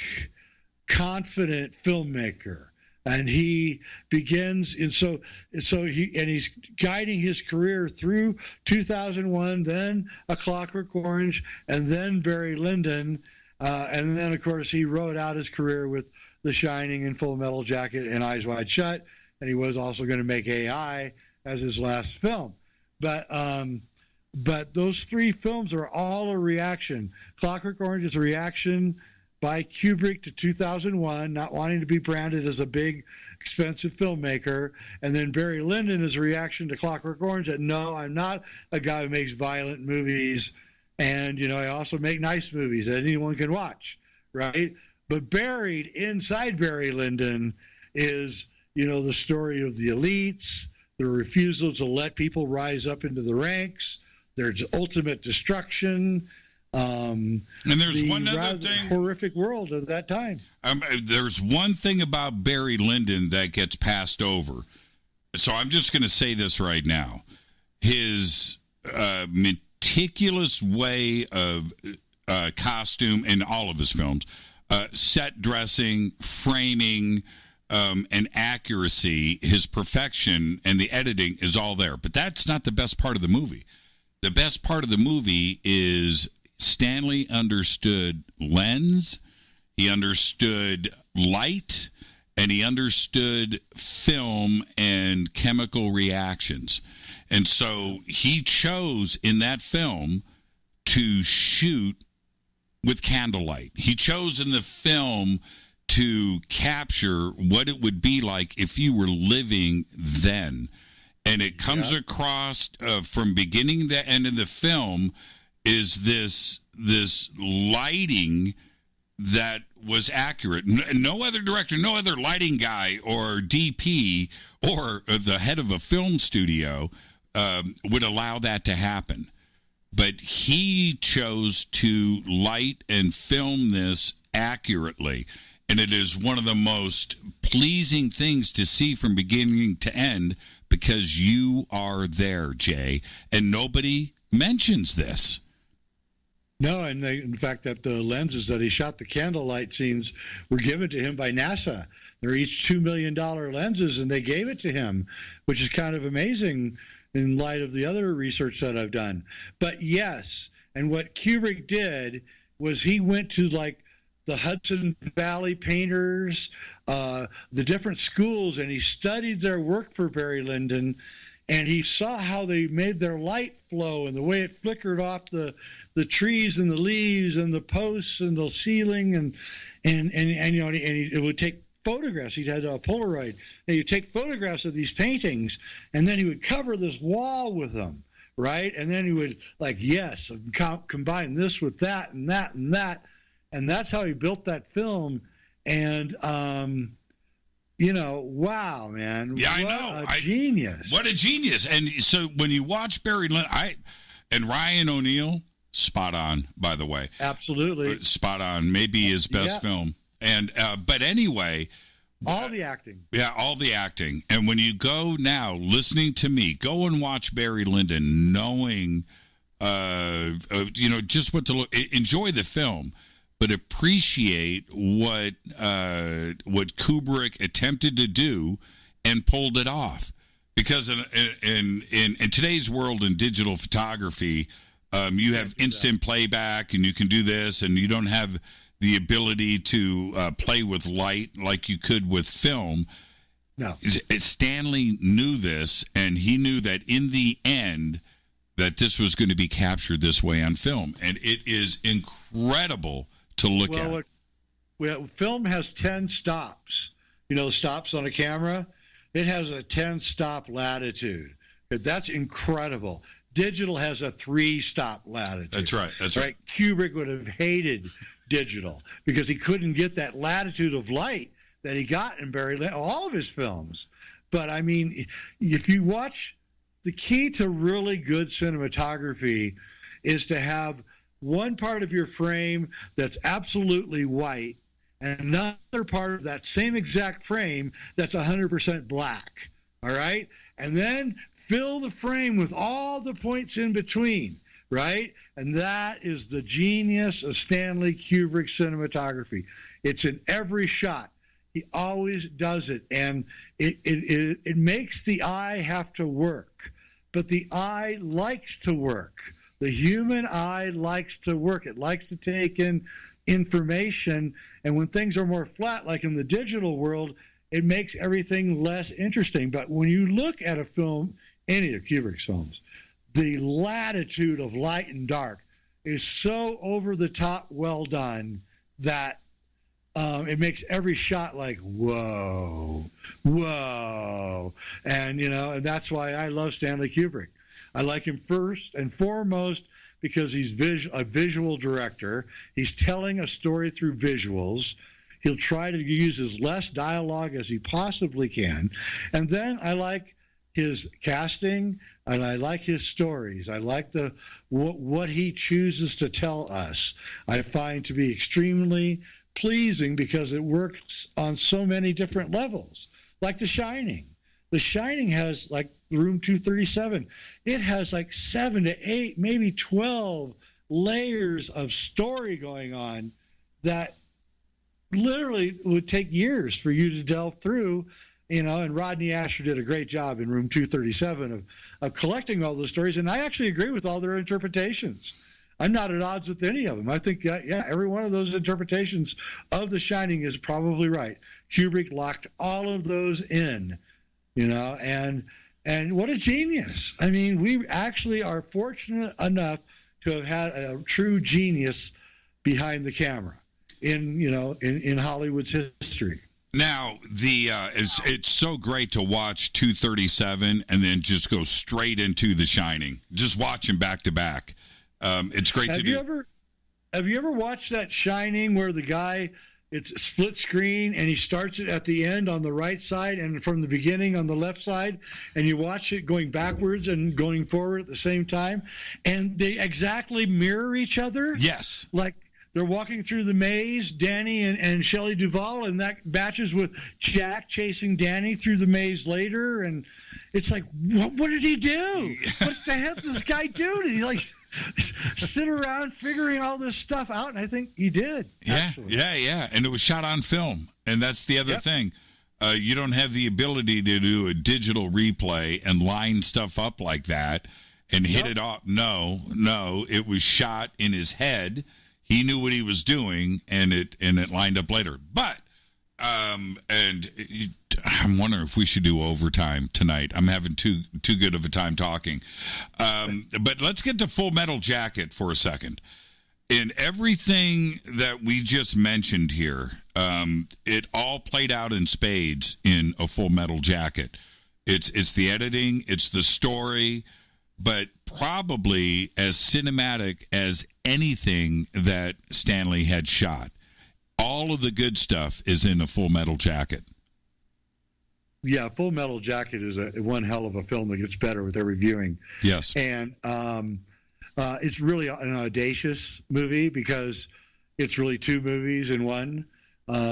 confident filmmaker. And he begins, he's guiding his career through 2001, then A Clockwork Orange, and then Barry Lyndon. And then, of course, he wrote out his career with The Shining and Full Metal Jacket and Eyes Wide Shut, and he was also going to make AI as his last film. But those three films are all a reaction. Clockwork Orange is a reaction by Kubrick to 2001, not wanting to be branded as a big, expensive filmmaker. And then Barry Lyndon is a reaction to Clockwork Orange that, no, I'm not a guy who makes violent movies. And, I also make nice movies that anyone can watch, right? But buried inside Barry Lyndon is, the story of the elites, the refusal to let people rise up into the ranks, their ultimate destruction, and there's one other thing, horrific world of that time. There's one thing about Barry Lyndon that gets passed over. So I'm just going to say this right now. His meticulous way of costume in all of his films, set dressing, framing, and accuracy, his perfection, and the editing is all there. But that's not the best part of the movie. The best part of the movie is Stanley understood lens, he understood light, and he understood film and chemical reactions. And so he chose in that film to shoot with candlelight. He chose in the film to capture what it would be like if you were living then. And it comes across from beginning to end of the film is this lighting that was accurate. No other director, no other lighting guy or DP or the head of a film studio would allow that to happen. But he chose to light and film this accurately. And it is one of the most pleasing things to see from beginning to end because you are there, Jay. And nobody mentions this. No, and in fact, that the lenses that he shot the candlelight scenes were given to him by NASA. They're each $2 million lenses, and they gave it to him, which is kind of amazing in light of the other research that I've done. But yes, and what Kubrick did was he went to like the Hudson Valley painters, the different schools, and he studied their work for Barry Lyndon, and he saw how they made their light flow and the way it flickered off the trees and the leaves and the posts and the ceiling, and you know, and it would take photographs. He had a Polaroid, and he'd take photographs of these paintings, and then he would cover this wall with them, right? And then he would combine this with that and that and that. And that's how he built that film. And, you know, wow, man. Yeah, what I know. A genius. What a genius. And so when you watch Barry Lyndon, and Ryan O'Neal, spot on, by the way. Absolutely. Spot on. Maybe his best film. And but anyway. All the acting. Yeah, all the acting. And when you go now, listening to me, go and watch Barry Lyndon, knowing, you know, just what to look. Enjoy the film. But appreciate what Kubrick attempted to do and pulled it off. Because in today's world in digital photography, you have instant playback and you can do this, and you don't have the ability to play with light like you could with film. No. Stanley knew this, and he knew that in the end that this was going to be captured this way on film. And it is incredible to look at. Well, film has 10 stops. You know, stops on a camera. It has a 10-stop latitude. That's incredible. Digital has a 3-stop latitude. That's right. Kubrick would have hated digital because he couldn't get that latitude of light that he got in Barry Lyndon, all of his films. But I mean, if you watch, the key to really good cinematography is to have one part of your frame that's absolutely white and another part of that same exact frame that's 100% black. All right? And then fill the frame with all the points in between, right? And that is the genius of Stanley Kubrick cinematography. It's in every shot. He always does it. And it makes the eye have to work. But the eye likes to work. The human eye likes to work. It likes to take in information. And when things are more flat, like in the digital world, it makes everything less interesting. But when you look at a film, any of Kubrick's films, the latitude of light and dark is so over the top well done that it makes every shot like, whoa. And, you know, and that's why I love Stanley Kubrick. I like him first and foremost because he's a visual director. He's telling a story through visuals. He'll try to use as less dialogue as he possibly can. And then I like his casting, and I like his stories. I like what he chooses to tell us. I find to be extremely pleasing because it works on so many different levels, like The Shining. The Shining has, like Room 237, it has like 7 to 8, maybe 12 layers of story going on that literally would take years for you to delve through, and Rodney Asher did a great job in Room 237 of collecting all those stories. And I actually agree with all their interpretations. I'm not at odds with any of them. I think that, every one of those interpretations of The Shining is probably right. Kubrick locked all of those in, and what a genius. I mean, we actually are fortunate enough to have had a true genius behind the camera in Hollywood's history. Now, it's so great to watch 237 and then just go straight into The Shining. Just watch them back to back. It's great to do. Have you ever watched that Shining where the guy, it's split screen and he starts it at the end on the right side and from the beginning on the left side, and you watch it going backwards and going forward at the same time, and they exactly mirror each other? Yes. Like, they're walking through the maze, Danny and Shelley Duvall, and that matches with Jack chasing Danny through the maze later. And it's like, what did he do? What the hell did this guy do? Did he sit around figuring all this stuff out? And I think he did. Actually. Yeah. And it was shot on film. And that's the other thing. You don't have the ability to do a digital replay and line stuff up like that and hit it off. No, it was shot in his head. He knew what he was doing, and it lined up later. But I'm wondering if we should do overtime tonight. I'm having too good of a time talking. But let's get to Full Metal Jacket for a second. In everything that we just mentioned here, it all played out in spades in a Full Metal Jacket. It's the editing, it's the story, but probably as cinematic as anything that Stanley had shot. All of the good stuff is in a Full Metal Jacket. Yeah, Full Metal Jacket is one hell of a film that gets better with every viewing. Yes. And it's really an audacious movie because it's really two movies in one.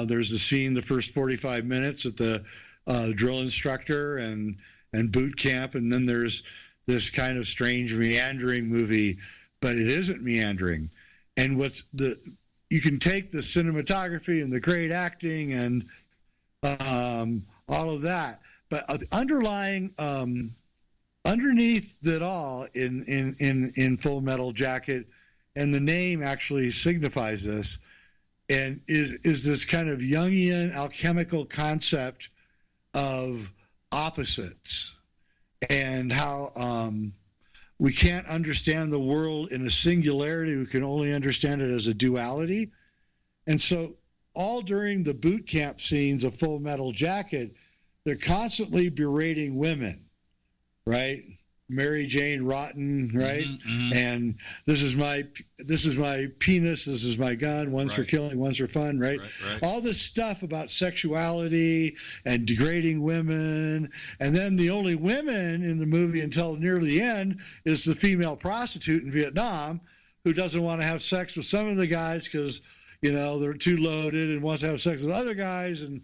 There's a scene the first 45 minutes at the drill instructor and boot camp, and then there's this kind of strange meandering movie, but it isn't meandering. And you can take the cinematography and the great acting and all of that, but underlying underneath it all in Full Metal Jacket, and the name actually signifies this, and is this kind of Jungian alchemical concept of opposites. And how we can't understand the world in a singularity. We can only understand it as a duality. And so all during the boot camp scenes of Full Metal Jacket, they're constantly berating women, right? Mary Jane Rotten, right? Mm-hmm. And this is my penis, this is my gun, one's for killing, one's for fun, right? All this stuff about sexuality and degrading women. And then the only women in the movie until near the end is the female prostitute in Vietnam who doesn't want to have sex with some of the guys because, they're too loaded and wants to have sex with other guys. And,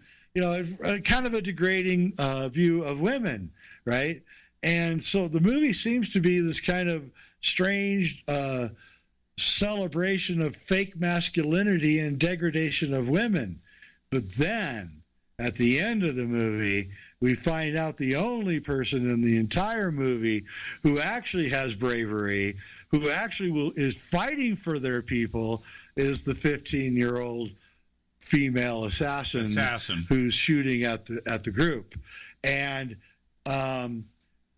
kind of a degrading view of women, right? And so the movie seems to be this kind of strange celebration of fake masculinity and degradation of women. But then, at the end of the movie, we find out the only person in the entire movie who actually has bravery, who actually is fighting for their people, is the 15-year-old female assassin who's shooting at the group. And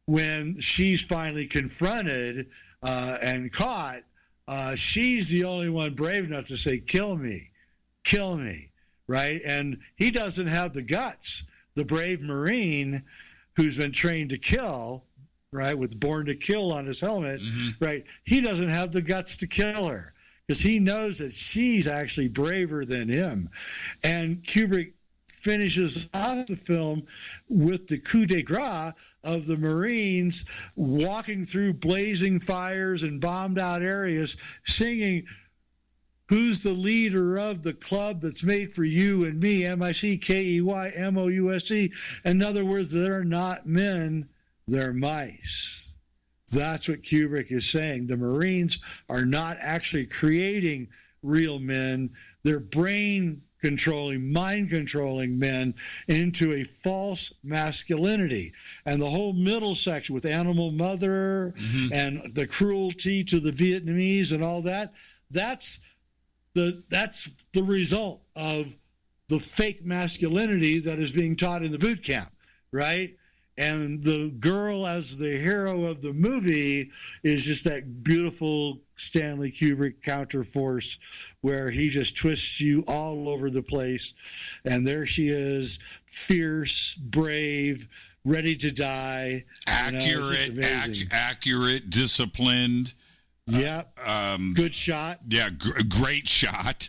when she's finally confronted and caught, she's the only one brave enough to say, kill me, right? And he doesn't have the guts. The brave Marine who's been trained to kill, right, with Born to Kill on his helmet, right, he doesn't have the guts to kill her because he knows that she's actually braver than him. And Kubrick finishes off the film with the coup de grace of the Marines walking through blazing fires and bombed out areas singing, "Who's the leader of the club that's made for you and me? MICKEYMOUSE." In other words, they're not men, they're mice. That's what Kubrick is saying. The Marines are not actually creating real men. They're brain controlling, mind controlling men into a false masculinity. And the whole middle section with Animal Mother and the cruelty to the Vietnamese and all that, that's the result of the fake masculinity that is being taught in the boot camp, right? And the girl as the hero of the movie is just that beautiful Stanley Kubrick counterforce where he just twists you all over the place. And there she is, fierce, brave, ready to die. Accurate, disciplined. Yep. Good shot. Yeah, great shot.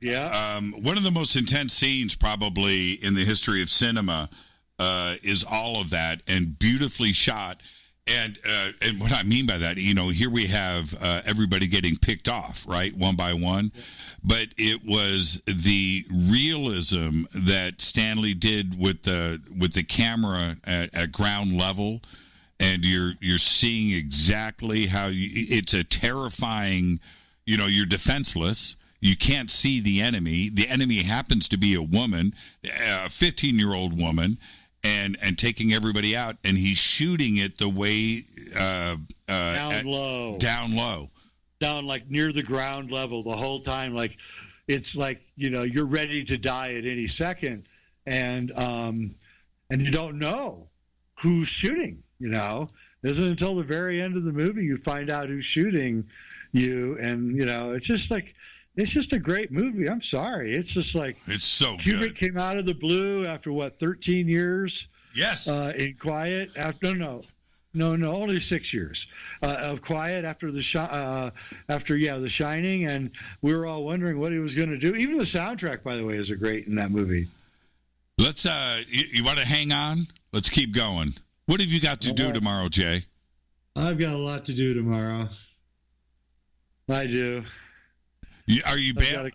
Yeah. One of the most intense scenes probably in the history of cinema is all of that, and beautifully shot. And what I mean by that, here we have everybody getting picked off, right, one by one. But it was the realism that Stanley did with the camera at ground level, and you're seeing exactly how it's a terrifying. You're defenseless. You can't see the enemy. The enemy happens to be a woman, a 15-year-old woman. And taking everybody out, and he's shooting it the way down low, like near the ground level the whole time. Like it's like you're ready to die at any second, and you don't know who's shooting. Isn't until the very end of the movie you find out who's shooting you, and it's just a great movie. I'm sorry. It's just like it's so Kubrick good. came out of the blue after 13 years? Yes. In Quiet. Only 6 years of Quiet after The Shining, and we were all wondering what he was going to do. Even the soundtrack, by the way, is great in that movie. Let's. You want to hang on? Let's keep going. What have you got to do tomorrow, Jay? I've got a lot to do tomorrow. I do. Are you bad?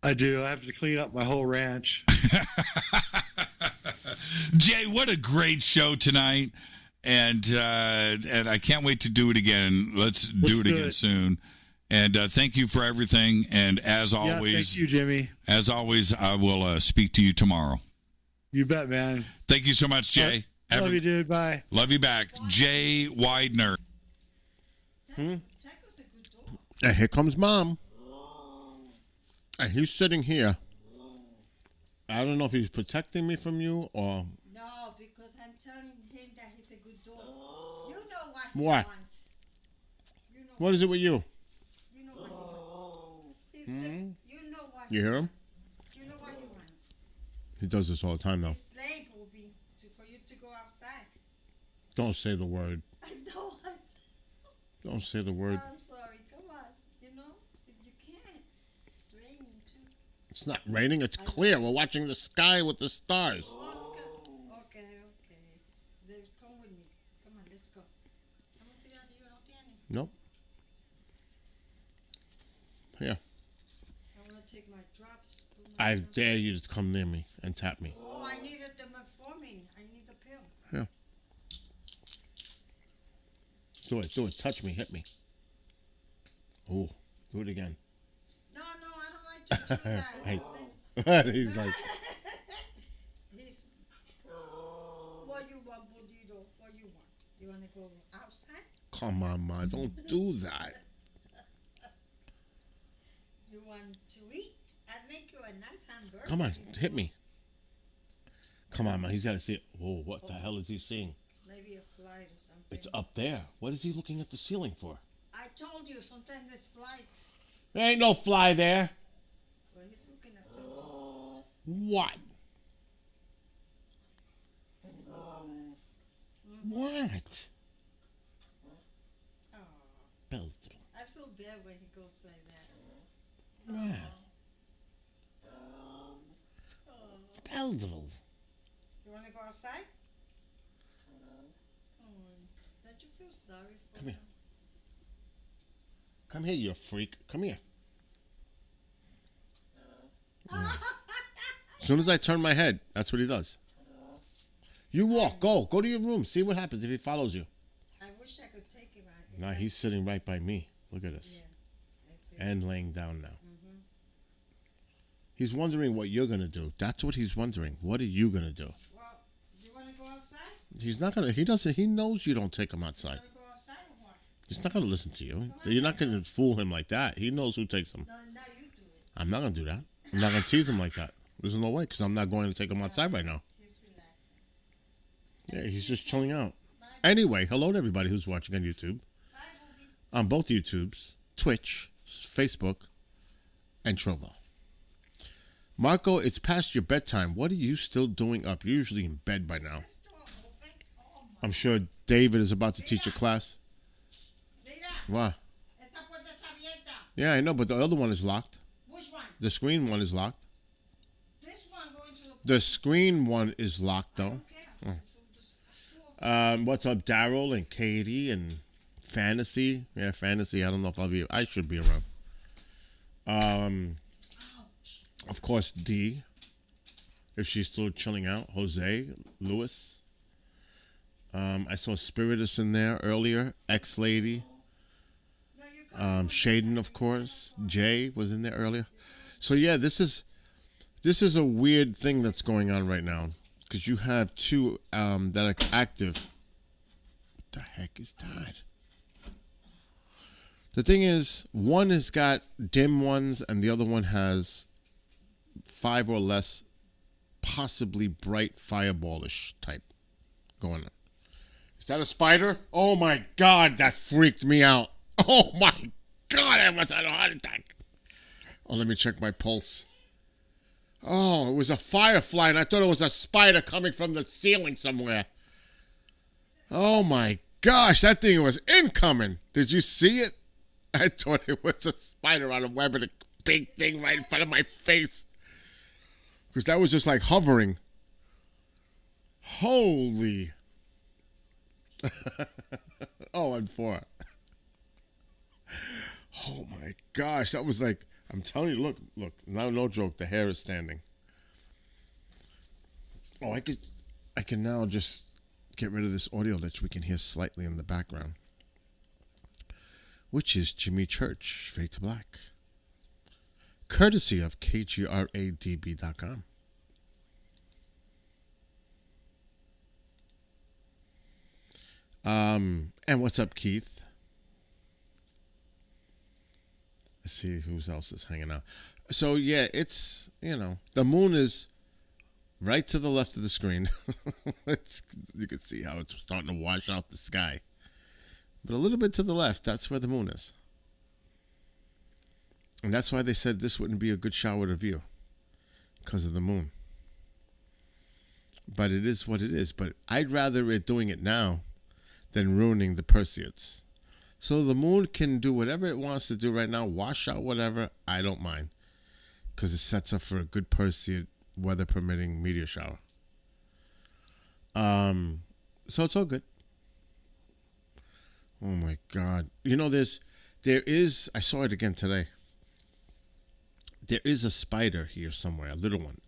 I do. I have to clean up my whole ranch. Jay, what a great show tonight, and I can't wait to do it again. Let's do it again soon. And thank you for everything. And as always, thank you, Jimmy. As always, I will speak to you tomorrow. You bet, man. Thank you so much, Jay. Love you, dude. Bye. Love you back, Jay Widener. And here comes Mom. And he's sitting here. I don't know if he's protecting me from you or... No, because I'm telling him that he's a good dog. You know what he What? wants. What is it with you? You know what he wants. He's good. You know what You hear him? wants. You know what he wants. He does this all the time, though. His play will be for you to go outside. Don't say the word. I know. Don't say the word. I'm sorry. Come on. You can't. It's raining too. It's not raining. It's clear. We're watching the sky with the stars. Oh, okay. Come with me. Come on, let's go. Nope. Here. I want to take my drops. I dare you to come near me and tap me. Oh, I needed the metformin. I need the pill. Yeah. Do it. Touch me. Hit me. Oh, do it again. No, I don't like to do that. He's like, What you want, Bodito? What you want? You want to go outside? come on, Ma. Don't do that. You want to eat? I'll make you a nice hamburger. Come on. Hit me. Come on, man. He's got to see it. Whoa, what the hell is he seeing? Maybe a flight or something. It's up there. What is he looking at the ceiling for? I told you, sometimes there's flights. There ain't no fly there. Well, he's looking at something. What? What? Oh, Beltram. I feel bad when he goes like that. What? Beltram. You want to go outside? Come on. Don't you feel sorry for Come here. him? Come here, you freak. Come here. As soon as I turn my head, that's what he does. You walk. Go to your room. See what happens if he follows you. I wish I could take him out. Now he's sitting right by me. Look at this. Yeah, that's it. And laying down now. He's wondering what you're gonna do. That's what he's wondering. What are you gonna do? Well, you want to go outside? He's not gonna. He doesn't. He knows you don't take him outside. You want to go outside or what? He's not gonna listen to you. You're not gonna fool him like that. He knows who takes him. No, now you do it. I'm not gonna do that. I'm not gonna tease him like that. There's no way, because I'm not going to take him outside right now. He's relaxing. Yeah, he's just chilling out. Anyway, hello to everybody who's watching on YouTube. Bye, Booby. On both YouTubes, Twitch, Facebook, and Trovo. Marco, it's past your bedtime. What are you still doing up? You're usually in bed by now. This door open. Oh, my. I'm sure David is about to teach a class. Mira, What? esta puerta está abierta. Yeah, I know, but the other one is locked. Which one? The screen one is locked. This one going to the... The screen one is locked, though. Okay. So, What's up, Daryl and Katie and Fantasy? Yeah, Fantasy. I don't know if I'll be. I should be around. Of course, D. If she's still chilling out, Jose, Lewis. I saw Spiritus in there earlier. X Lady. no, you can't. Shaden, of course. Jay was in there earlier. So yeah, this is a weird thing that's going on right now, because you have two that are active. What the heck is that? The thing is, one has got dim ones and the other one has 5 or less, possibly bright fireballish type going on. Is that a spider? Oh my God, that freaked me out. Oh my God, I almost had a heart attack. Oh, let me check my pulse. Oh, it was a firefly, and I thought it was a spider coming from the ceiling somewhere. Oh my gosh, that thing was incoming. Did you see it? I thought it was a spider on a web and a big thing right in front of my face. Because that was just like hovering. Holy. Oh, and 4. Oh my gosh, that was like, I'm telling you, look, now no joke, the hair is standing. Oh, I can now just get rid of this audio that we can hear slightly in the background, which is Jimmy Church, Fade to Black, courtesy of KGRADB.com. And what's up, Keith? Let's see who else is hanging out. So yeah, it's, the moon is right to the left of the screen. You can see how it's starting to wash out the sky. But a little bit to the left, that's where the moon is. And that's why they said this wouldn't be a good shower to view, because of the moon. But it is what it is. But I'd rather it doing it now than ruining the Perseids. So the moon can do whatever it wants to do right now, wash out whatever, I don't mind. Because it sets up for a good Perseid, weather permitting meteor shower. So it's all good. Oh my God. There is, I saw it again today. There is a spider here somewhere, a little one.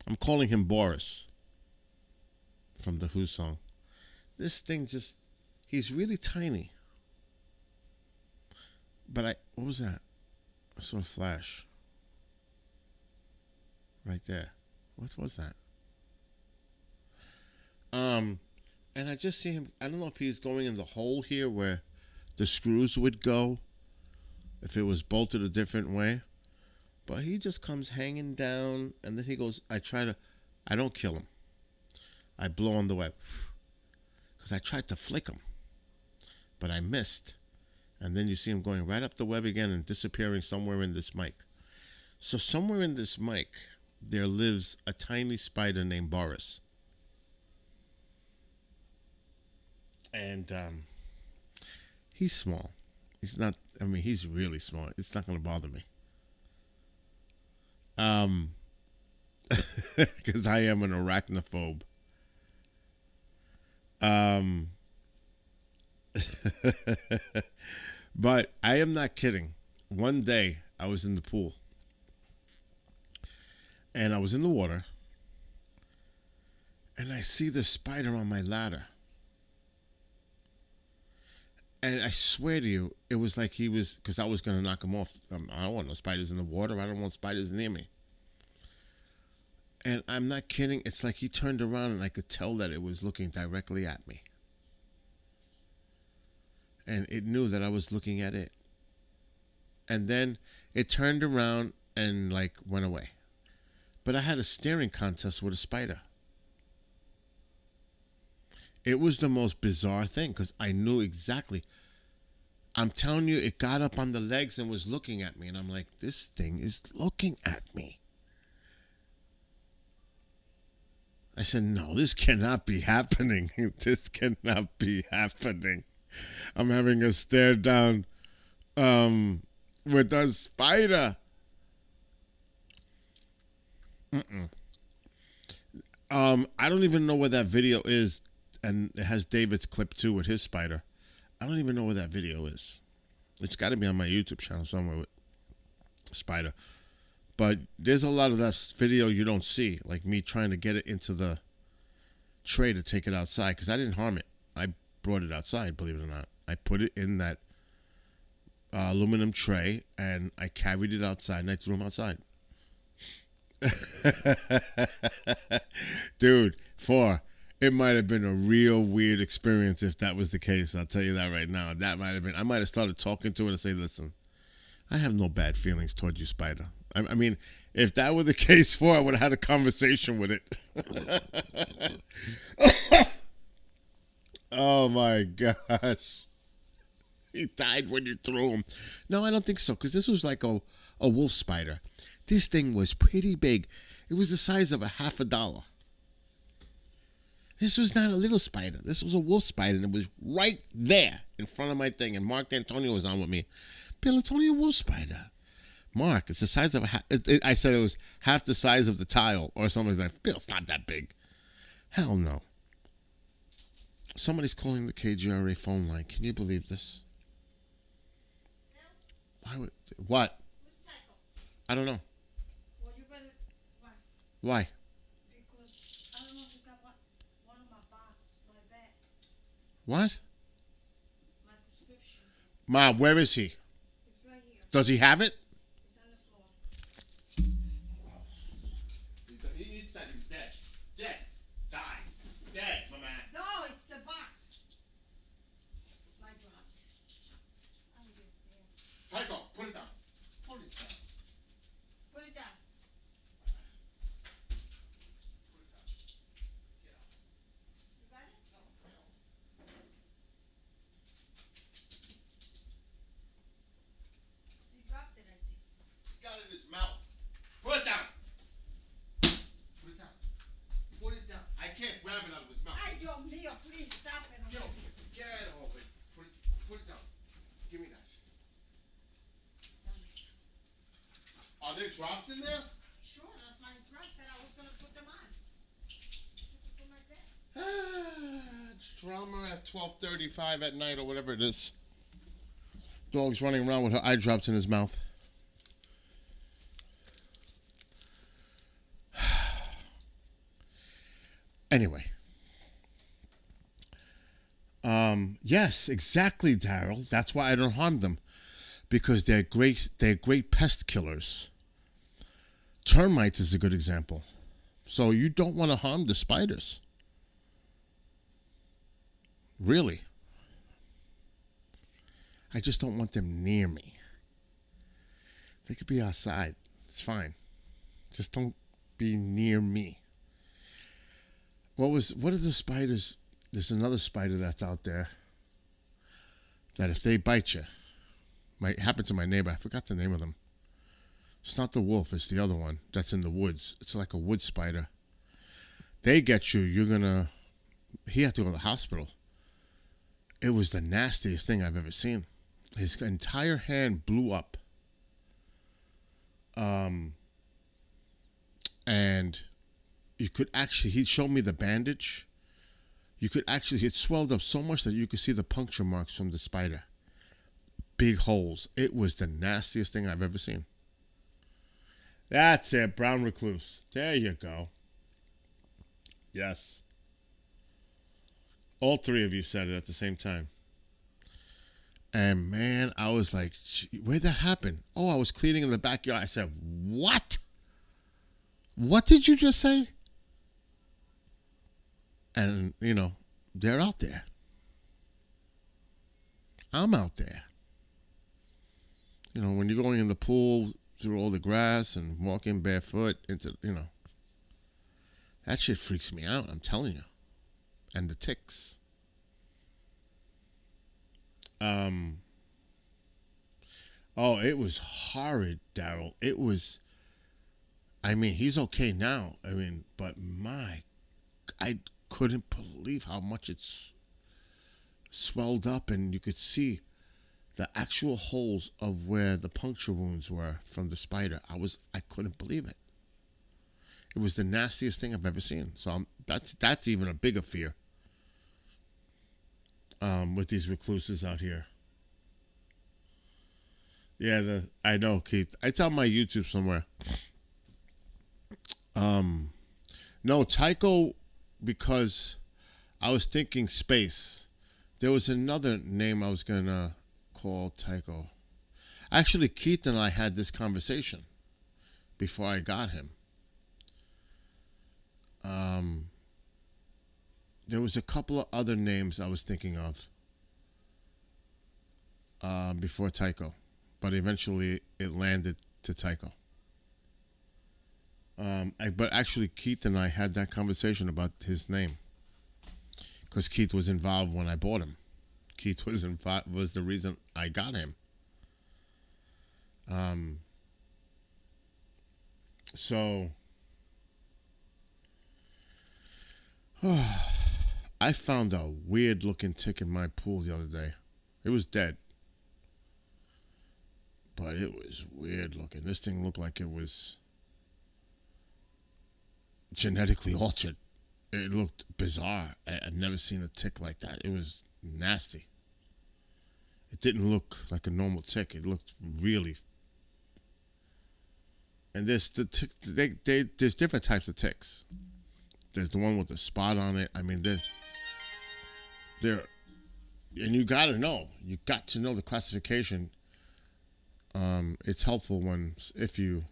I'm calling him Boris from the Who song. This thing he's really tiny. But what was that? I saw a flash. Right there. What was that? And I just see him, I don't know if he's going in the hole here where the screws would go if it was bolted a different way. But he just comes hanging down, and then he goes, I don't kill him. I blow on the web. Because I tried to flick him, but I missed. And then you see him going right up the web again and disappearing somewhere in this mic. So somewhere in this mic, there lives a tiny spider named Boris. And he's small. He's really small. It's not going to bother me. Because I am an arachnophobe. But I am not kidding. One day I was in the pool and I was in the water and I see this spider on my ladder. And I swear to you, it was like he was, because I was going to knock him off. I don't want no spiders in the water. I don't want spiders near me. And I'm not kidding. It's like he turned around and I could tell that it was looking directly at me. And it knew that I was looking at it. And then it turned around and like went away. But I had a staring contest with a spider. It was the most bizarre thing because I knew exactly. I'm telling you, it got up on the legs and was looking at me. And I'm like, this thing is looking at me. I said, no, this cannot be happening. This cannot be happening. I'm having a stare down with a spider. I don't even know where that video is, and it has David's clip too with his spider. I don't even know where that video is. It's got to be on my YouTube channel somewhere with spider. But there's a lot of that video you don't see, like me trying to get it into the tray to take it outside, because I didn't harm it. I brought it outside, believe it or not. I put it in that aluminum tray, and I carried it outside, and I threw him outside. Dude, it might have been a real weird experience if that was the case. I'll tell you that right now. That might have been. I might have started talking to it and say, listen, I have no bad feelings toward you, spider. I mean, if that were the case, I would have had a conversation with it. Oh my gosh. He died when you threw him. No, I don't think so, because this was like a wolf spider. This thing was pretty big. It was the size of $50. This was not a little spider. This was a wolf spider, and it was right there in front of my thing. And Mark D'Antonio was on with me. Bill, it's only a wolf spider. Mark, it's the size of I said it was half the size of the tile or something like that. Bill, it's not that big. Hell no. Somebody's calling the KGRA phone line. Can you believe this? What? I don't know. Well, you better. Why? Why? Because I don't know if you got one of my box, my bag, What? my prescription. Ma, where is he? It's right here. Does he have it? It's on the floor. He eats that, he's dead. Dead. Dies. Dead, my man. No, it's the box. It's my drops. I don't give a damn. Tycho, put it down. Put it down. Put it down. You got it? You dropped it, I think. He's got it in his mouth. Put it down. Put it down. Put it down. I can't grab it out of his mouth. Ay, Dios mío, please stop it. Get over it. Get over it. Put it down. Give me that. Are there drops in there? Sure, that's my drops that I was going to put them on. Put my bed. Drama at 12:35 at night or whatever it is. Dog's running around with her eye drops in his mouth. Anyway. Yes, exactly, Daryl. That's why I don't harm them. Because they're great pest killers. Termites is a good example. So you don't want to harm the spiders. Really. I just don't want them near me. They could be outside. It's fine. Just don't be near me. What are the spiders? There's another spider that's out there that if they bite you, might happen to my neighbor. I forgot the name of them. It's not the wolf. It's the other one that's in the woods. It's like a wood spider. They get you. He had to go to the hospital. It was the nastiest thing I've ever seen. His entire hand blew up. And you could actually, he showed me the bandage. It swelled up so much that you could see the puncture marks from the spider. Big holes. It was the nastiest thing I've ever seen. That's it, brown recluse. There you go. Yes. All three of you said it at the same time. And man, I was like, where'd that happen? Oh, I was cleaning in the backyard. I said, what? What did you just say? And, they're out there. I'm out there. When you're going in the pool through all the grass and walking barefoot into, that shit freaks me out, I'm telling you. And the ticks. Oh, it was horrid, Daryl. It was, he's okay now. But I couldn't believe how much it's swelled up, and you could see the actual holes of where the puncture wounds were from the spider. I couldn't believe it. It was the nastiest thing I've ever seen. So that's even a bigger fear. With these recluses out here. Yeah, I know, Keith. It's on my YouTube somewhere. No, Tycho, because I was thinking space. There was another name I was gonna call Tycho. Actually, Keith and I had this conversation before I got him. There was a couple of other names I was thinking of before Tycho, but eventually it landed to Tycho. But actually, Keith and I had that conversation about his name because Keith was involved when I bought him. Keith was the reason I got him. So I found a weird looking tick in my pool the other day. It was dead, but it was weird looking. This thing looked like it was genetically altered. It looked bizarre. I'd never seen a tick like that. It was nasty. It didn't look like a normal tick. It looked really. And there's there's different types of ticks. There's the one with the spot on it. They're, and you got to know. You got to know the classification. It's helpful if you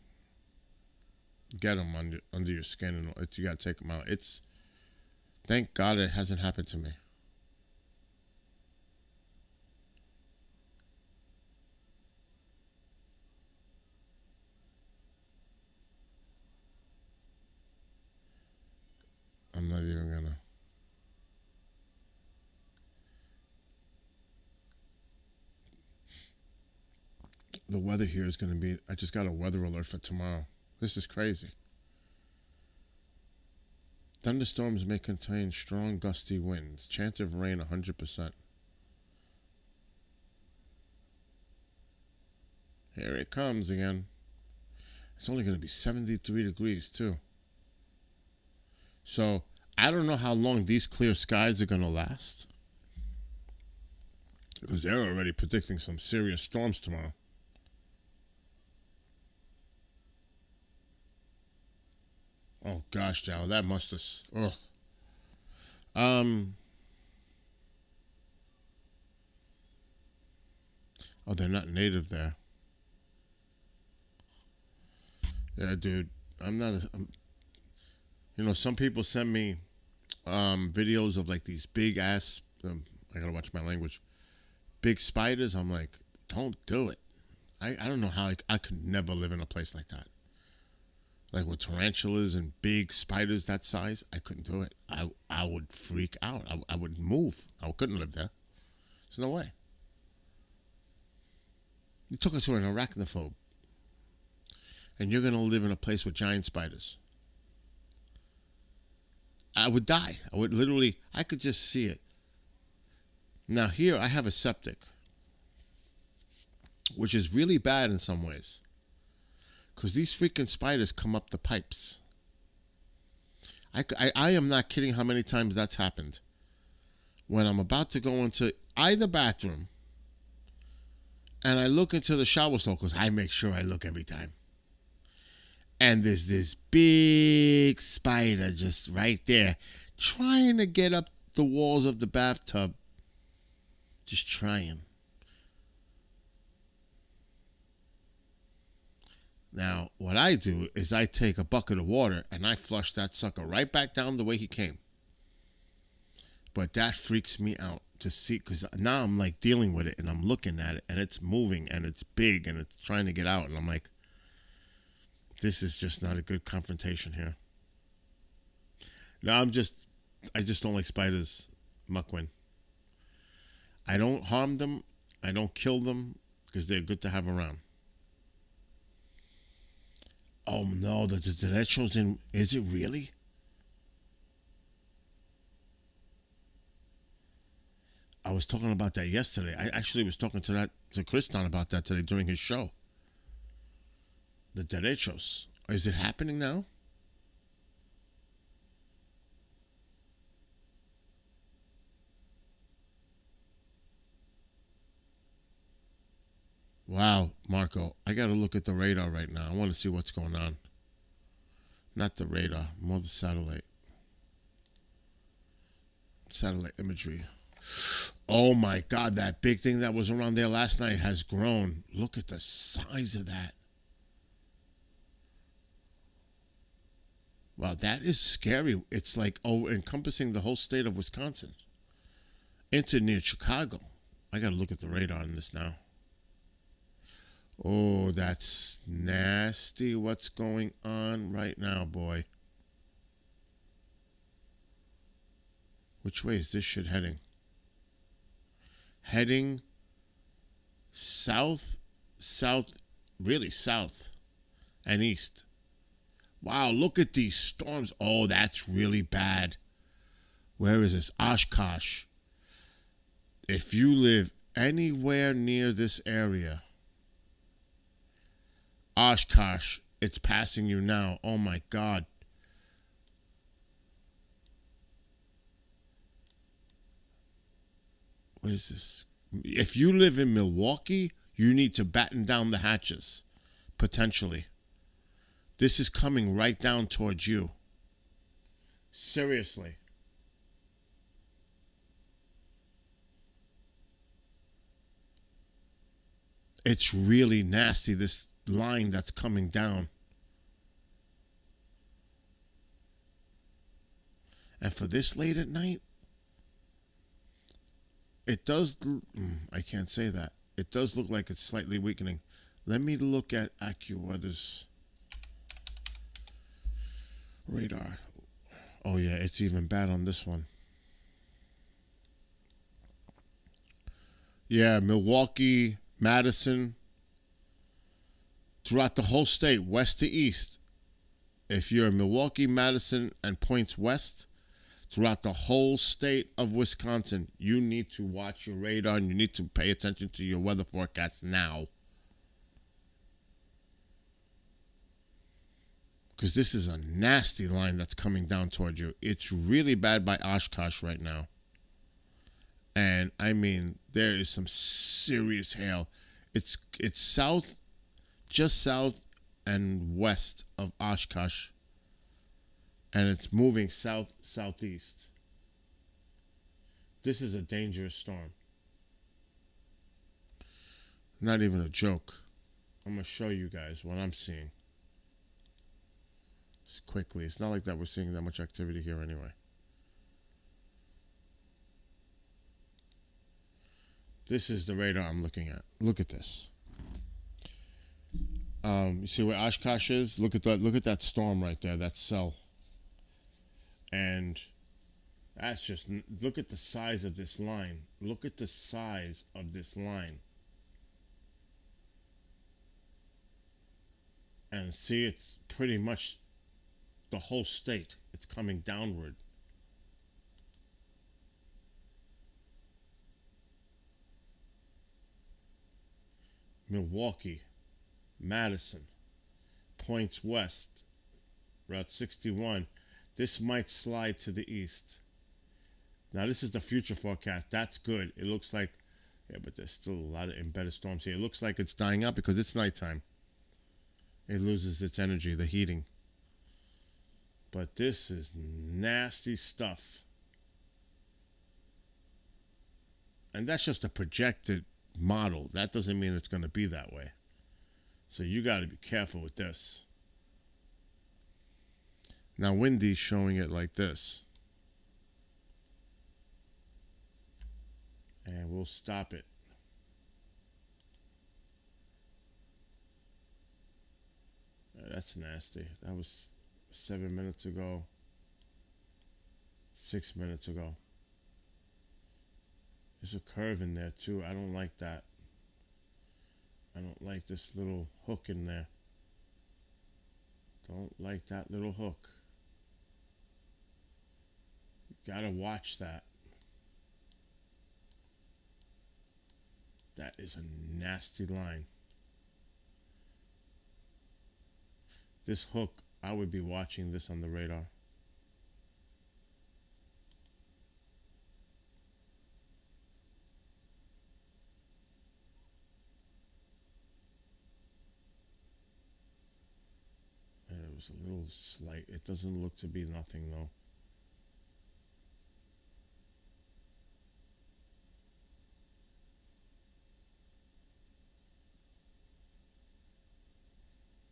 get them under your skin, and you got to take them out. Thank God it hasn't happened to me. I'm not even gonna. The weather here is gonna be. I just got a weather alert for tomorrow. This is crazy. Thunderstorms may contain strong gusty winds. Chance of rain 100%. Here it comes again. It's only going to be 73 degrees too. So I don't know how long these clear skies are going to last. Because they're already predicting some serious storms tomorrow. Oh gosh, Joe, that must have. Oh, they're not native there. Yeah, dude, I'm not. Some people send me videos of like these big ass. I gotta watch my language. Big spiders. I'm like, don't do it. I don't know how I could never live in a place like that. Like with tarantulas and big spiders that size, I couldn't do it. I would freak out. I would move. I couldn't live there. There's no way. You're talking to an arachnophobe. And you're going to live in a place with giant spiders. I would die. I could just see it. Now here I have a septic, which is really bad in some ways. Because these freaking spiders come up the pipes. I am not kidding how many times that's happened. When I'm about to go into either bathroom and I look into the shower stall, because I make sure I look every time. And there's this big spider just right there trying to get up the walls of the bathtub. Just trying. Now, what I do is I take a bucket of water and I flush that sucker right back down the way he came. But that freaks me out to see, because now I'm like dealing with it and I'm looking at it and it's moving and it's big and it's trying to get out. And I'm like, this is just not a good confrontation here. No, I just don't like spiders, Muckwin. I don't harm them. I don't kill them because they're good to have around. Oh no, the derecho's in. Is it really? I was talking about that yesterday. I actually was talking to Kriston about that today during his show. The derechos. Is it happening now? Wow, Marco, I got to look at the radar right now. I want to see what's going on. Not the radar, more the satellite. Satellite imagery. Oh my God, that big thing that was around there last night has grown. Look at the size of that. Wow, that is scary. It's like encompassing the whole state of Wisconsin. Into near Chicago. I got to look at the radar on this now. Oh, that's nasty. What's going on right now, boy? Which way is this shit heading? Heading south, really south and east. Wow, look at these storms. Oh, that's really bad. Where is this? Oshkosh. If you live anywhere near this area, Oshkosh, it's passing you now. Oh my God. What is this? If you live in Milwaukee, you need to batten down the hatches, potentially. This is coming right down towards you. Seriously. It's really nasty, this line that's coming down. And for this late at night, it does, I can't say that. It does look like it's slightly weakening. Let me look at AccuWeather's radar. Oh yeah, it's even bad on this one. Yeah, Milwaukee, Madison, throughout the whole state, west to east. If you're in Milwaukee, Madison, and points west, throughout the whole state of Wisconsin, you need to watch your radar and you need to pay attention to your weather forecast now. Because this is a nasty line that's coming down towards you. It's really bad by Oshkosh right now. And I mean, there is some serious hail. It's south, just south and west of Oshkosh. And it's moving southeast. This is a dangerous storm. Not even a joke. I'm going to show you guys what I'm seeing. Just quickly. It's not like that we're seeing that much activity here anyway. This is the radar I'm looking at. Look at this. You see where Oshkosh is? Look at that storm right there. That's cell. And that's just, look at the size of this line. Look at the size of this line. And see, it's pretty much the whole state. It's coming downward. Milwaukee, Madison, points west, Route 61. This might slide to the east. Now, this is the future forecast. That's good. It looks like, yeah, but there's still a lot of embedded storms here. It looks like it's dying out because it's nighttime. It loses its energy, the heating. But this is nasty stuff. And that's just a projected model. That doesn't mean it's going to be that way. So you got to be careful with this. Now Windy's showing it like this. And we'll stop it. That's nasty. That was 7 minutes ago. 6 minutes ago. There's a curve in there too. I don't like that. I don't like this little hook in there. Don't like that little hook. You gotta watch that. That is a nasty line. This hook, I would be watching this on the radar. And it was a little slight. It doesn't look to be nothing though.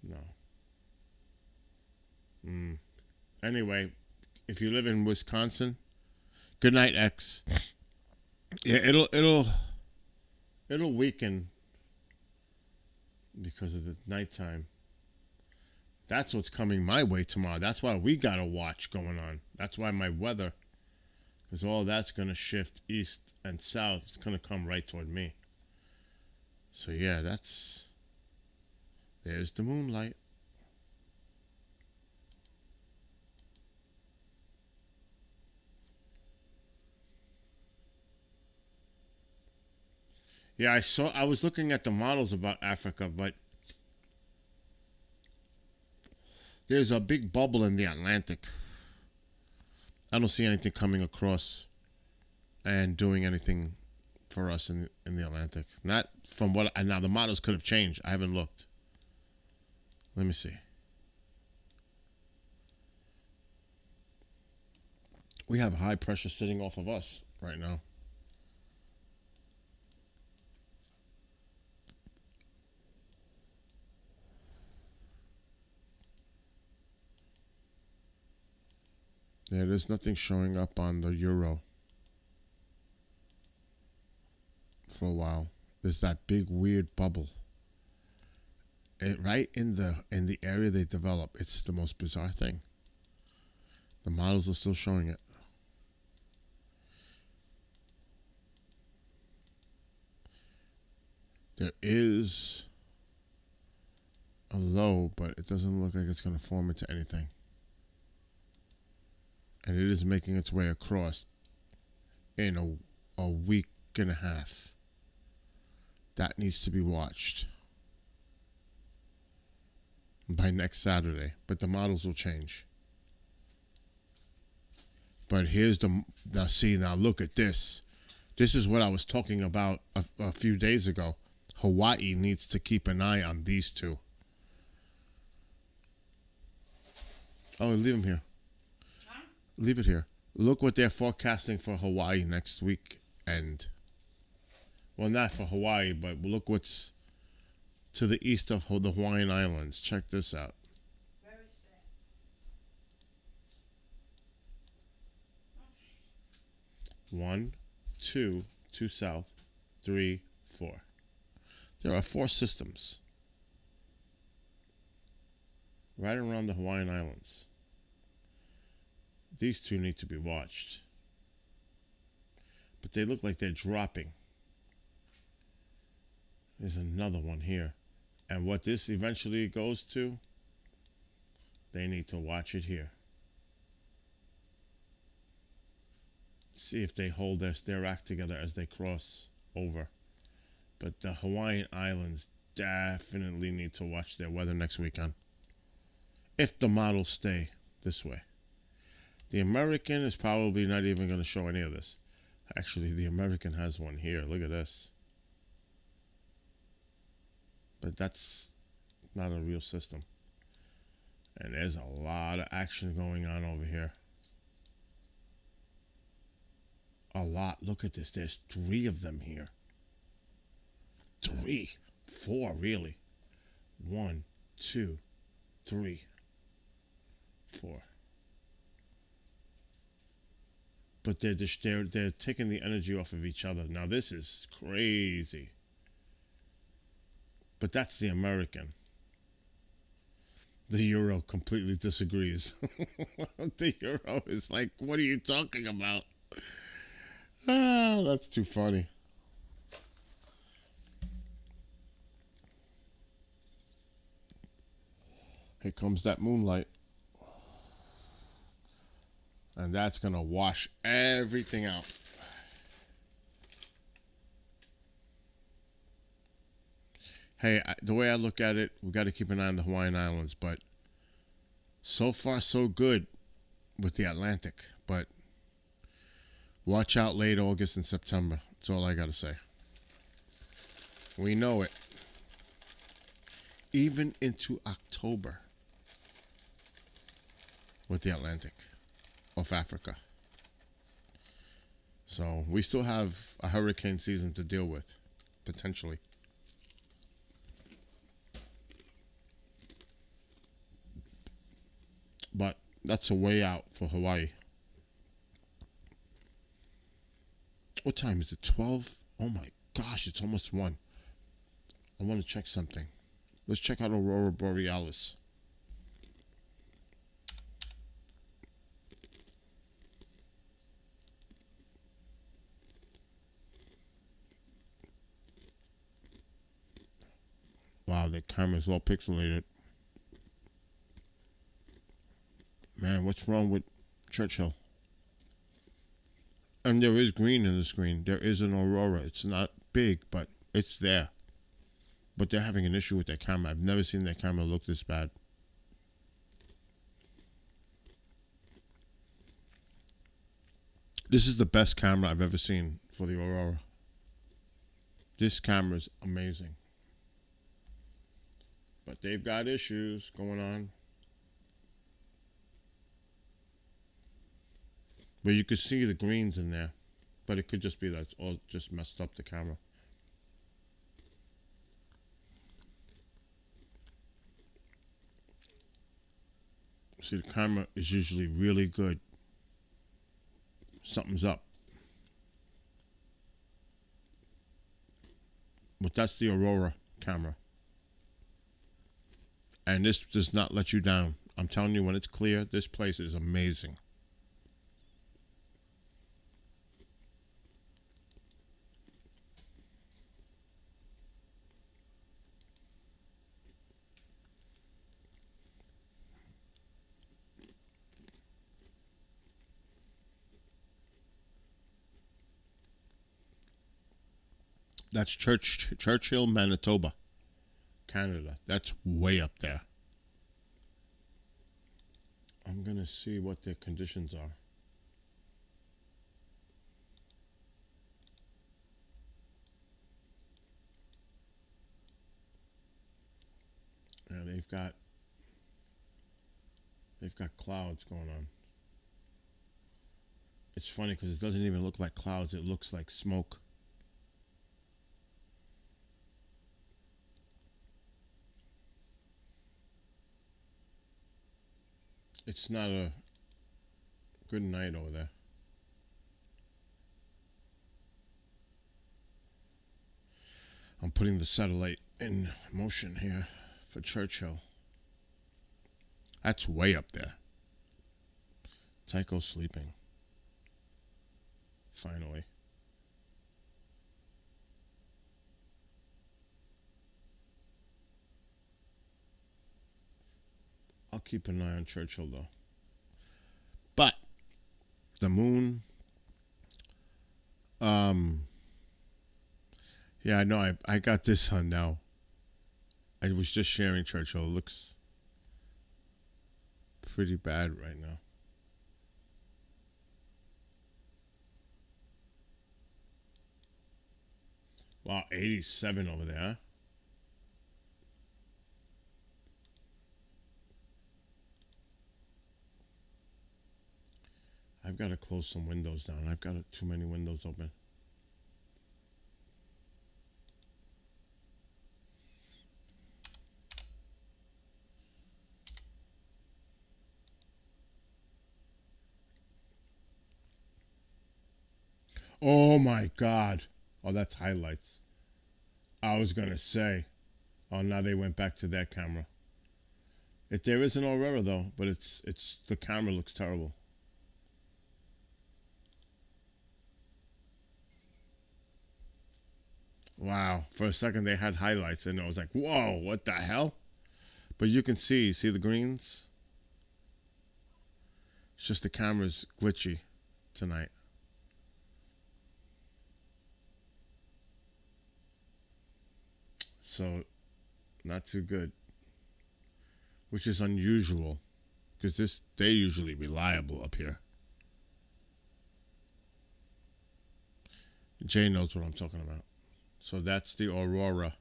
No. Anyway, if you live in Wisconsin, good night, X. Yeah, it'll weaken because of the nighttime. That's what's coming my way tomorrow. That's why we got a watch going on. That's why my weather, because all that's going to shift east and south. It's going to come right toward me. So yeah, there's the moonlight. Yeah, I was looking at the models about Africa, but there's a big bubble in the Atlantic. I don't see anything coming across and doing anything for us in the Atlantic. Not from what, and now the models could have changed. I haven't looked. Let me see. We have high pressure sitting off of us right now. Yeah, there's nothing showing up on the euro for a while. There's that big weird bubble. Right in the area they develop. It's the most bizarre thing. The models are still showing it. There is a low, but it doesn't look like it's going to form into anything. And it is making its way across in a week and a half. That needs to be watched by next Saturday. But the models will change. But here's now look at this. This is what I was talking about a few days ago. Hawaii needs to keep an eye on these two. Oh, leave them here. Leave it here. Look what they're forecasting for Hawaii next week. And, well, not for Hawaii, but look what's to the east of the Hawaiian Islands. Check this out. Where is that? 1, 2, 2 south, 3, 4. There are 4 systems right around the Hawaiian Islands. These two need to be watched. But they look like they're dropping. There's another one here. And what this eventually goes to, they need to watch it here. See if they hold their act together as they cross over. But the Hawaiian Islands definitely need to watch their weather next weekend. If the models stay this way. The American is probably not even going to show any of this. Actually, the American has one here. Look at this. But that's not a real system. And there's a lot of action going on over here. A lot. Look at this. There's 3 of them here. 3. 4, really. 1, 2, 3, 4. But they're taking the energy off of each other. Now this is crazy. But that's the American. The Euro completely disagrees. The Euro is like, what are you talking about? Ah, that's too funny. Here comes that moonlight. And that's going to wash everything out. Hey, the way I look at it, we got to keep an eye on the Hawaiian Islands. But so far, so good with the Atlantic. But watch out late August and September. That's all I got to say. We know it. Even into October with the Atlantic off Africa. So we still have a hurricane season to deal with, potentially. But that's a way out for Hawaii. What time is it? 12? Oh my gosh, it's almost 1. I want to check something. Let's check out Aurora Borealis. Wow, the camera's all pixelated. Man, what's wrong with Churchill? And there is green in the screen. There is an aurora. It's not big, but it's there. But they're having an issue with their camera. I've never seen their camera look this bad. This is the best camera I've ever seen for the aurora. This camera is amazing. But they've got issues going on. But you could see the greens in there. But it could just be that it's all just messed up the camera. See, the camera is usually really good. Something's up. But that's the Aurora camera. And this does not let you down. I'm telling you, when it's clear, this place is amazing. That's Churchill, Manitoba, Canada. That's way up there. I'm going to see what their conditions are. Yeah, they've got clouds going on. It's funny because it doesn't even look like clouds. It looks like smoke. It's not a good night over there. I'm putting the satellite in motion here for Churchill. That's way up there. Tycho's sleeping. Finally. I'll keep an eye on Churchill though. But the moon, yeah, I know. I got this on now. I was just sharing Churchill. It looks pretty bad right now. Wow, 87 over there, huh? I've got to close some windows down. I've got too many windows open. Oh my God. Oh, that's highlights. I was gonna say. Oh, now they went back to that camera. There is an aurora though, but it's the camera looks terrible. Wow. For a second they had highlights and I was like, whoa, what the hell? But you can see the greens? It's just the camera's glitchy tonight. So, not too good. Which is unusual. Because they're usually reliable up here. Jay knows what I'm talking about. So that's the aurora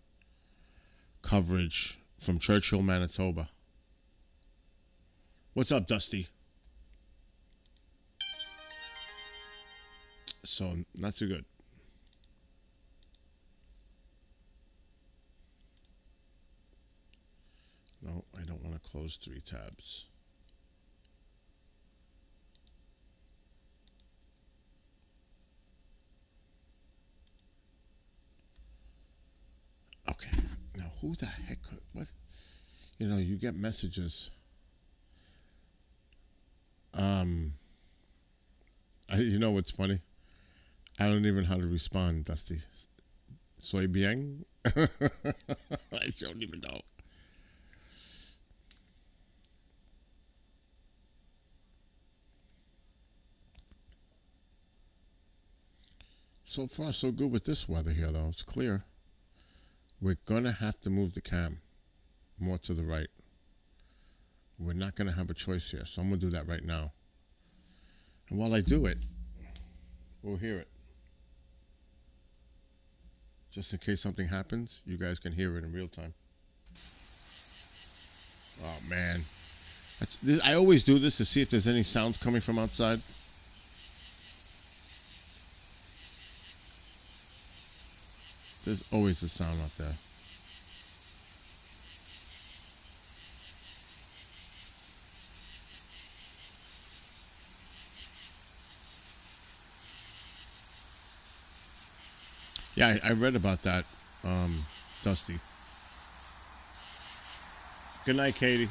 coverage from Churchill, Manitoba. What's up, Dusty? So, not too good. No, I don't want to close 3 tabs. Okay. Now, who the heck? What? You get messages. You know what's funny? I don't even know how to respond, Dusty. Soy bien? I don't even know. So far, so good with this weather here, though. It's clear. We're going to have to move the cam more to the right. We're not going to have a choice here, so I'm going to do that right now. And while I do it, we'll hear it. Just in case something happens, you guys can hear it in real time. Oh, man. I always do this to see if there's any sounds coming from outside. There's always a sound out there. Yeah, I read about that, Dusty. Good night, Katie.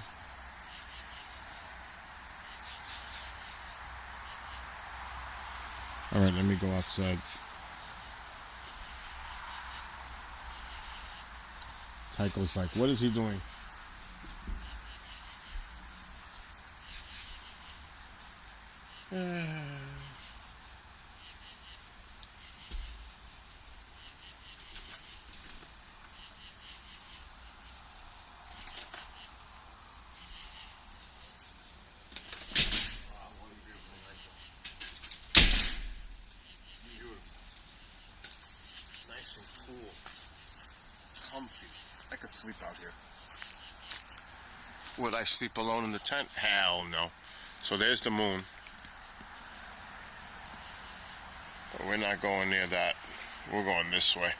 All right, let me go outside. Tycho's like, what is he doing? Nice and cool. Comfy. I could sleep out here. Would I sleep alone in the tent? Hell no. So there's the moon. But we're not going near that. We're going this way.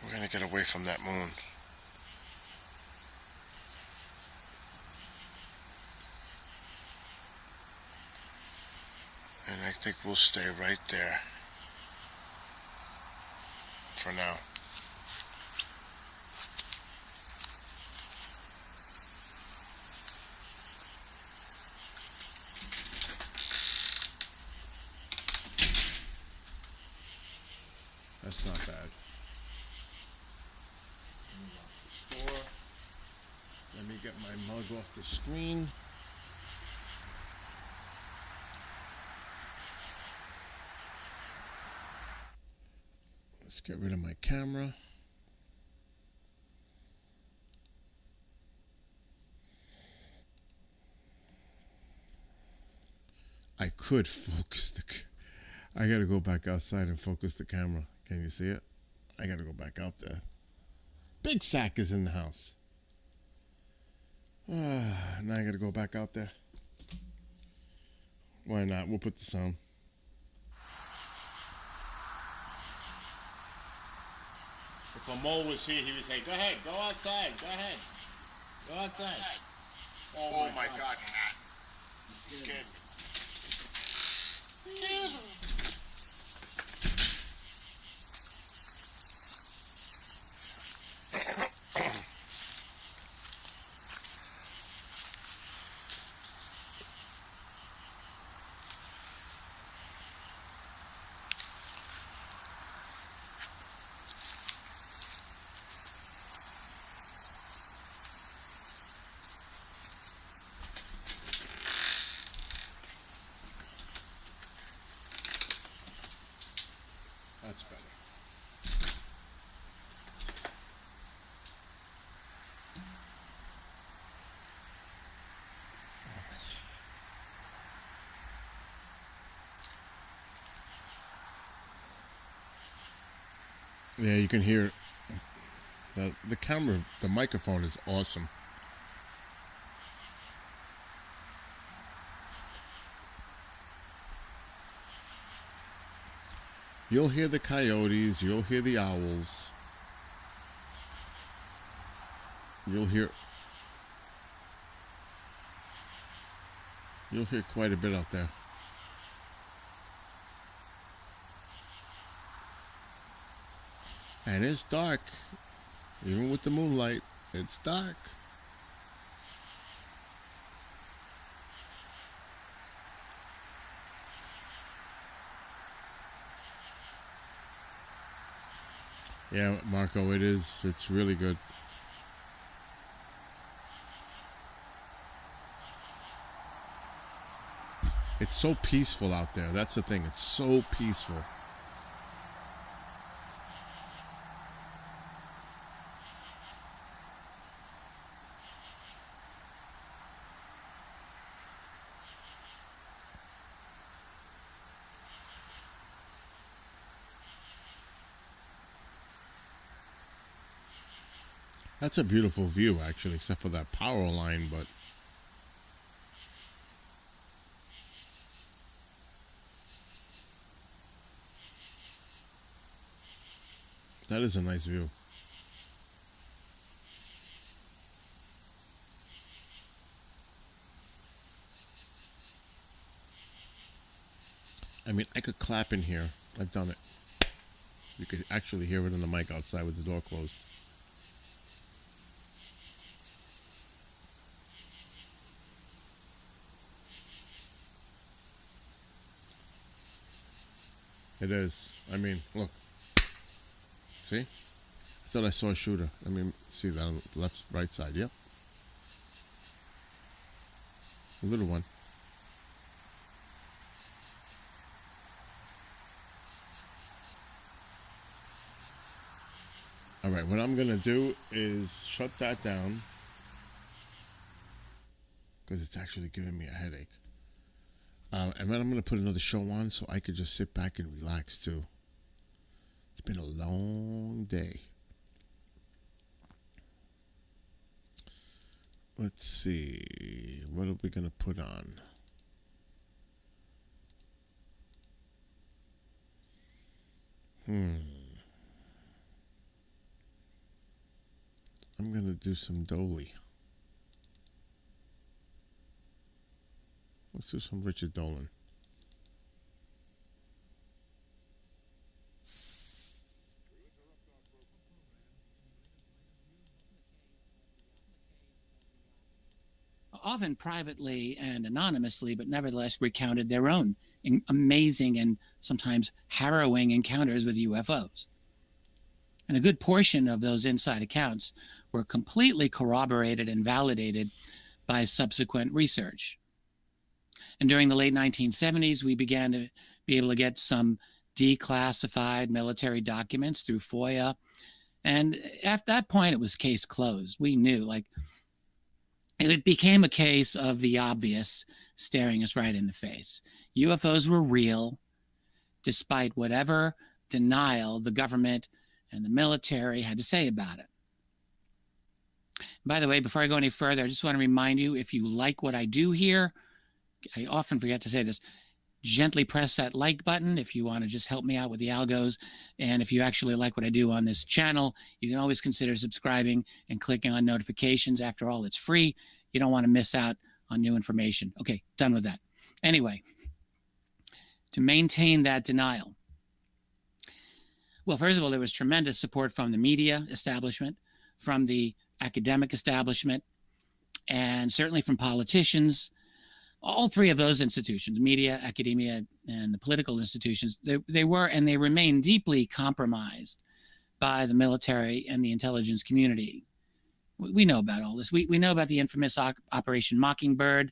We're going to get away from that moon. And I think we'll stay right there for now. That's not bad. Let me lock the store. Let me get my mug off the screen. Let's get rid of my camera. I could focus I gotta go back outside and focus the camera. Can you see it? I gotta go back out there. Big Sack is in the house. Now I gotta go back out there. Why not? We'll put this on. If a mole was here, he would say, go ahead, go outside, go ahead. Go outside. Oh my God, cat. Scared me. That's better. Yeah, you can hear the camera, the microphone is awesome. You'll hear the coyotes, you'll hear the owls. You'll hear quite a bit out there. And it's dark. Even with the moonlight, it's dark. Yeah, Marco, it is. It's really good. It's so peaceful out there. That's the thing. It's so peaceful. That's a beautiful view, actually, except for that power line, but that is a nice view. I mean, I could clap in here. I've done it. You could actually hear it in the mic outside with the door closed. It is. I mean, look. See? I thought I saw a shooter. Let me see that on the left, right side. Yep. A little one. All right, what I'm going to do is shut that down because it's actually giving me a headache. And then I'm going to put another show on so I could just sit back and relax too. It's been a long day. Let's see. What are we going to put on? I'm going to do some Dolly. Let's do some Richard Dolan. Often privately and anonymously, but nevertheless recounted their own amazing and sometimes harrowing encounters with UFOs. And a good portion of those inside accounts were completely corroborated and validated by subsequent research. And during the late 1970s, we began to be able to get some declassified military documents through FOIA. And at that point, it was case closed. We knew, like, it became a case of the obvious staring us right in the face. UFOs were real, despite whatever denial the government and the military had to say about it. By the way, before I go any further, I just want to remind you, if you like what I do here, I often forget to say this, gently press that like button if you want to just help me out with the algos. And if you actually like what I do on this channel, you can always consider subscribing and clicking on notifications. After all, it's free. You don't want to miss out on new information. Okay, done with that. Anyway, to maintain that denial. Well, first of all, there was tremendous support from the media establishment, from the academic establishment, and certainly from politicians. All three of those institutions, media, academia, and the political institutions, they were and they remain deeply compromised by the military and the intelligence community. We know about all this. We know about the infamous Operation Mockingbird,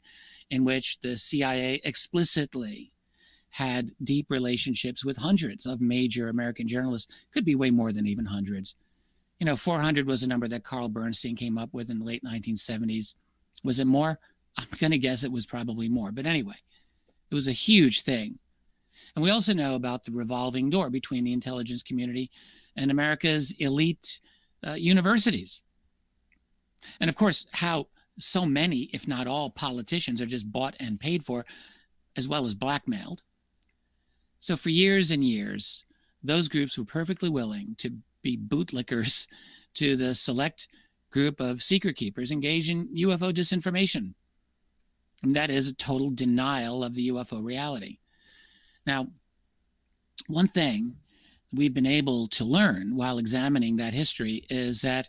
in which the CIA explicitly had deep relationships with hundreds of major American journalists. Could be way more than even hundreds. 400 was a number that Carl Bernstein came up with in the late 1970s. Was it more? I'm going to guess it was probably more. But anyway, it was a huge thing. And we also know about the revolving door between the intelligence community and America's elite universities. And of course, how so many, if not all, politicians are just bought and paid for, as well as blackmailed. So for years and years, those groups were perfectly willing to be bootlickers to the select group of secret keepers engaged in UFO disinformation. And that is a total denial of the UFO reality. Now, one thing we've been able to learn while examining that history is that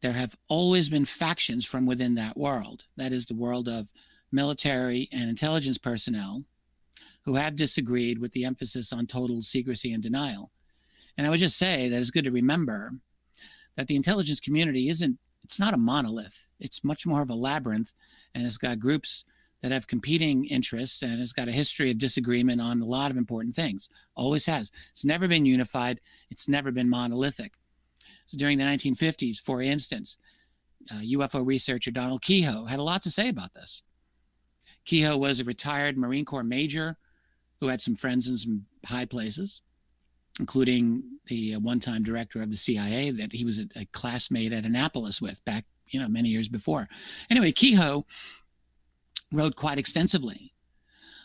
there have always been factions from within that world. That is the world of military and intelligence personnel who have disagreed with the emphasis on total secrecy and denial. And I would just say that it's good to remember that the intelligence community it's not a monolith. It's much more of a labyrinth, and it's got groups that have competing interests, and it's got a history of disagreement on a lot of important things. Always has. It's never been unified. It's never been monolithic. So during the 1950s, for instance, UFO researcher Donald Keyhoe had a lot to say about this. Keyhoe was a retired Marine Corps major who had some friends in some high places, including the one-time director of the CIA that he was a classmate at Annapolis with back, many years before. Anyway, Keyhoe wrote quite extensively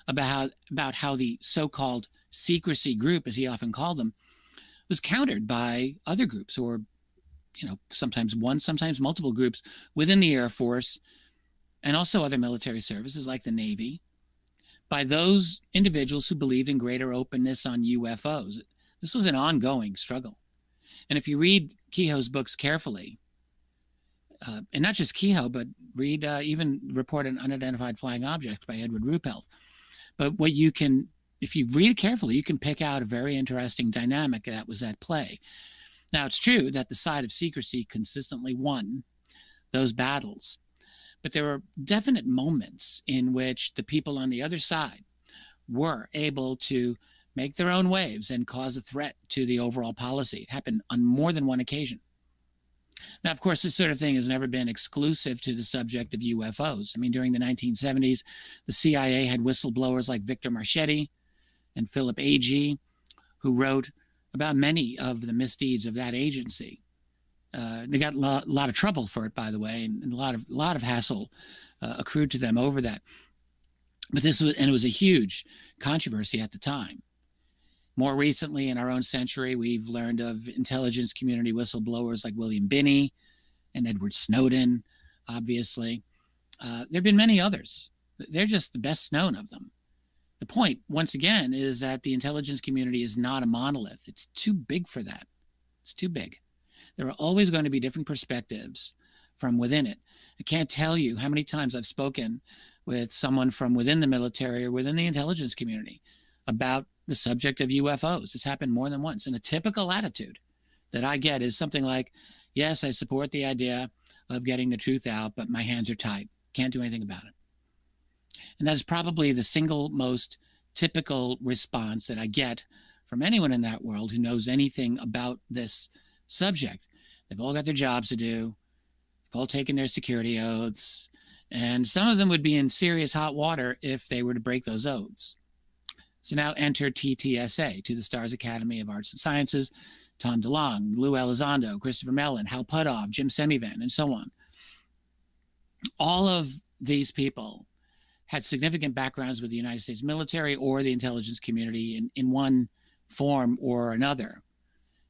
about how the so-called secrecy group, as he often called them, was countered by other groups, or sometimes one, sometimes multiple groups within the Air Force and also other military services like the Navy, by those individuals who believe in greater openness on UFOs. This was an ongoing struggle. And if you read Keyhoe's books carefully, and not just Keyhoe, but read even Report on Unidentified Flying Objects by Edward Ruppelt. But if you read it carefully, you can pick out a very interesting dynamic that was at play. Now, it's true that the side of secrecy consistently won those battles, but there were definite moments in which the people on the other side were able to make their own waves and cause a threat to the overall policy. It happened on more than one occasion. Now, of course, this sort of thing has never been exclusive to the subject of UFOs. I mean, during the 1970s, the CIA had whistleblowers like Victor Marchetti and Philip Agee, who wrote about many of the misdeeds of that agency. They got a lot of trouble for it, by the way, and a lot of hassle accrued to them over that. But it was a huge controversy at the time. More recently, in our own century, we've learned of intelligence community whistleblowers like William Binney and Edward Snowden, obviously. There have been many others. They're just the best known of them. The point, once again, is that the intelligence community is not a monolith. It's too big for that. It's too big. There are always going to be different perspectives from within it. I can't tell you how many times I've spoken with someone from within the military or within the intelligence community about the subject of UFOs. It's happened more than once. And a typical attitude that I get is something like, yes, I support the idea of getting the truth out, but my hands are tied. Can't do anything about it. And that is probably the single most typical response that I get from anyone in that world who knows anything about this subject. They've all got their jobs to do. They've all taken their security oaths. And some of them would be in serious hot water if they were to break those oaths. So now enter TTSA, To the Stars Academy of Arts and Sciences, Tom DeLonge, Lou Elizondo, Christopher Mellon, Hal Puthoff, Jim Semivan, and so on. All of these people had significant backgrounds with the United States military or the intelligence community in one form or another,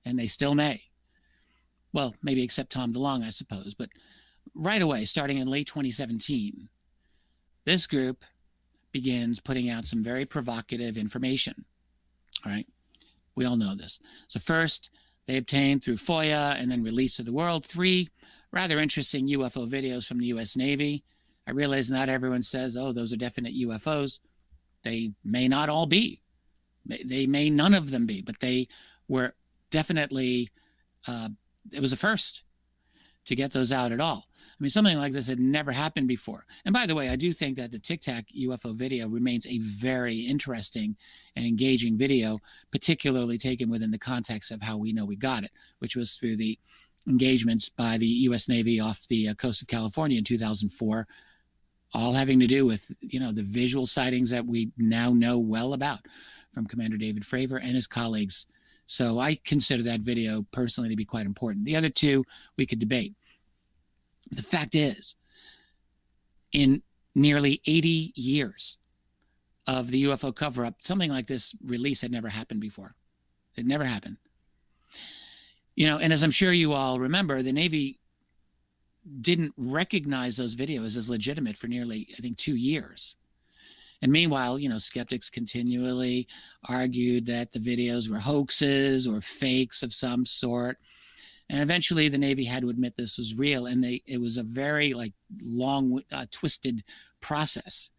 and they still may. Well, maybe except Tom DeLonge, I suppose. But right away, starting in late 2017, this group begins putting out some very provocative information. All right. We all know this. So first, they obtained through FOIA and then released to the world 3 rather interesting UFO videos from the U.S. Navy. I realize not everyone says, oh, those are definite UFOs. They may not all be. They may none of them be, but they were definitely, it was a first to get those out at all. I mean, something like this had never happened before. And by the way, I do think that the Tic Tac UFO video remains a very interesting and engaging video, particularly taken within the context of how we know we got it, which was through the engagements by the U.S. Navy off the coast of California in 2004, all having to do with, the visual sightings that we now know well about from Commander David Fravor and his colleagues. So I consider that video personally to be quite important. The other 2 we could debate. The fact is, in nearly 80 years of the UFO cover-up, something like this release had never happened before. It never happened. And as I'm sure you all remember, the Navy didn't recognize those videos as legitimate for nearly, I think, 2 years. And meanwhile, skeptics continually argued that the videos were hoaxes or fakes of some sort. And eventually the Navy had to admit this was real. And it was a very long, twisted process.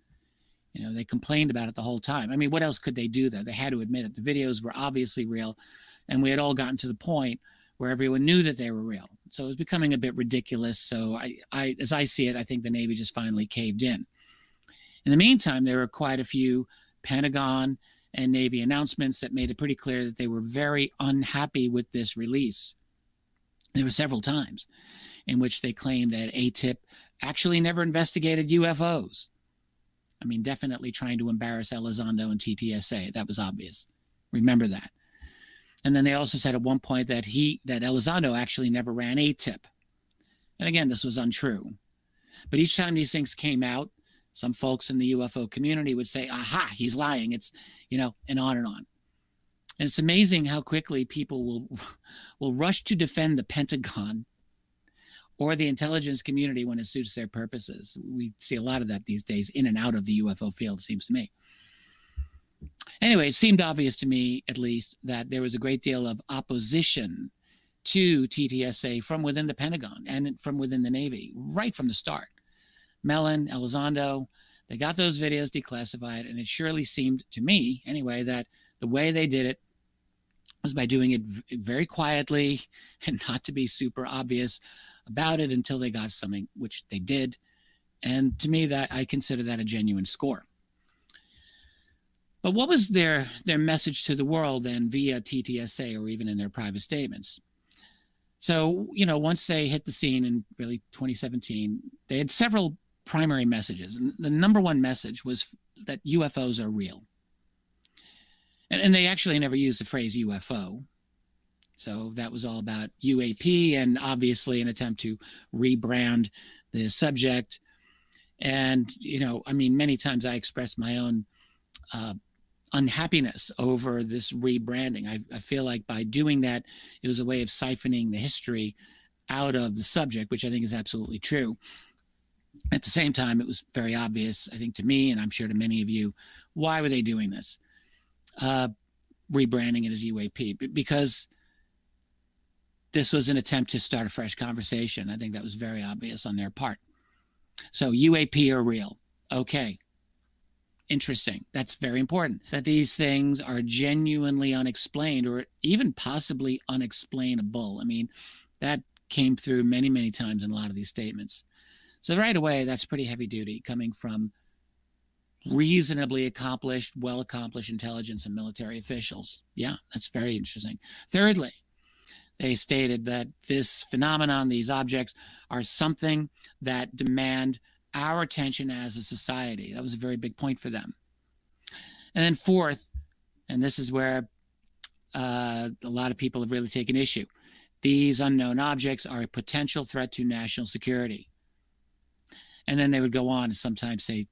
They complained about it the whole time. I mean, what else could they do there? They had to admit it. The videos were obviously real. And we had all gotten to the point where everyone knew that they were real. So it was becoming a bit ridiculous. So as I see it, I think the Navy just finally caved in. In the meantime, there were quite a few Pentagon and Navy announcements that made it pretty clear that they were very unhappy with this release. There were several times in which they claimed that ATIP actually never investigated UFOs. I mean, definitely trying to embarrass Elizondo and TTSA. That was obvious. Remember that. And then they also said at one point that Elizondo actually never ran ATIP. And again, this was untrue. But each time these things came out, some folks in the UFO community would say, aha, he's lying. It's, and on and on. And it's amazing how quickly people will rush to defend the Pentagon or the intelligence community when it suits their purposes. We see a lot of that these days in and out of the UFO field, it seems to me. Anyway, it seemed obvious to me, at least, that there was a great deal of opposition to TTSA from within the Pentagon and from within the Navy, right from the start. Mellon, Elizondo, they got those videos declassified, and it surely seemed to me, anyway, that the way they did it was by doing it very quietly and not to be super obvious about it until they got something, which they did. And to me, that I consider that a genuine score. But what was their message to the world then via TTSA or even in their private statements? So, once they hit the scene in really 2017, they had several primary messages. And the number one message was that UFOs are real. And they actually never used the phrase UFO. So that was all about UAP and obviously an attempt to rebrand the subject. And, many times I expressed my own unhappiness over this rebranding. I feel like by doing that, it was a way of siphoning the history out of the subject, which I think is absolutely true. At the same time, it was very obvious, I think, to me, and I'm sure to many of you, why were they doing this? Rebranding it as UAP, because this was an attempt to start a fresh conversation. I think that was very obvious on their part. So UAP are real. Okay. Interesting. That's very important. That these things are genuinely unexplained or even possibly unexplainable. I mean, that came through many, many times in a lot of these statements. So right away, that's pretty heavy duty coming from reasonably accomplished, well-accomplished intelligence and military officials. Yeah, that's very interesting. Thirdly, they stated that this phenomenon, these objects, are something that demand our attention as a society. That was a very big point for them. And then fourth, and this is where a lot of people have really taken issue, these unknown objects are a potential threat to national security. And then they would go on and sometimes say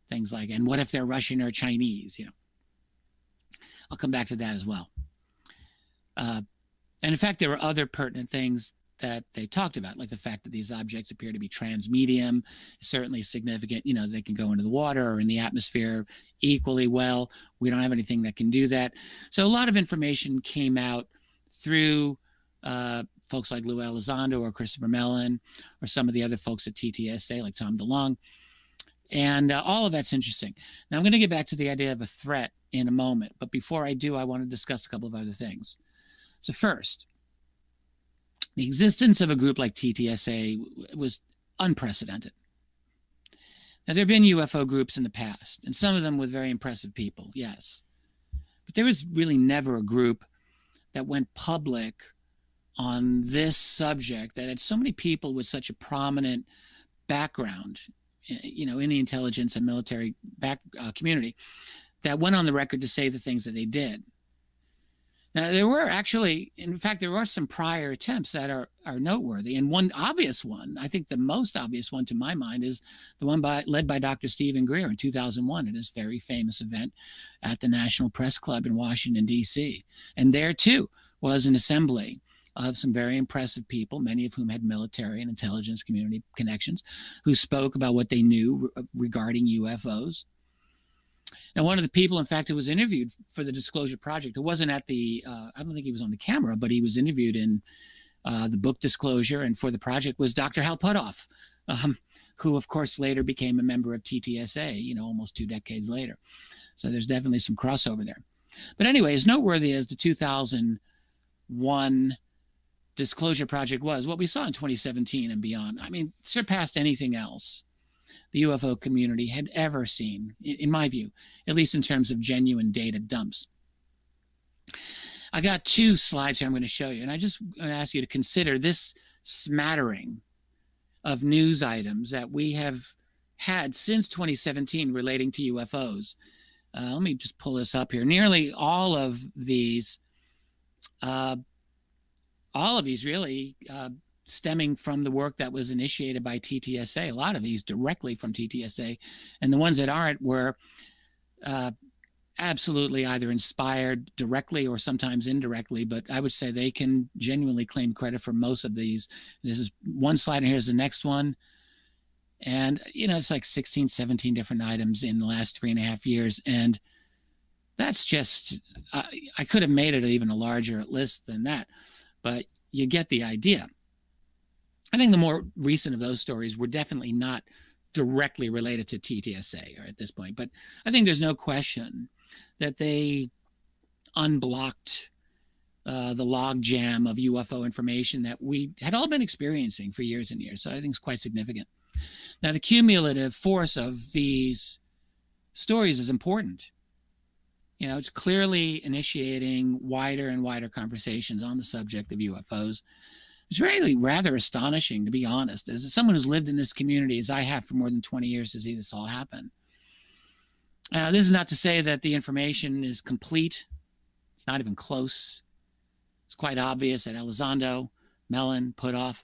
things like, and what if they're Russian or Chinese? I'll come back to that as well. And in fact, there were other pertinent things that they talked about, like the fact that these objects appear to be transmedium, is certainly significant. You know, they can go into the water or in the atmosphere equally well. We don't have anything that can do that. So a lot of information came out through folks like Lou Elizondo or Christopher Mellon or some of the other folks at TTSA like Tom DeLonge. And all of that's interesting. Now, I'm going to get back to the idea of a threat in a moment. But before I do, I want to discuss a couple of other things. So first, the existence of a group like TTSA was unprecedented. Now, there have been UFO groups in the past, and some of them with very impressive people, yes. But there was really never a group that went public on this subject that had so many people with such a prominent background, you know, in the intelligence and military community that went on the record to say the things that they did. Now, there were actually, in fact, there are some prior attempts that are noteworthy. And one obvious one, I think the most obvious one to my mind, is the one led by Dr. Stephen Greer in 2001 at his very famous event at the National Press Club in Washington, D.C. And there, too, was an assembly of some very impressive people, many of whom had military and intelligence community connections, who spoke about what they knew regarding UFOs. And one of the people, in fact, who was interviewed for the Disclosure Project, who wasn't at the, I don't think he was on the camera, but he was interviewed in the book Disclosure and for the project, was Dr. Hal Puthoff, who, of course, later became a member of TTSA, you know, almost 2 decades later. So there's definitely some crossover there. But anyway, as noteworthy as the 2001 Disclosure Project was, what we saw in 2017 and beyond, I mean, surpassed anything else the UFO community had ever seen, in my view, at least in terms of genuine data dumps. I got 2 slides here I'm going to show you, and I just want to ask you to consider this smattering of news items that we have had since 2017 relating to UFOs. Let me just pull this up here. Nearly all of these really stemming from the work that was initiated by TTSA, a lot of these directly from TTSA, and the ones that aren't were absolutely either inspired directly or sometimes indirectly, but I would say they can genuinely claim credit for most of these. This is one slide, and here's the next one. And, you know, it's like 16, 17 different items in the last 3.5 years. And that's just, I could have made it even a larger list than that, but you get the idea. I think the more recent of those stories were definitely not directly related to TTSA at this point, but I think there's no question that they unblocked the log jam of UFO information that we had all been experiencing for years and years. So I think it's quite significant. Now, the cumulative force of these stories is important. You know, it's clearly initiating wider and wider conversations on the subject of UFOs. It's really rather astonishing, to be honest, as someone who's lived in this community, as I have for more than 20 years, to see this all happen. This is not to say that the information is complete. It's not even close. It's quite obvious that Elizondo, Mellon, Puthoff,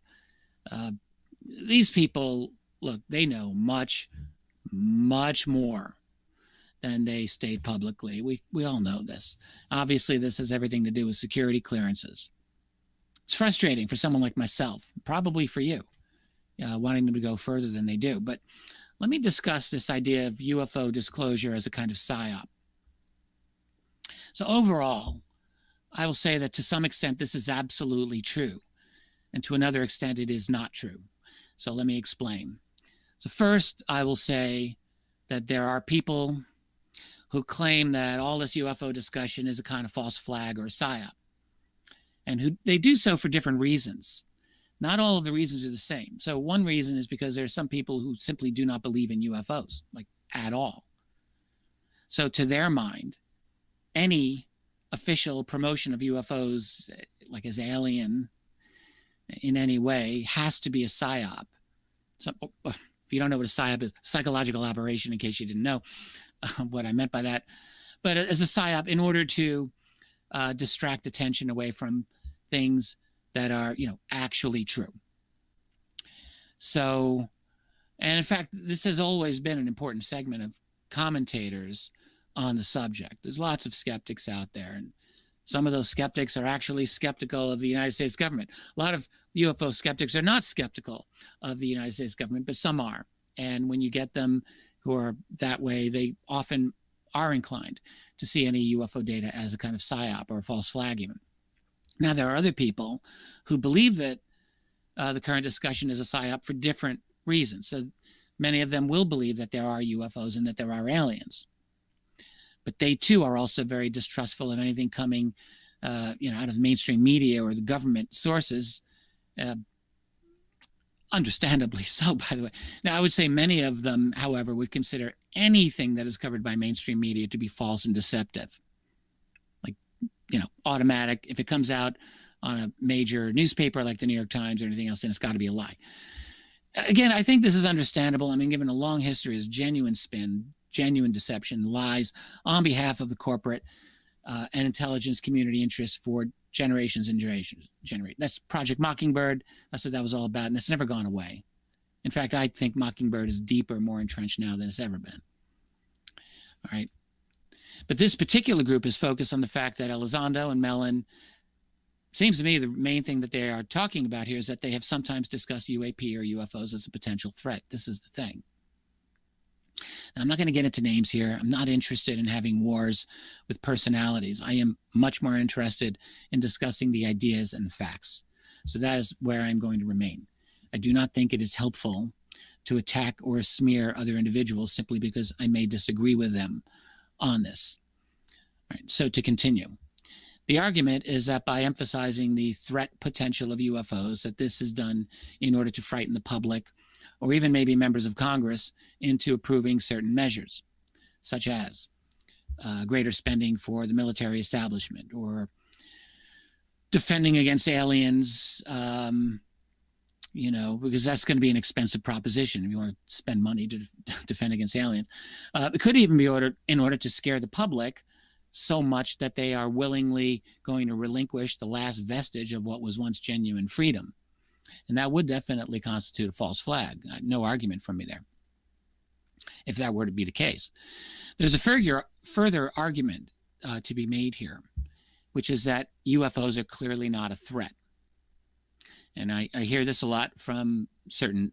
these people, look, they know much, much more than they state publicly. We all know this. Obviously, this has everything to do with security clearances. It's frustrating for someone like myself, probably for you, wanting them to go further than they do. But let me discuss this idea of UFO disclosure as a kind of psyop. So overall, I will say that to some extent, this is absolutely true. And to another extent, it is not true. So let me explain. So first, I will say that there are people who claim that all this UFO discussion is a kind of false flag or a psyop. And who they do so for different reasons. Not all of the reasons are the same. So one reason is because there are some people who simply do not believe in UFOs, like at all. So to their mind, any official promotion of UFOs, like as alien in any way, has to be a psyop. So, if you don't know what a psyop is, psychological aberration, in case you didn't know what I meant by that. But as a psyop, in order to distract attention away from things that are, you know, actually true. So, and in fact, this has always been an important segment of commentators on the subject. There's lots of skeptics out there, and Some of those skeptics are actually skeptical of the United States government. A lot of UFO skeptics are not skeptical of the United States government, but some are. And when you get them who are that way, they often are inclined to see any UFO data as a kind of psyop or a false flag even. Now, there are other people who believe that the current discussion is a psyop for different reasons. So many of them will believe that there are UFOs and that there are aliens. But they, too, are also very distrustful of anything coming out of mainstream media or the government sources. Understandably so, by the way. Now, I would say many of them, however, would consider anything that is covered by mainstream media to be false and deceptive. Like, automatic. If it comes out on a major newspaper like the New York Times or anything else, then it's got to be a lie. Again, I think this is understandable. I mean, given a long history of genuine spin, genuine deception, lies on behalf of the corporate and intelligence community interests for generations and generations. That's Project Mockingbird. That's what that was all about, and that's never gone away. In fact, I think Mockingbird is deeper, more entrenched now than it's ever been. All right. But this particular group is focused on the fact that Elizondo and Mellon, seems to me the main thing that they are talking about here is that they have sometimes discussed UAP or UFOs as a potential threat. This is the thing. Now, I'm not going to get into names here. I'm not interested in having wars with personalities. I am much more interested in discussing the ideas and the facts. So that is where I'm going to remain. I do not think it is helpful to attack or smear other individuals simply because I may disagree with them on this. All right, so to continue. The argument is that by emphasizing the threat potential of UFOs, that this is done in order to frighten the public or even maybe members of Congress into approving certain measures, such as greater spending for the military establishment or defending against aliens, because that's going to be an expensive proposition if you want to spend money to defend against aliens. It could even be in order to scare the public so much that they are willingly going to relinquish the last vestige of what was once genuine freedom. And that would definitely constitute a false flag. No argument from me there, if that were to be the case. There's a further argument to be made here, which is that UFOs are clearly not a threat. And I hear this a lot from certain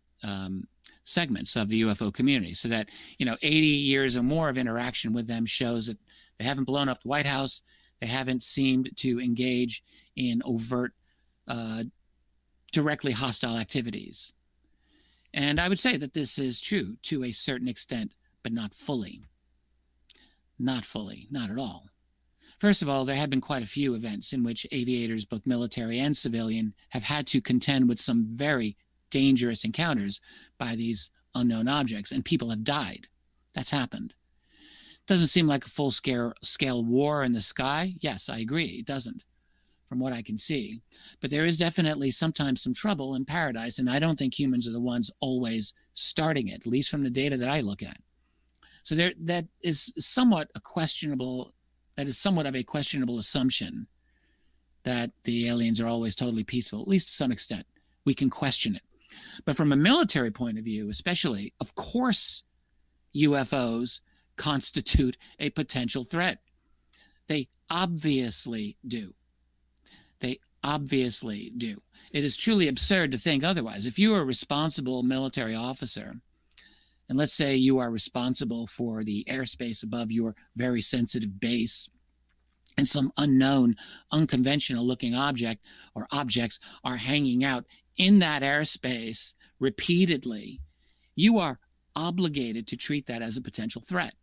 segments of the UFO community, so that 80 years or more of interaction with them shows that they haven't blown up the White House. They haven't seemed to engage in overt, directly hostile activities. And I would say that this is true to a certain extent, but not fully. Not fully, not at all. First of all, there have been quite a few events in which aviators, both military and civilian, have had to contend with some very dangerous encounters by these unknown objects, and people have died. That's happened. Doesn't seem like a full-scale war in the sky. Yes, I agree, it doesn't, from what I can see. But there is definitely sometimes some trouble in paradise, and I don't think humans are the ones always starting it, at least from the data that I look at. So that is somewhat of a questionable assumption that the aliens are always totally peaceful, at least to some extent. We can question it. But from a military point of view, especially, of course, UFOs constitute a potential threat. They obviously do. They obviously do. It is truly absurd to think otherwise. If you are a responsible military officer, and let's say you are responsible for the airspace above your very sensitive base, and some unknown, unconventional looking object or objects are hanging out in that airspace repeatedly, you are obligated to treat that as a potential threat.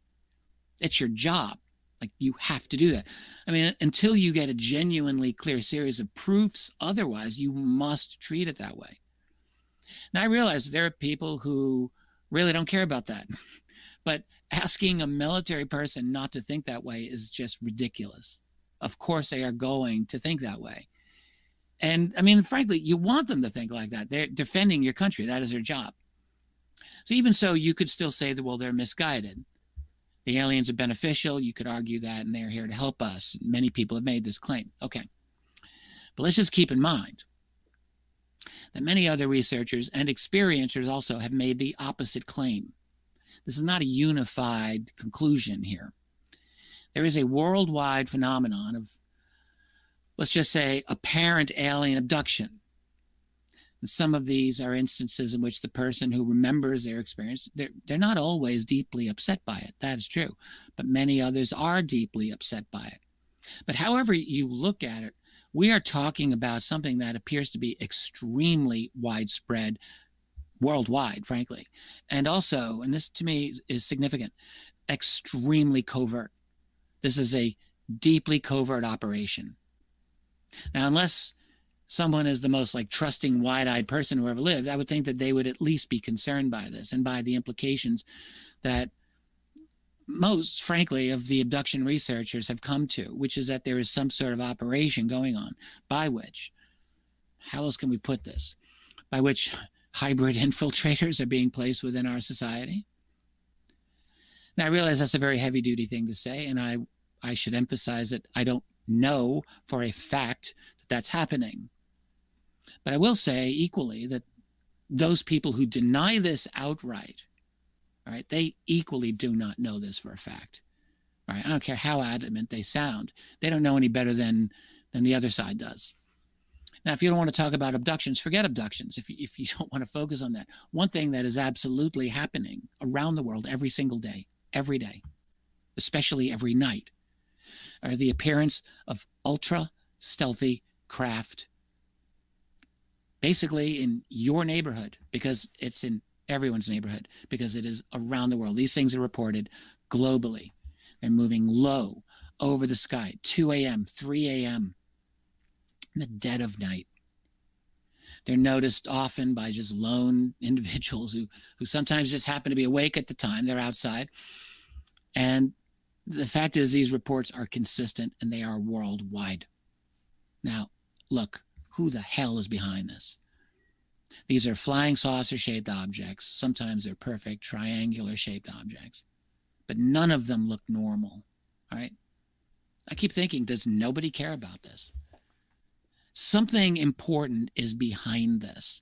It's your job. Like, you have to do that. I mean, until you get a genuinely clear series of proofs, otherwise, you must treat it that way. Now, I realize there are people who really don't care about that. But asking a military person not to think that way is just ridiculous. Of course, they are going to think that way. And, I mean, frankly, you want them to think like that. They're defending your country. That is their job. So even so, you could still say that, well, they're misguided. The aliens are beneficial. You could argue that, and they're here to help us. Many people have made this claim. Okay. But let's just keep in mind that many other researchers and experiencers also have made the opposite claim. This is not a unified conclusion here. There is a worldwide phenomenon of let's just say, apparent alien abduction. And some of these are instances in which the person who remembers their experience, they're not always deeply upset by it. That is true. But many others are deeply upset by it. But however you look at it, we are talking about something that appears to be extremely widespread worldwide, frankly. And also, and this to me is significant, extremely covert. This is a deeply covert operation. Now, unless someone is the most like trusting, wide-eyed person who ever lived, I would think that they would at least be concerned by this and by the implications that most, frankly, of the abduction researchers have come to, which is that there is some sort of operation going on by which, how else can we put this, by which hybrid infiltrators are being placed within our society. Now, I realize that's a very heavy-duty thing to say, and I should emphasize that I don't know for a fact that that's happening. But I will say equally that those people who deny this outright, all right, they equally do not know this for a fact. All right, I don't care how adamant they sound. They don't know any better than the other side does. Now, if you don't want to talk about abductions, forget abductions. If you don't want to focus on that, one thing that is absolutely happening around the world every single day, every day, especially every night, are the appearance of ultra stealthy craft, basically in your neighborhood, because it's in everyone's neighborhood, because it is around the world. These things are reported globally. They're moving low over the sky, 2 a.m., 3 a.m., in the dead of night. They're noticed often by just lone individuals who sometimes just happen to be awake at the time. They're outside. And the fact is, these reports are consistent and they are worldwide. Now, look, who the hell is behind this? These are flying saucer-shaped objects. Sometimes they're perfect triangular-shaped objects. But none of them look normal, all right? I keep thinking, does nobody care about this? Something important is behind this.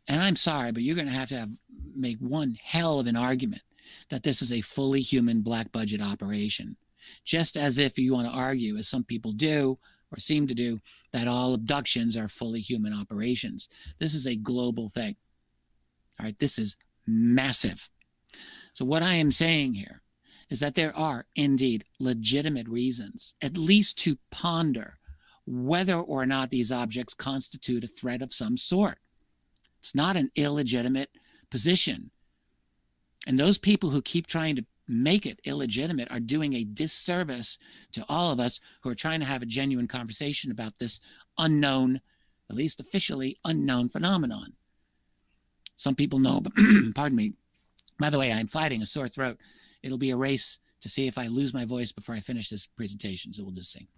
And I'm sorry, but you're going to have make one hell of an argument that this is a fully human black budget operation. Just as if you want to argue, as some people do, or seem to do, that all abductions are fully human operations. This is a global thing. All right, this is massive. So what I am saying here is that there are indeed legitimate reasons, at least to ponder whether or not these objects constitute a threat of some sort. It's not an illegitimate position. And those people who keep trying to make it illegitimate are doing a disservice to all of us who are trying to have a genuine conversation about this unknown, at least officially unknown phenomenon. Some people know, but pardon me. By the way, I'm fighting a sore throat. It'll be a race to see if I lose my voice before I finish this presentation. So we'll just see.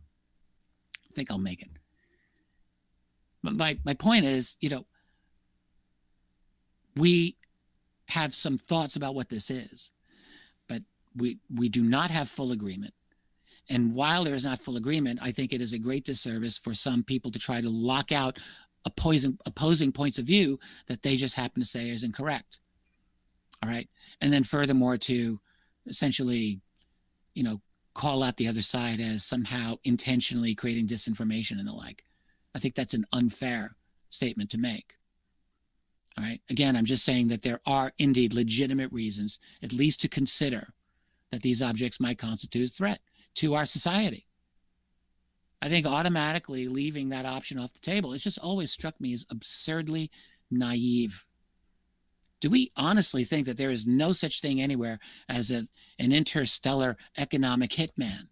I think I'll make it. But my point is, we have some thoughts about what this is, but we do not have full agreement. And while there is not full agreement, I think it is a great disservice for some people to try to lock out opposing points of view that they just happen to say is incorrect. All right. And then furthermore, to essentially, call out the other side as somehow intentionally creating disinformation and the like. I think that's an unfair statement to make. All right. Again, I'm just saying that there are indeed legitimate reasons, at least to consider that these objects might constitute a threat to our society. I think automatically leaving that option off the table, it's just always struck me as absurdly naive. Do we honestly think that there is no such thing anywhere as an interstellar economic hitman?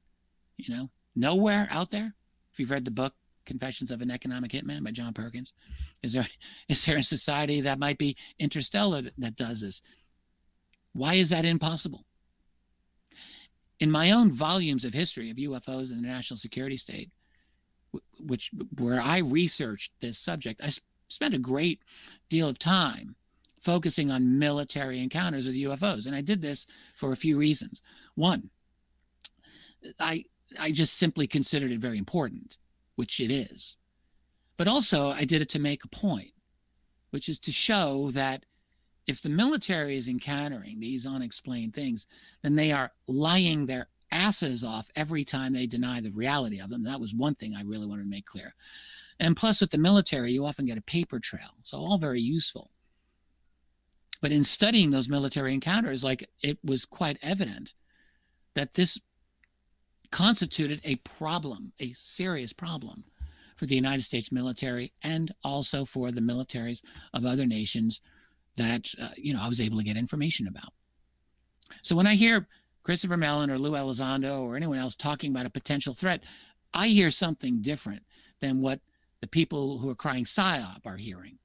Nowhere out there? If you've read the book Confessions of an Economic Hitman by John Perkins, is there a society that might be interstellar that does this? Why is that impossible? In my own volumes of history of UFOs and the national security state, where I researched this subject, I spent a great deal of time focusing on military encounters with UFOs. And I did this for a few reasons. One, I just simply considered it very important, which it is. But also I did it to make a point, which is to show that if the military is encountering these unexplained things, then they are lying their asses off every time they deny the reality of them. That was one thing I really wanted to make clear. And plus, with the military, you often get a paper trail. So all very useful. But in studying those military encounters, like, it was quite evident that this constituted a problem, a serious problem for the United States military and also for the militaries of other nations that, I was able to get information about. So when I hear Christopher Mellon or Lou Elizondo or anyone else talking about a potential threat, I hear something different than what the people who are crying PSYOP are hearing.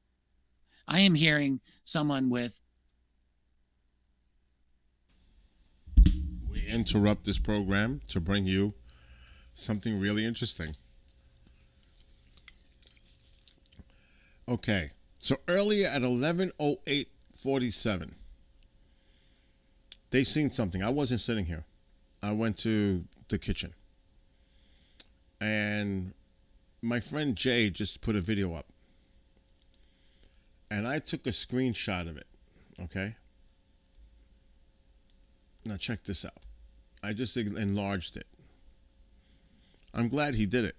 I am hearing someone with... We interrupt this program to bring you something really interesting. Okay, so earlier at 11:08:47, they seen something. I wasn't sitting here. I went to the kitchen. And my friend Jay just put a video up. And I took a screenshot of it, okay? Now check this out. I just enlarged it. I'm glad he did it.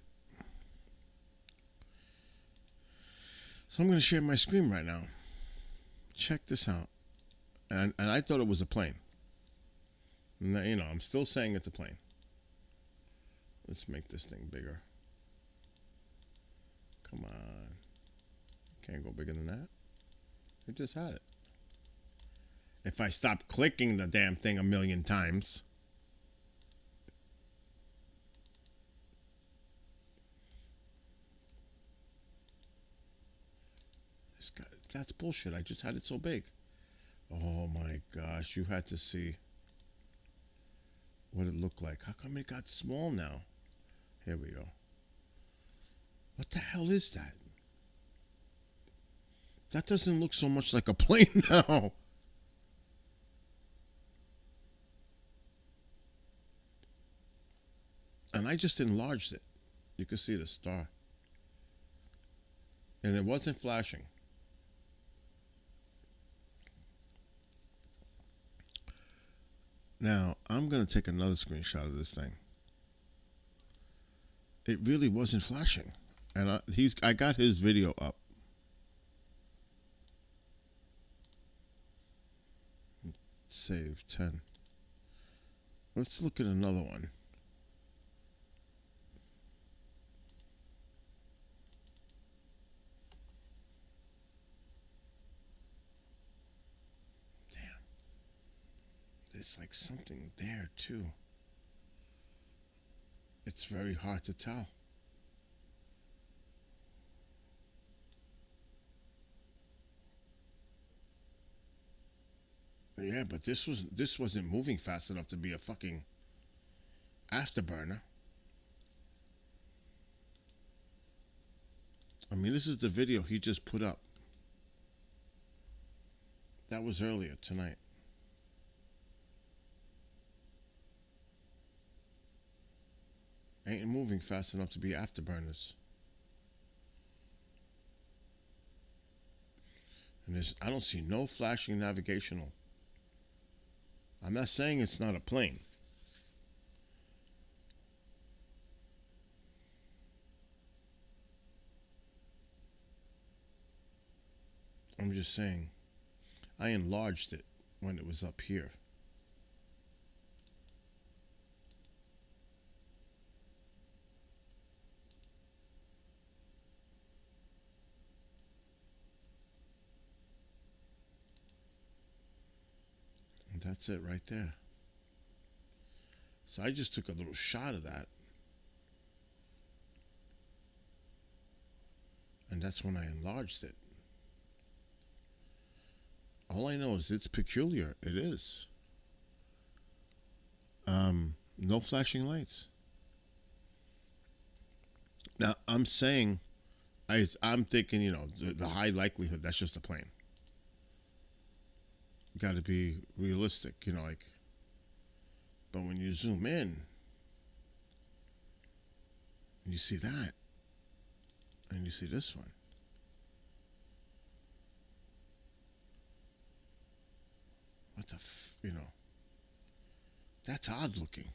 So I'm going to share my screen right now. Check this out. And I thought it was a plane. And, I'm still saying it's a plane. Let's make this thing bigger. Come on. Can't go bigger than that. It just had it. If I stop clicking the damn thing a million times. That's bullshit. I just had it so big. Oh my gosh. You had to see what it looked like. How come it got small now? Here we go. What the hell is that? That doesn't look so much like a plane now. And I just enlarged it. You can see the star. And it wasn't flashing. Now, I'm going to take another screenshot of this thing. It really wasn't flashing. And I got his video up. Save 10. Let's look at another one. There's like something there too. It's very hard to tell. Yeah, but this wasn't moving fast enough to be a fucking afterburner. I mean, this is the video he just put up. That was earlier tonight. Ain't moving fast enough to be afterburners. And I don't see no flashing navigational. I'm not saying it's not a plane. I'm just saying, I enlarged it when it was up here. And that's it right there. So I just took a little shot of that. And that's when I enlarged it. All I know is it's peculiar. It is. No flashing lights. Now, I'm saying, I'm thinking, the high likelihood, that's just a plane. Got to be realistic, but when you zoom in, and you see that, and you see this one, what the, that's odd looking.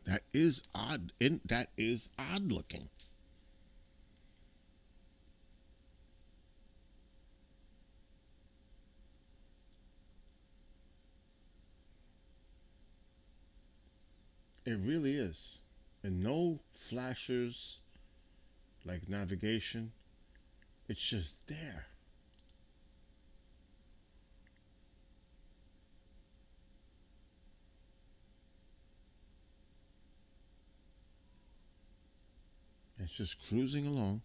That is odd. That is odd looking. It really is. And no flashers like navigation. It's just there. It's just cruising along.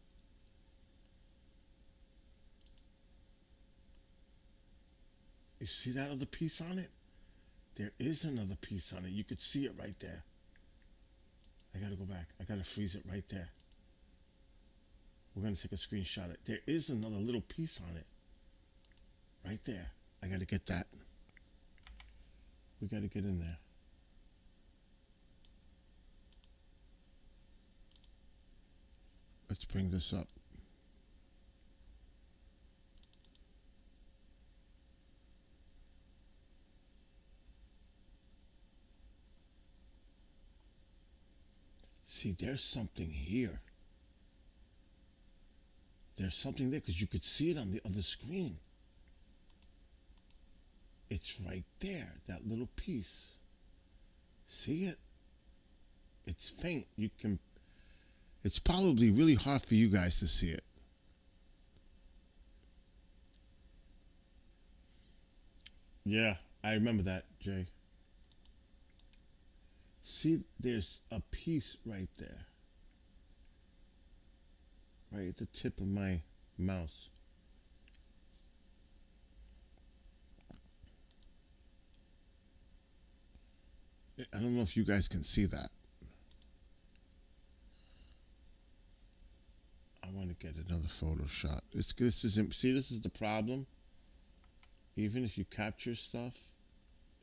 You see that other piece on it? There is another piece on it. You could see it right there. I gotta go back. I gotta freeze it right there. We're gonna take a screenshot of it. There is another little piece on it. Right there. I gotta get that. We gotta get in there. Let's bring this up. See, there's something here. There's something there because you could see it on the other screen. It's right there, that little piece. See it? It's faint. It's probably really hard for you guys to see it. Yeah, I remember that, Jay. See, there's a piece right there. Right at the tip of my mouse. I don't know if you guys can see that. I want to get another photo shot. This is the problem. Even if you capture stuff,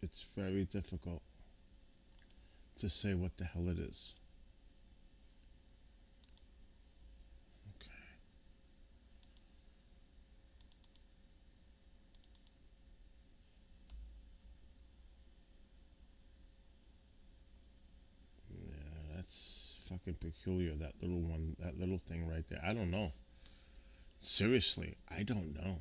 it's very difficult to say what the hell it is. Okay. Yeah, that's fucking peculiar. That little one, that little thing right there. I don't know. Seriously, I don't know.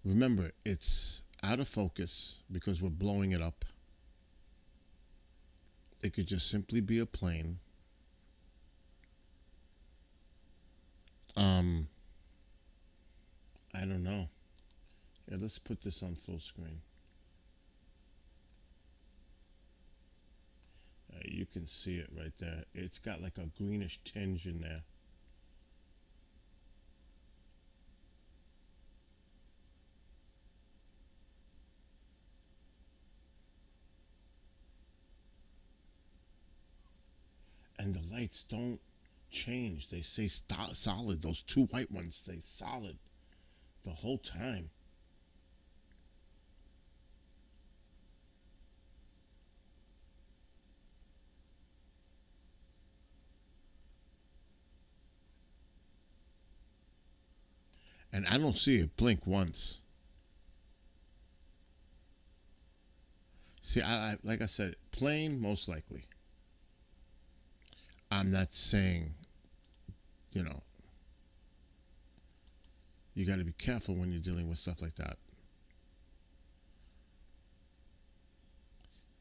Remember, it's out of focus because we're blowing it up. It could just simply be a plane. I don't know. Yeah, let's put this on full screen. You can see it right there. It's got like a greenish tinge in there. And the lights don't change. They stay solid. Those two white ones stay solid the whole time. And I don't see it blink once. See, I like I said, plane most likely. I'm not saying, you know, you got to be careful when you're dealing with stuff like that.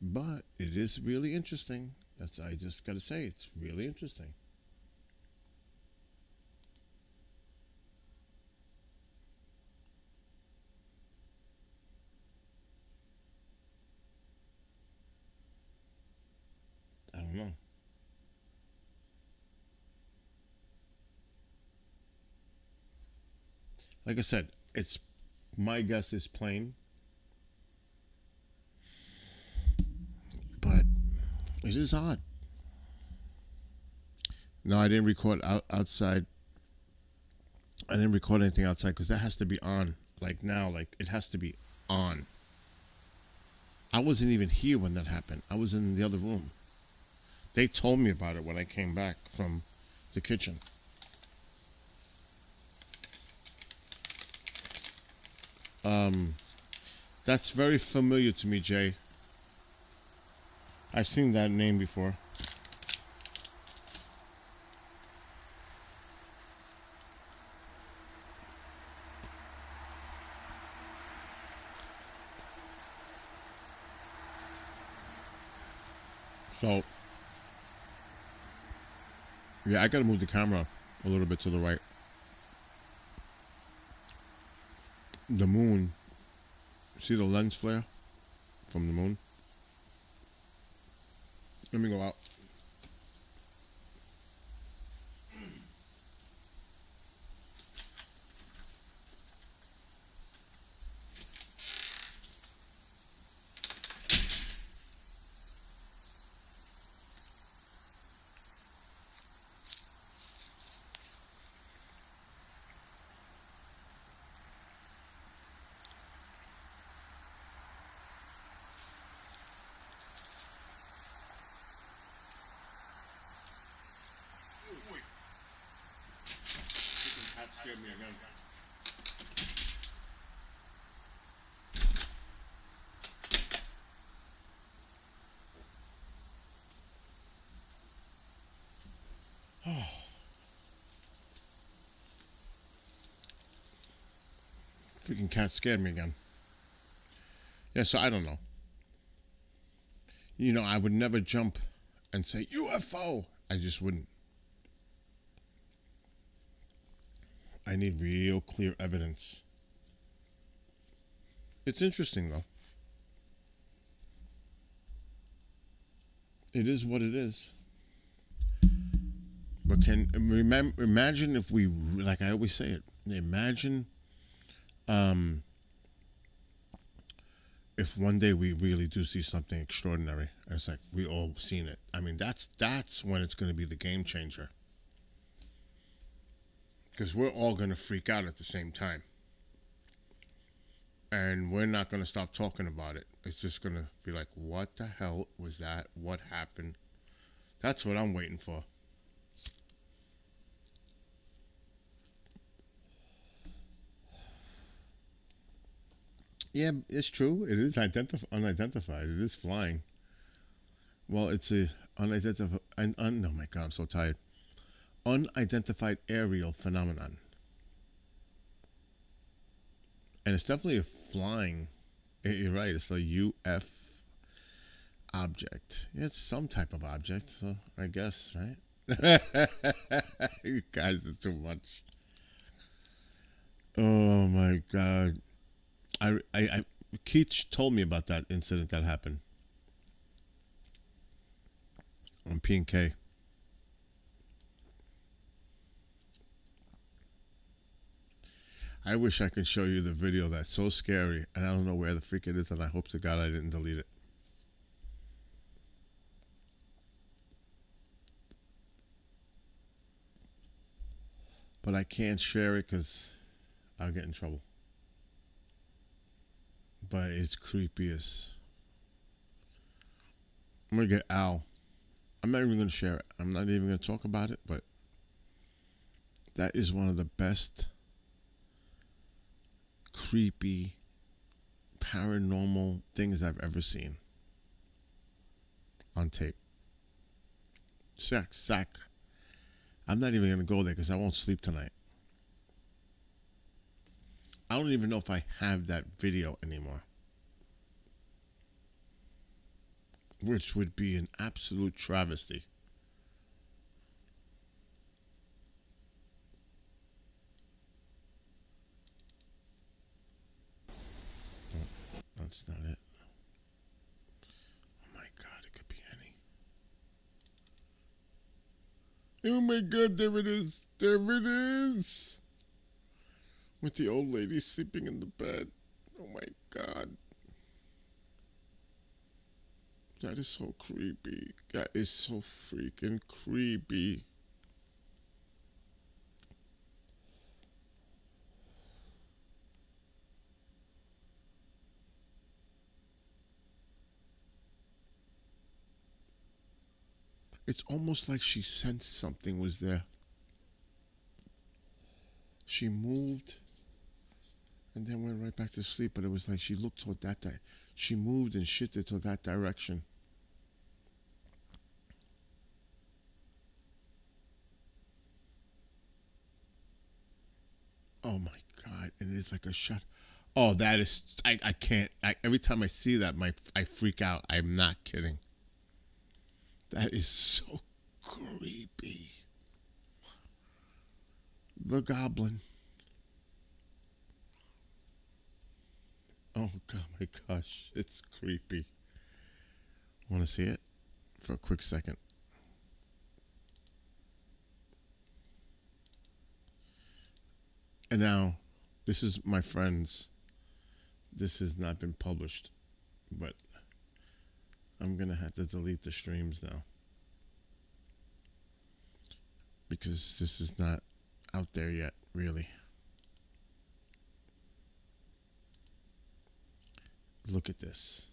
But it is really interesting. I just got to say, it's really interesting. I don't know. Like I said, my guess is plane. But it is odd. No, I didn't record outside. I didn't record anything outside because that has to be on. Like now, like it has to be on. I wasn't even here when that happened. I was in the other room. They told me about it when I came back from the kitchen. That's very familiar to me, Jay. I've seen that name before. So, yeah, I gotta move the camera a little bit to the right. The moon, see the lens flare from the moon? Let me go out. That scared me again. Freaking cat scared me again. Yeah, so I don't know. You know, I would never jump and say UFO. I just wouldn't. I need real clear evidence. It's interesting though. It is what it is. But imagine if we, like I always say it, imagine if one day we really do see something extraordinary. And it's like we all seen it. I mean, that's when it's going to be the game changer. Because we're all going to freak out at the same time. And we're not going to stop talking about it. It's just going to be like, what the hell was that? What happened? That's what I'm waiting for. Yeah, it's true. It is unidentified. It is flying. Well, it's a unidentified. Oh my God, I'm so tired. Unidentified aerial phenomenon, and it's definitely a flying. You're right. It's a UF object. It's some type of object. So I guess, right? You guys are too much. Oh my God. Keith told me about that incident that happened on P&K. I wish I could show you the video. That's so scary, and I don't know where the freak it is, and I hope to God I didn't delete it. But I can't share it because I'll get in trouble. But it's creepy as. I'm going to get Al. I'm not even going to share it. I'm not even going to talk about it, but that is one of the best creepy paranormal things I've ever seen on tape. Sack. I'm not even going to go there because I won't sleep tonight. I don't even know if I have that video anymore. Which would be an absolute travesty. No, that's not it. Oh my God, it could be any. Oh my God, there it is. There it is. With the old lady sleeping in the bed. Oh my God. That is so creepy. That is so freaking creepy. It's almost like she sensed something was there. She moved and then went right back to sleep, but it was like she looked toward that day. She moved and shifted to that direction. and it's like a shot. Oh, that is, I can't. Every time I see that, I freak out. I'm not kidding. That is so creepy. The Goblin. Oh god, my gosh, it's creepy. Want to see it for a quick second? And now, this is my friends. This has not been published, but I'm gonna have to delete the streams now because this is not out there yet, really. Look at this.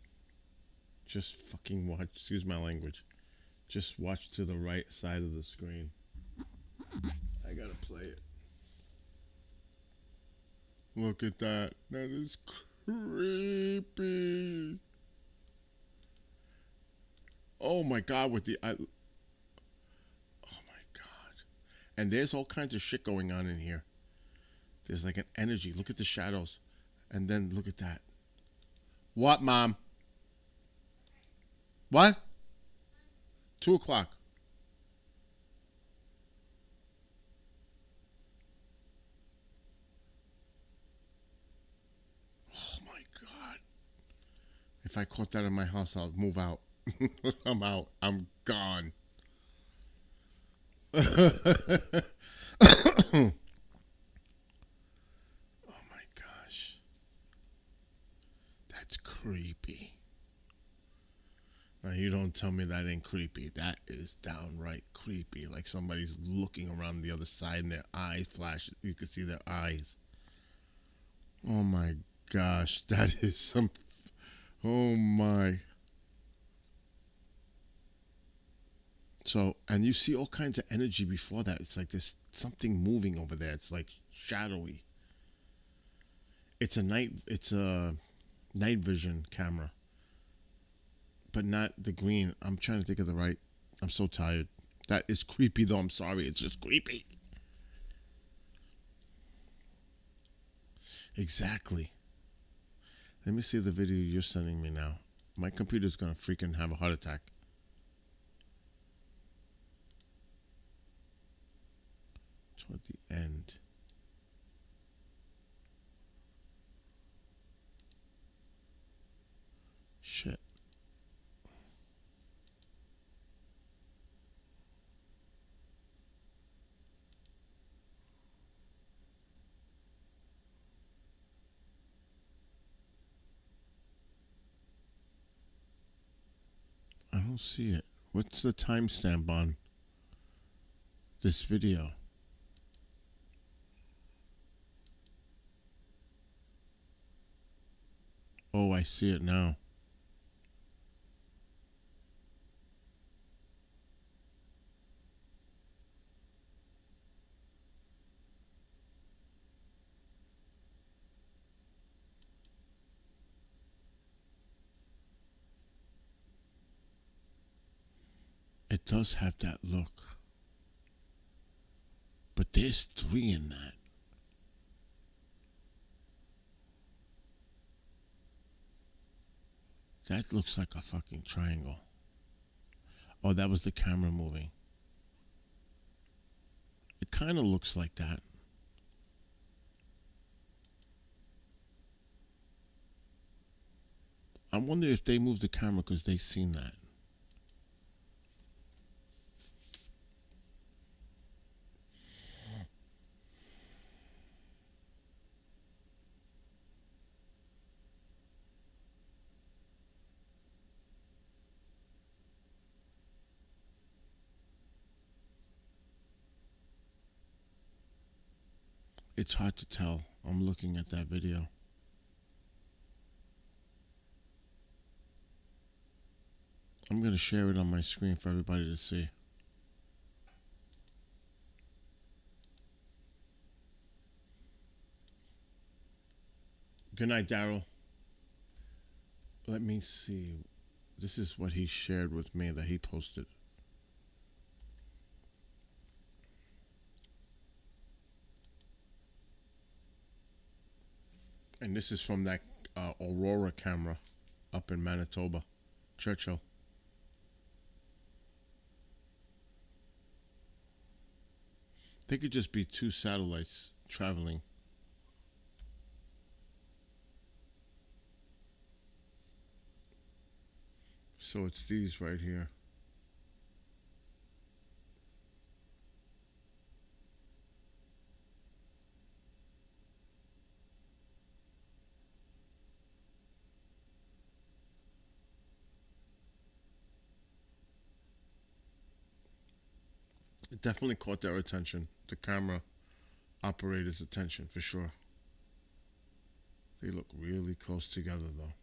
Just fucking watch. Excuse my language. Just watch to the right side of the screen. I gotta play it. Look at that. That is creepy. Oh my god, with the oh my god. And there's all kinds of shit going on in here. There's like an energy. Look at the shadows. And then look at that. What, Mom? What? 2:00. Oh my god. If I caught that in my house, I'll move out. I'm out. I'm gone. Oh my gosh. That's creepy. Now you don't tell me that ain't creepy. That is downright creepy. Like somebody's looking around the other side and their eyes flash. You can see their eyes. Oh my gosh. That is some... Oh my... So, and you see all kinds of energy before that. It's like there's something moving over there. It's like shadowy. It's a night vision camera. But not the green. I'm trying to think of the right. I'm so tired. That is creepy though. I'm sorry. It's just creepy. Exactly. Let me see the video you're sending me now. My computer's going to freaking have a heart attack. Toward the end. Shit. I don't see it. What's the timestamp on this video? Oh, I see it now. It does have that look. But there's 3 in that. That looks like a fucking triangle. Oh, that was the camera moving. It kind of looks like that. I wonder if they moved the camera because they seen that. It's hard to tell. I'm looking at that video. I'm going to share it on my screen for everybody to see. Good night, Daryl. Let me see. This is what he shared with me that he posted. And this is from that Aurora camera up in Manitoba, Churchill. They could just be two satellites traveling. So it's these right here. It definitely caught their attention. The camera operator's attention, for sure. They look really close together, though.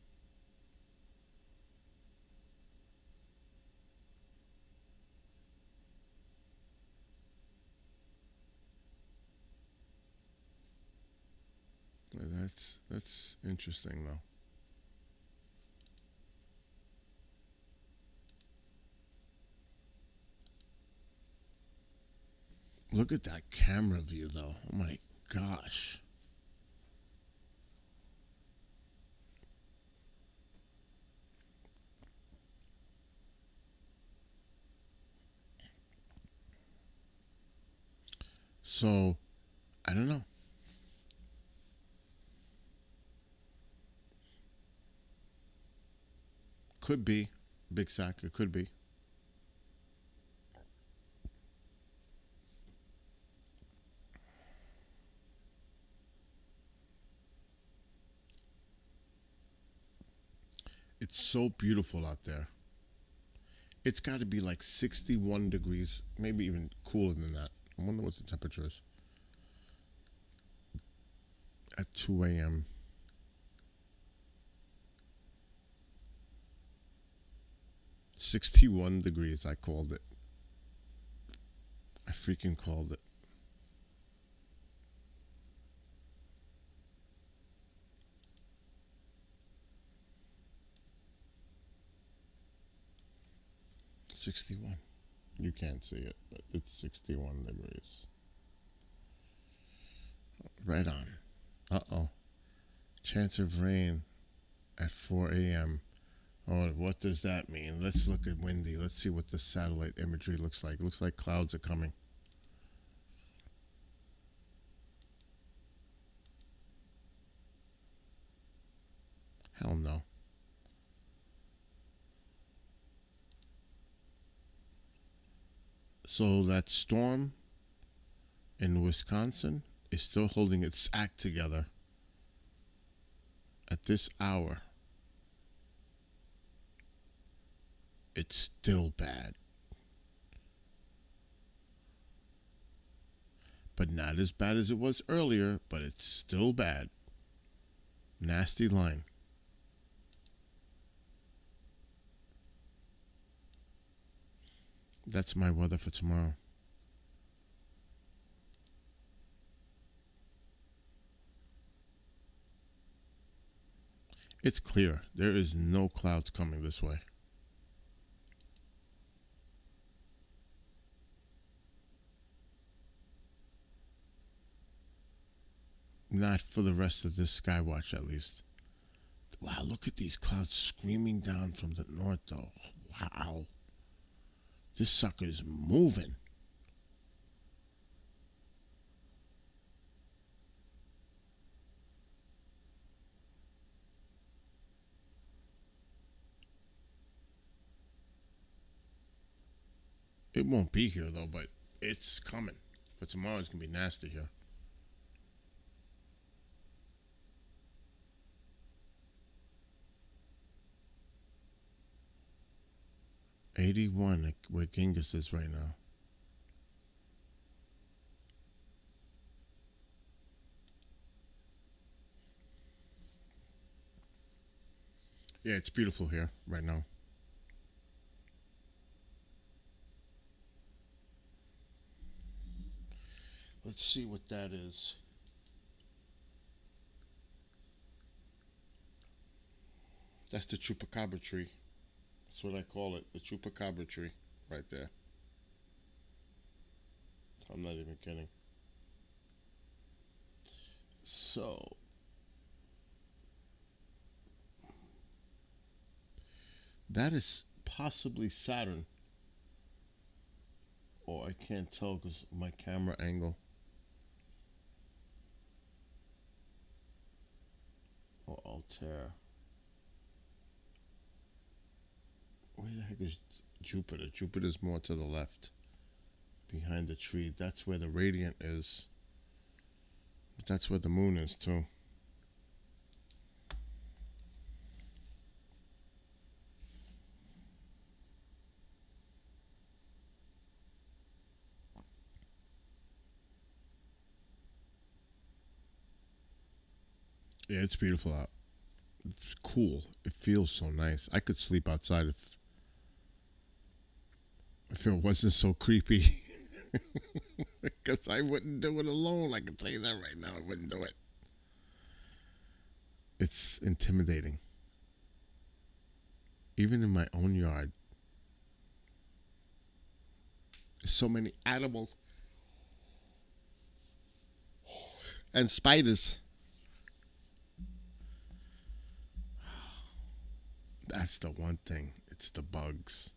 That's interesting, though. Look at that camera view, though. Oh my gosh. So, I don't know. Could be Big Sack. It could be. It's so beautiful out there. It's got to be like 61 degrees, maybe even cooler than that. I wonder what the temperature is at 2 a.m. $61 degrees, I called it. I freaking called it. $61. You can't see it, but it's 61 degrees. Right on. Uh-oh. Chance of rain at 4 a.m. Oh, what does that mean? Let's look at windy. Let's see what the satellite imagery looks like. It looks like clouds are coming. Hell no. So that storm in Wisconsin is still holding its act together at this hour. It's still bad. But not as bad as it was earlier, but it's still bad. Nasty line. That's my weather for tomorrow. It's clear. There is no clouds coming this way. Not for the rest of this Skywatch, at least. Wow, look at these clouds screaming down from the north, though. Wow. This sucker's moving. It won't be here, though, but it's coming. But tomorrow it's going to be nasty here. $81 where Genghis is right now. Yeah, it's beautiful here right now. Let's see what that is. That's the chupacabra tree. That's what I call it, the chupacabra tree, right there. I'm not even kidding. So, That is possibly Saturn. Oh, I can't tell because my camera angle. Or Altair. Where the heck is Jupiter? Jupiter's more to the left. Behind the tree. That's where the radiant is. But that's where the moon is too. Yeah, it's beautiful out. It's cool. It feels so nice. I could sleep outside if it wasn't so creepy. Because I wouldn't do it alone. I can tell you that right now. I wouldn't do it. It's intimidating. Even in my own yard. There's so many animals. And spiders. That's the one thing. It's the bugs.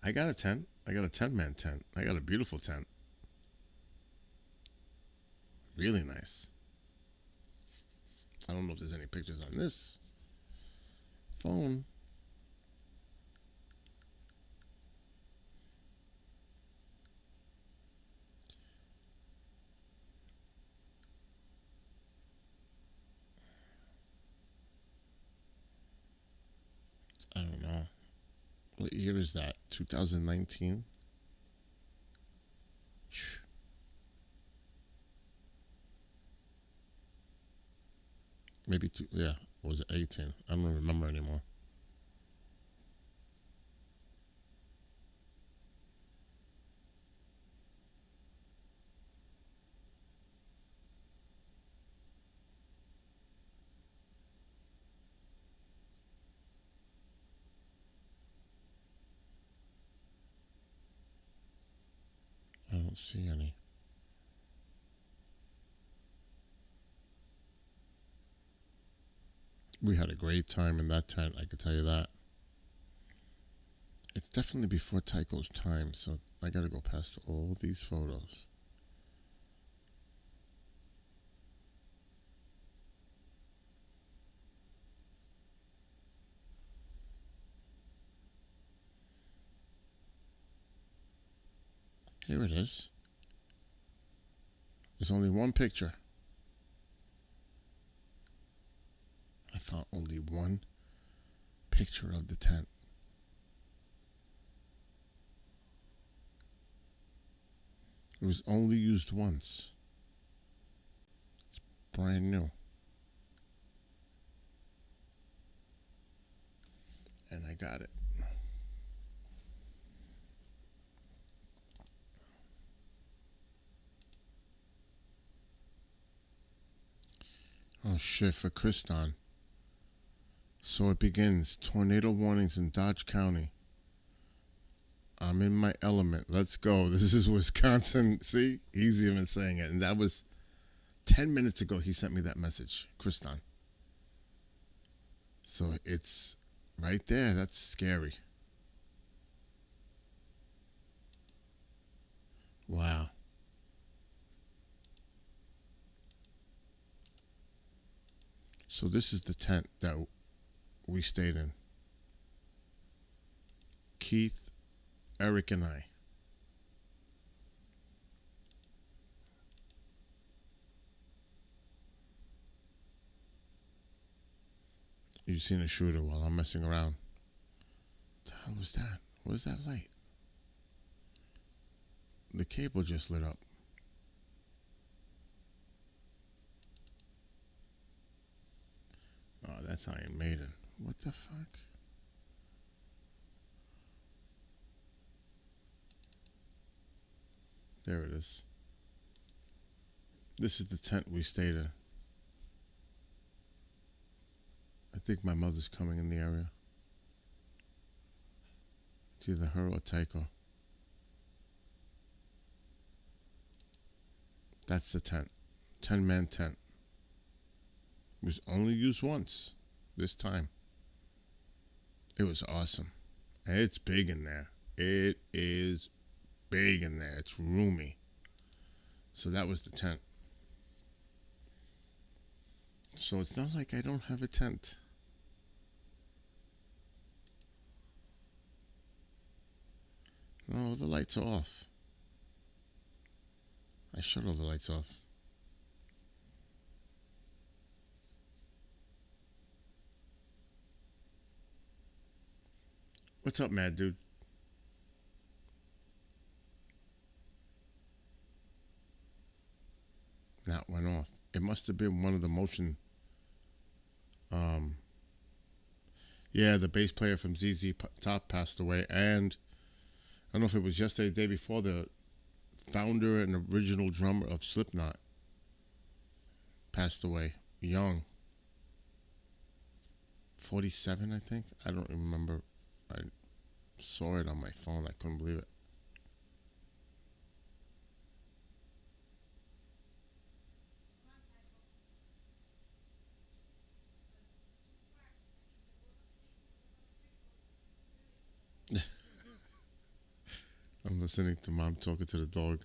I got a tent. I got a 10-man tent. I got a beautiful tent. Really nice. I don't know if there's any pictures on this phone. I don't know. What year is that? 2019? Maybe, yeah. Or was it 18? I don't remember anymore. I don't see any. We had a great time in that tent, I could tell you that. It's definitely before Tycho's time, so I gotta go past all these photos. Here it is. There's only one picture. I found only one picture of the tent. It was only used once. It's brand new. And I got it. Oh shit, for Kriston. So it begins. Tornado warnings in Dodge County. I'm in my element. Let's go. This is Wisconsin. See? He's even saying it. And that was 10 minutes ago he sent me that message. Kriston. So it's right there. That's scary. Wow. So this is the tent that we stayed in. Keith, Eric, and I. You've seen a shooter while I'm messing around. What the hell was that? What is that light? The cable just lit up. Oh, that's Iron Maiden. What the fuck? There it is. This is the tent we stayed in. I think my mother's coming in the area. It's either her or Tycho. That's the tent. 10-man tent. It was only used once. This time. It was awesome. And it's big in there. It is big in there. It's roomy. So that was the tent. So it's not like I don't have a tent. No, the lights are off. I shut all the lights off. What's up, mad dude? That went off. It must have been one of the motion. Yeah, the bass player from ZZ Top passed away, and I don't know if it was yesterday, the day before, the founder and original drummer of Slipknot passed away, young. 47, I think. I don't remember. I saw it on my phone. I couldn't believe it. I'm listening to Mom talking to the dog.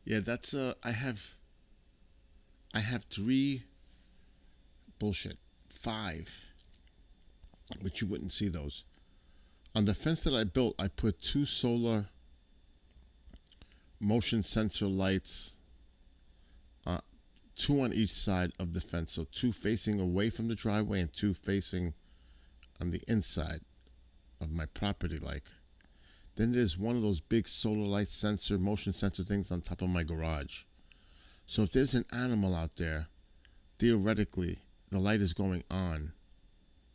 Yeah, that's I have 5, but you wouldn't see those. On the fence that I built, I put 2 solar motion sensor lights, 2 on each side of the fence. So 2 facing away from the driveway and 2 facing on the inside of my property, like. Then there's one of those big solar light sensor, motion sensor things on top of my garage. So if there's an animal out there, theoretically, the light is going on,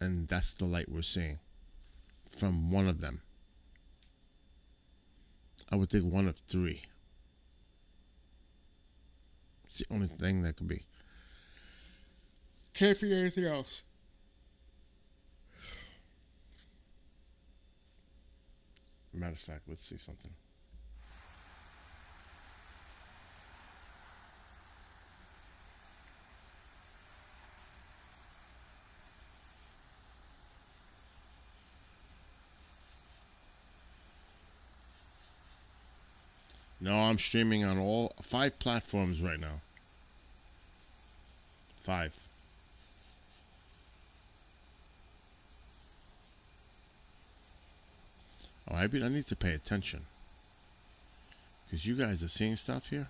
and that's the light we're seeing from one of them. I would think one of 3. It's the only thing that could be. Can't be anything else. Matter of fact, let's see something. No, I'm streaming on all 5 platforms right now. 5. Oh, I need to pay attention. Because you guys are seeing stuff here.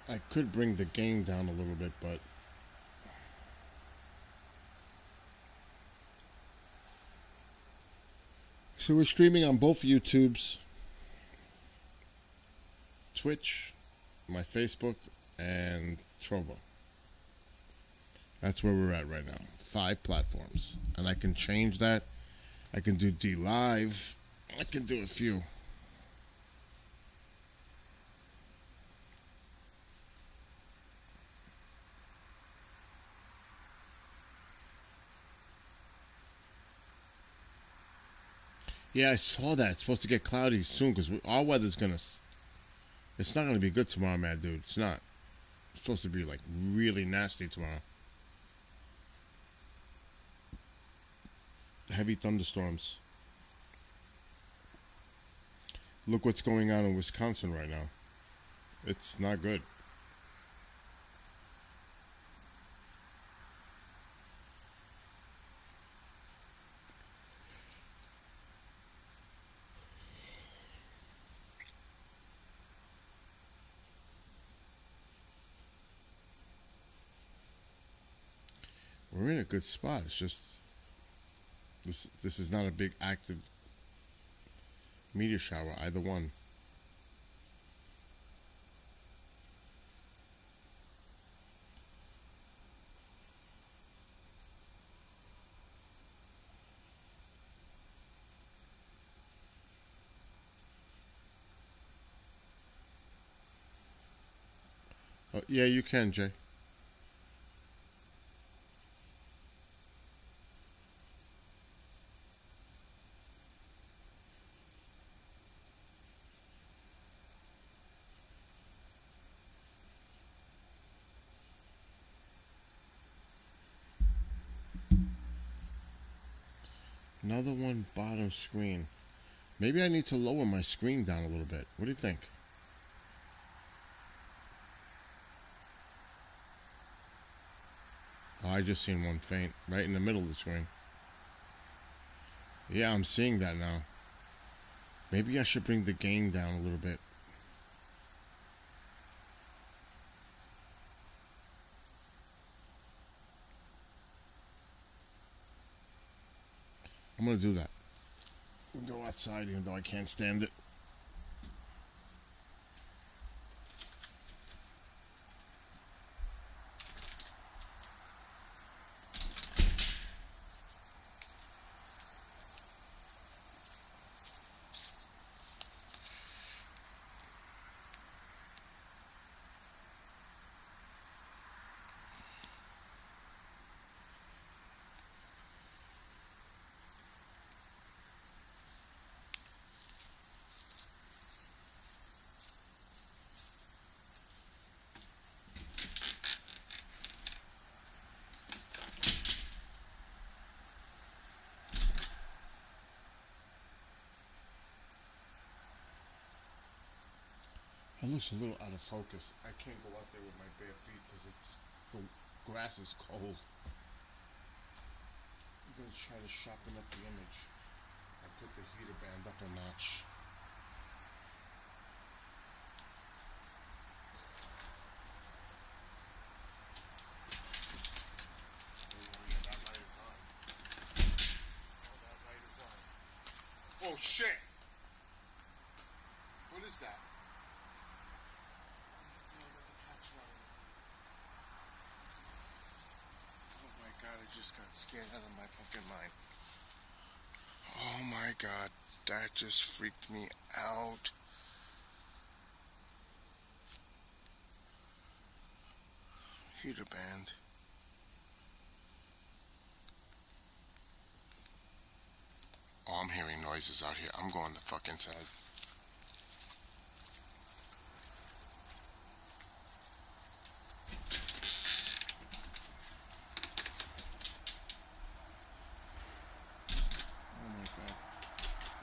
I could bring the gain down a little bit, but so we're streaming on both YouTubes, Twitch, my Facebook, and Trovo. That's where we're at right now. 5 platforms. And I can change that. I can do D Live. I can do a few. Yeah, I saw that. It's supposed to get cloudy soon because our weather's gonna. It's not gonna be good tomorrow, man, dude. It's not. It's supposed to be like really nasty tomorrow. Heavy thunderstorms. Look what's going on in Wisconsin right now. It's not good. We're in a good spot. It's just this is not a big active meteor shower, either one. Oh, yeah, you can, Jay. Another one bottom screen. Maybe I need to lower my screen down a little bit. What do you think? Oh, I just seen one faint right in the middle of the screen. Yeah, I'm seeing that now. Maybe I should bring the gain down a little bit. I'm gonna do that. Go outside even though I can't stand it. It looks a little out of focus. I can't go out there with my bare feet because the grass is cold. I'm gonna try to sharpen up the image. I put the heater band up a notch. Oh yeah, that light is on. Oh, that light is on. Oh shit! What is that? Oh my god, I just got scared out of my fucking mind. Oh my god, that just freaked me out. Heater band. Oh, I'm hearing noises out here. I'm going the fuck inside. Oh my god.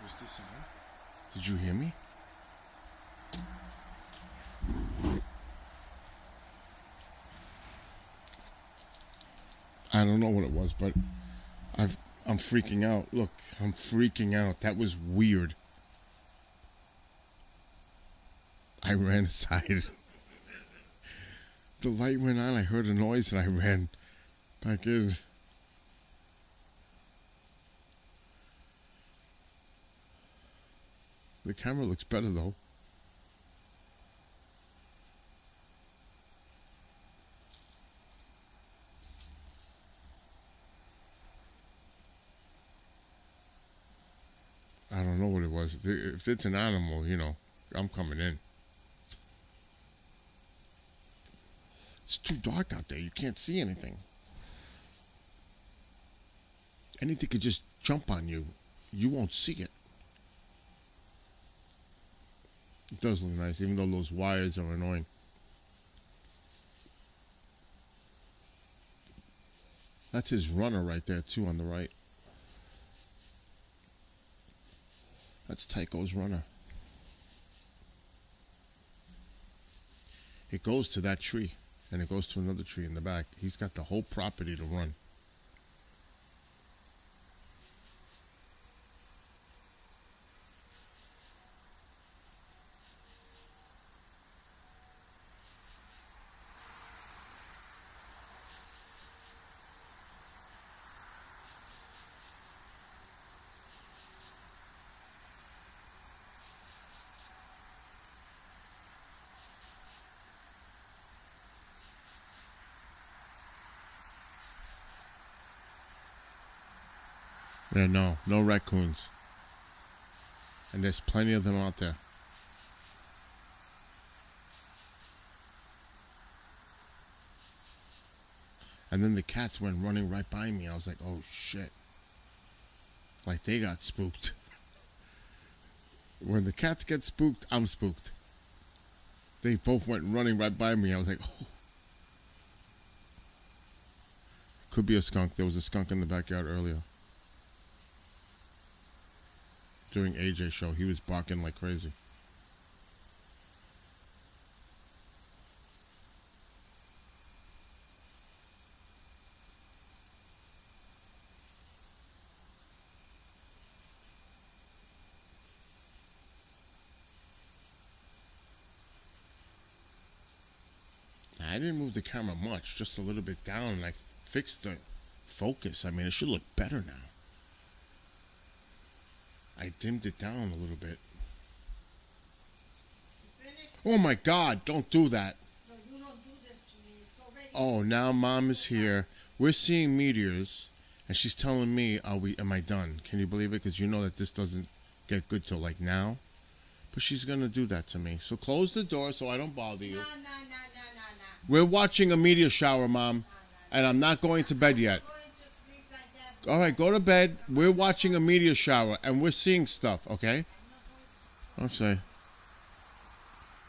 Was this on? Did you hear me? I don't know what it was, but I'm freaking out. Look, I'm freaking out. That was weird. I ran inside. The light went on. I heard a noise and I ran back in. The camera looks better though. I don't know what it was. If it's an animal, you know, I'm coming in. It's too dark out there. You can't see anything. Anything could just jump on you. You won't see it. It does look nice, even though those wires are annoying. That's his runner right there, too, on the right. That's Tycho's runner. It goes to that tree, and it goes to another tree in the back. He's got the whole property to run. Yeah, no raccoons. And there's plenty of them out there. And then the cats went running right by me. I was like, oh shit. Like they got spooked. When the cats get spooked, I'm spooked. They both went running right by me. I was like, oh. Could be a skunk. There was a skunk in the backyard earlier. During AJ's show, he was barking like crazy. I didn't move the camera much, just a little bit down, and I fixed the focus. I mean, it should look better now. I dimmed it down a little bit. Oh my God, don't do that. No, you don't do this to me. It's already. Oh, now Mom is here. We're seeing meteors, and she's telling me, am I done? Can you believe it? Because you know that this doesn't get good till like now. But she's going to do that to me. So close the door so I don't bother you. No. We're watching a meteor shower, Mom, and I'm not going to bed yet. I'm going to sleep like that. All right, go to bed. We're watching a meteor shower, and we're seeing stuff, okay? Okay.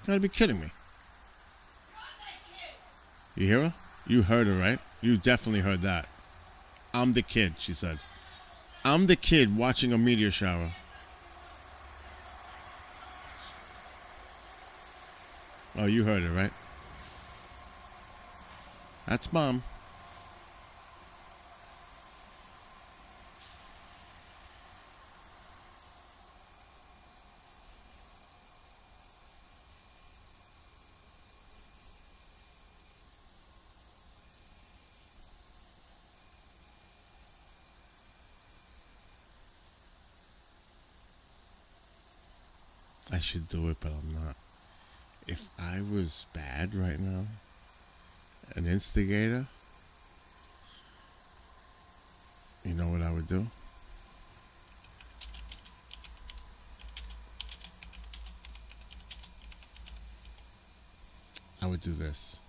Gotta be kidding me. You hear her? You heard her, right? You definitely heard that. I'm the kid, she said. I'm the kid watching a meteor shower. Oh, you heard it, right? That's Mom. I should do it, but I'm not. If I was bad right now, an instigator, you know what I would do? I would do this.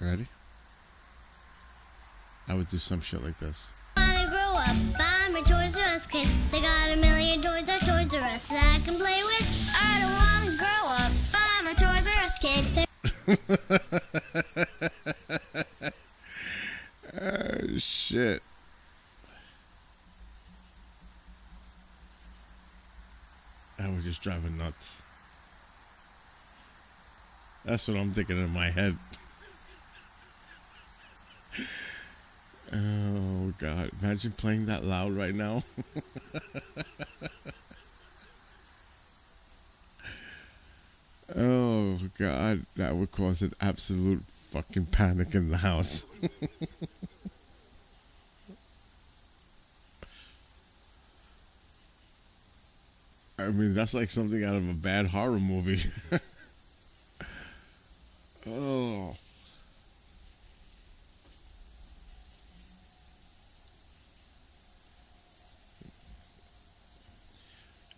Ready? I would do some shit like this. Wanna grow up, buy my Toys R Us kid. They got a million toys at Toys R Us that I can play with. I don't wanna grow up, buy my Toys R Us kid. Oh, shit. I was just driving nuts. That's what I'm thinking in my head. Oh, God. Imagine playing that loud right now. Oh, God. That would cause an absolute fucking panic in the house. I mean, that's like something out of a bad horror movie. Oh.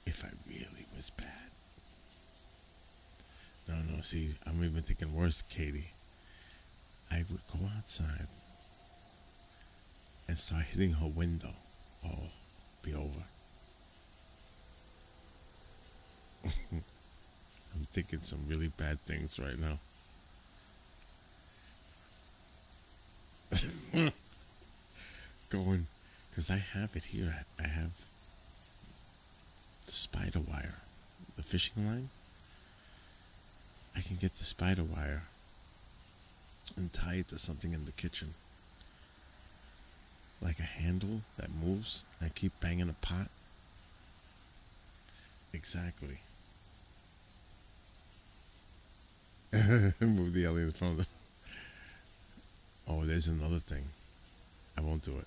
If I really was bad. No, see, I'm even thinking worse, Katie. I would go outside and start hitting her window. Oh, be over. I'm thinking some really bad things right now. Going, because I have it here. I have the spider wire, the fishing line. I can get the spider wire and tie it to something in the kitchen. Like a handle that moves. I keep banging a pot. Exactly. Move the alien from the... Oh, there's another thing. I won't do it.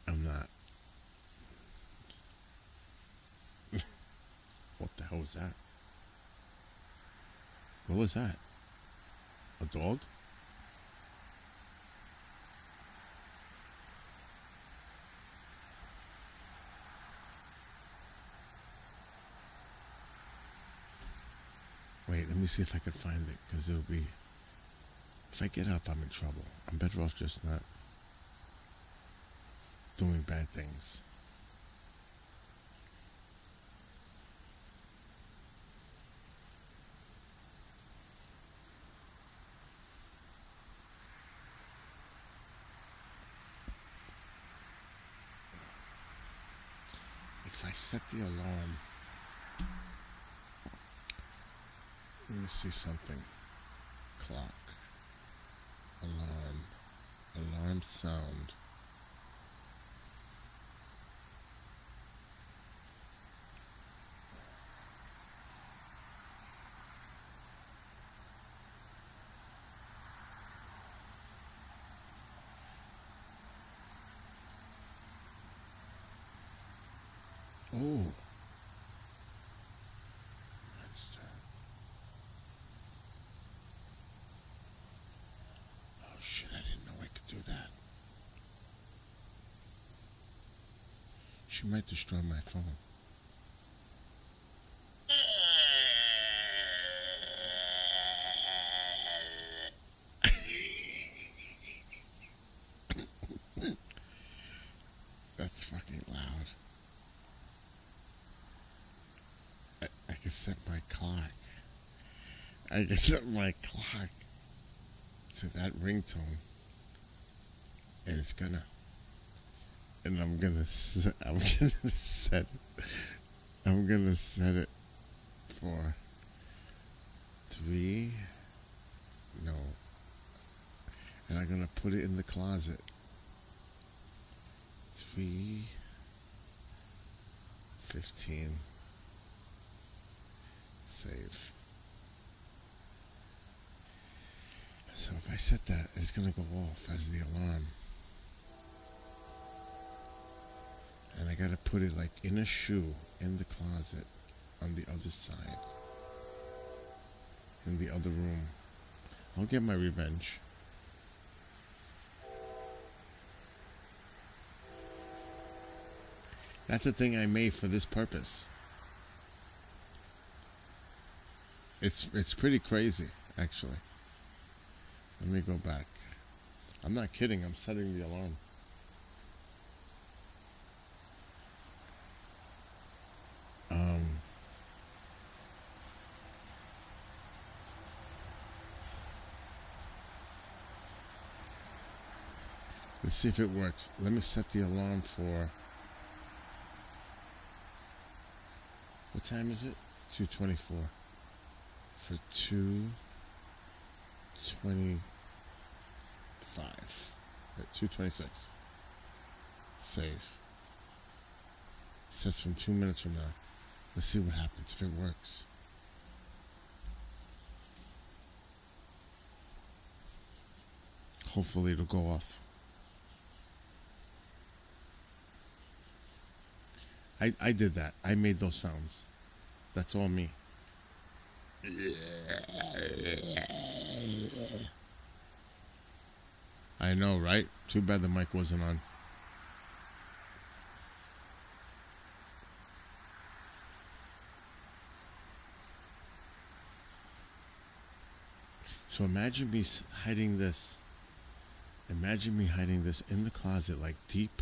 I'm not. What the hell was that? What was that? A dog? Wait, let me see if I can find it, because it'll be... If I get up, I'm in trouble. I'm better off just not... doing bad things. If I set the alarm, let me see something. Clock, alarm sound. Oh, monster. Oh shit, I didn't know I could do that. She might destroy my phone. That's fucking loud. I can set my clock. I can set my clock to that ringtone, and it's gonna. And I'm gonna set it for 3. No. And I'm gonna put it in the closet. 3:15. Save. So if I set that, it's gonna go off as the alarm. And I gotta put it like in a shoe in the closet on the other side. In the other room. I'll get my revenge. That's the thing I made for this purpose. It's pretty crazy, actually. Let me go back. I'm not kidding, I'm setting the alarm. Let's see if it works. Let me set the alarm for... What time is it? 2:24. For 2:25. 2:26. Save. Sets from 2 minutes from now. Let's see what happens if it works. Hopefully it'll go off. I did that. I made those sounds. That's all me. I know, right? Too bad the mic wasn't on. So imagine me hiding this. Imagine me hiding this in the closet, like deep,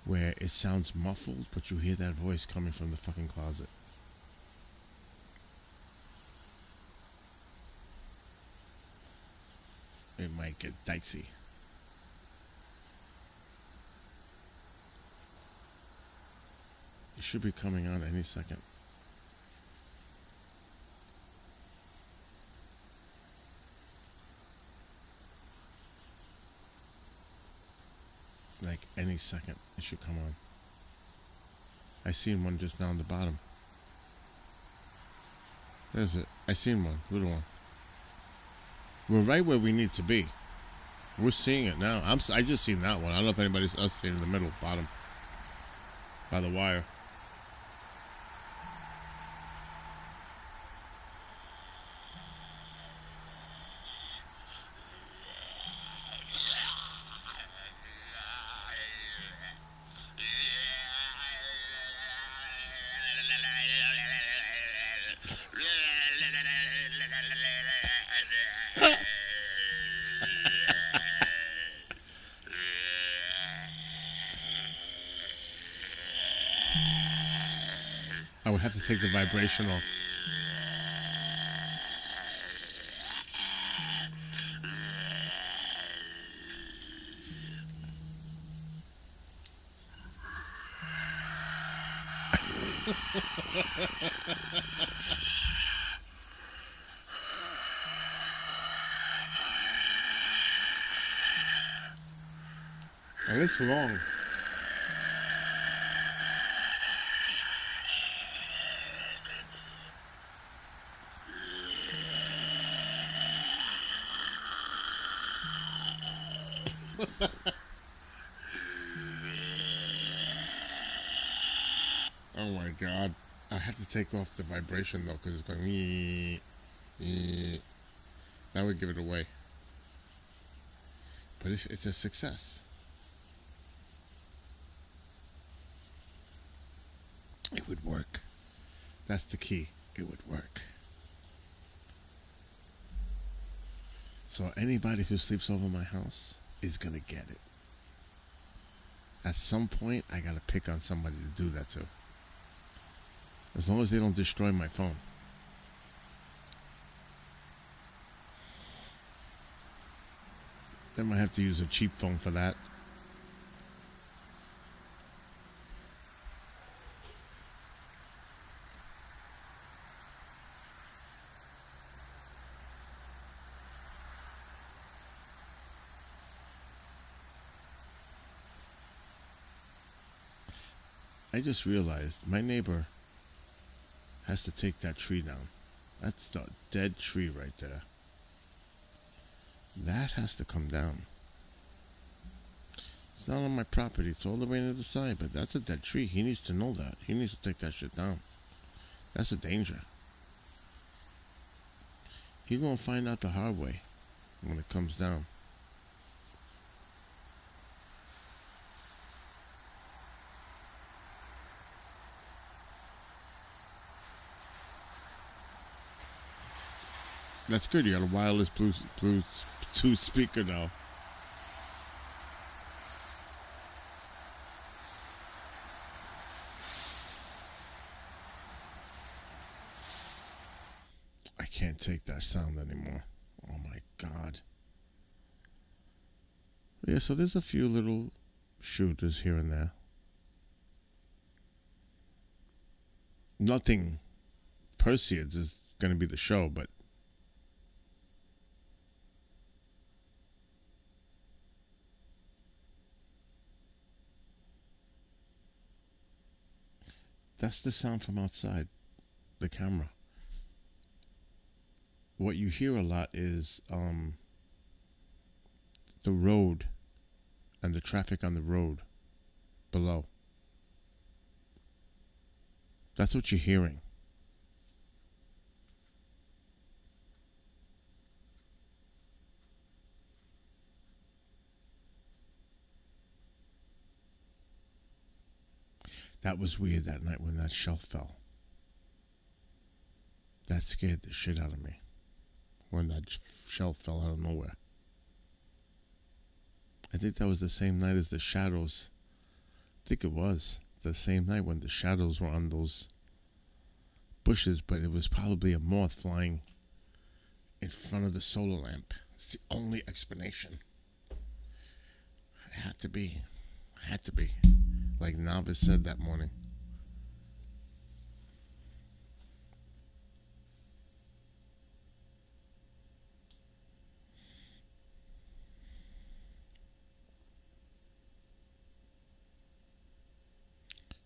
where it sounds muffled, but you hear that voice coming from the fucking closet. It might get dicey. It should be coming on any second. Like any second, it should come on. I seen one just down the bottom. There's it. I seen one, little one. We're right where we need to be. We're seeing it now. I just seen that one. I don't know if anybody else seen it in the middle, bottom, by the wire. I would have to take the vibration off. And it's long. Oh my god. I have to take off the vibration though, because it's going that would give it away. But it's a success. It would work. That's the key. It would work. So anybody who sleeps over my house is gonna get it. At some point, I gotta pick on somebody to do that to. As long as they don't destroy my phone. They might have to use a cheap phone for that. I just realized my neighbor has to take that tree down. That's the dead tree right there. That has to come down. It's not on my property. It's all the way to the side, but that's a dead tree. He needs to know that. He needs to take that shit down. That's a danger. He's gonna find out the hard way when it comes down. That's good. You got a wireless Bluetooth speaker now. I can't take that sound anymore. Oh my God. Yeah, so there's a few little shooters here and there. Nothing Perseids is going to be the show, but that's the sound from outside the camera. What you hear a lot is the road and the traffic on the road below. That's what you're hearing. That was weird that night when that shelf fell. That scared the shit out of me. When that shelf fell out of nowhere. I think that was the same night as the shadows. I think it was the same night when the shadows were on those bushes, but it was probably a moth flying in front of the solar lamp. It's the only explanation. It had to be. Had to be. Like Navis said that morning.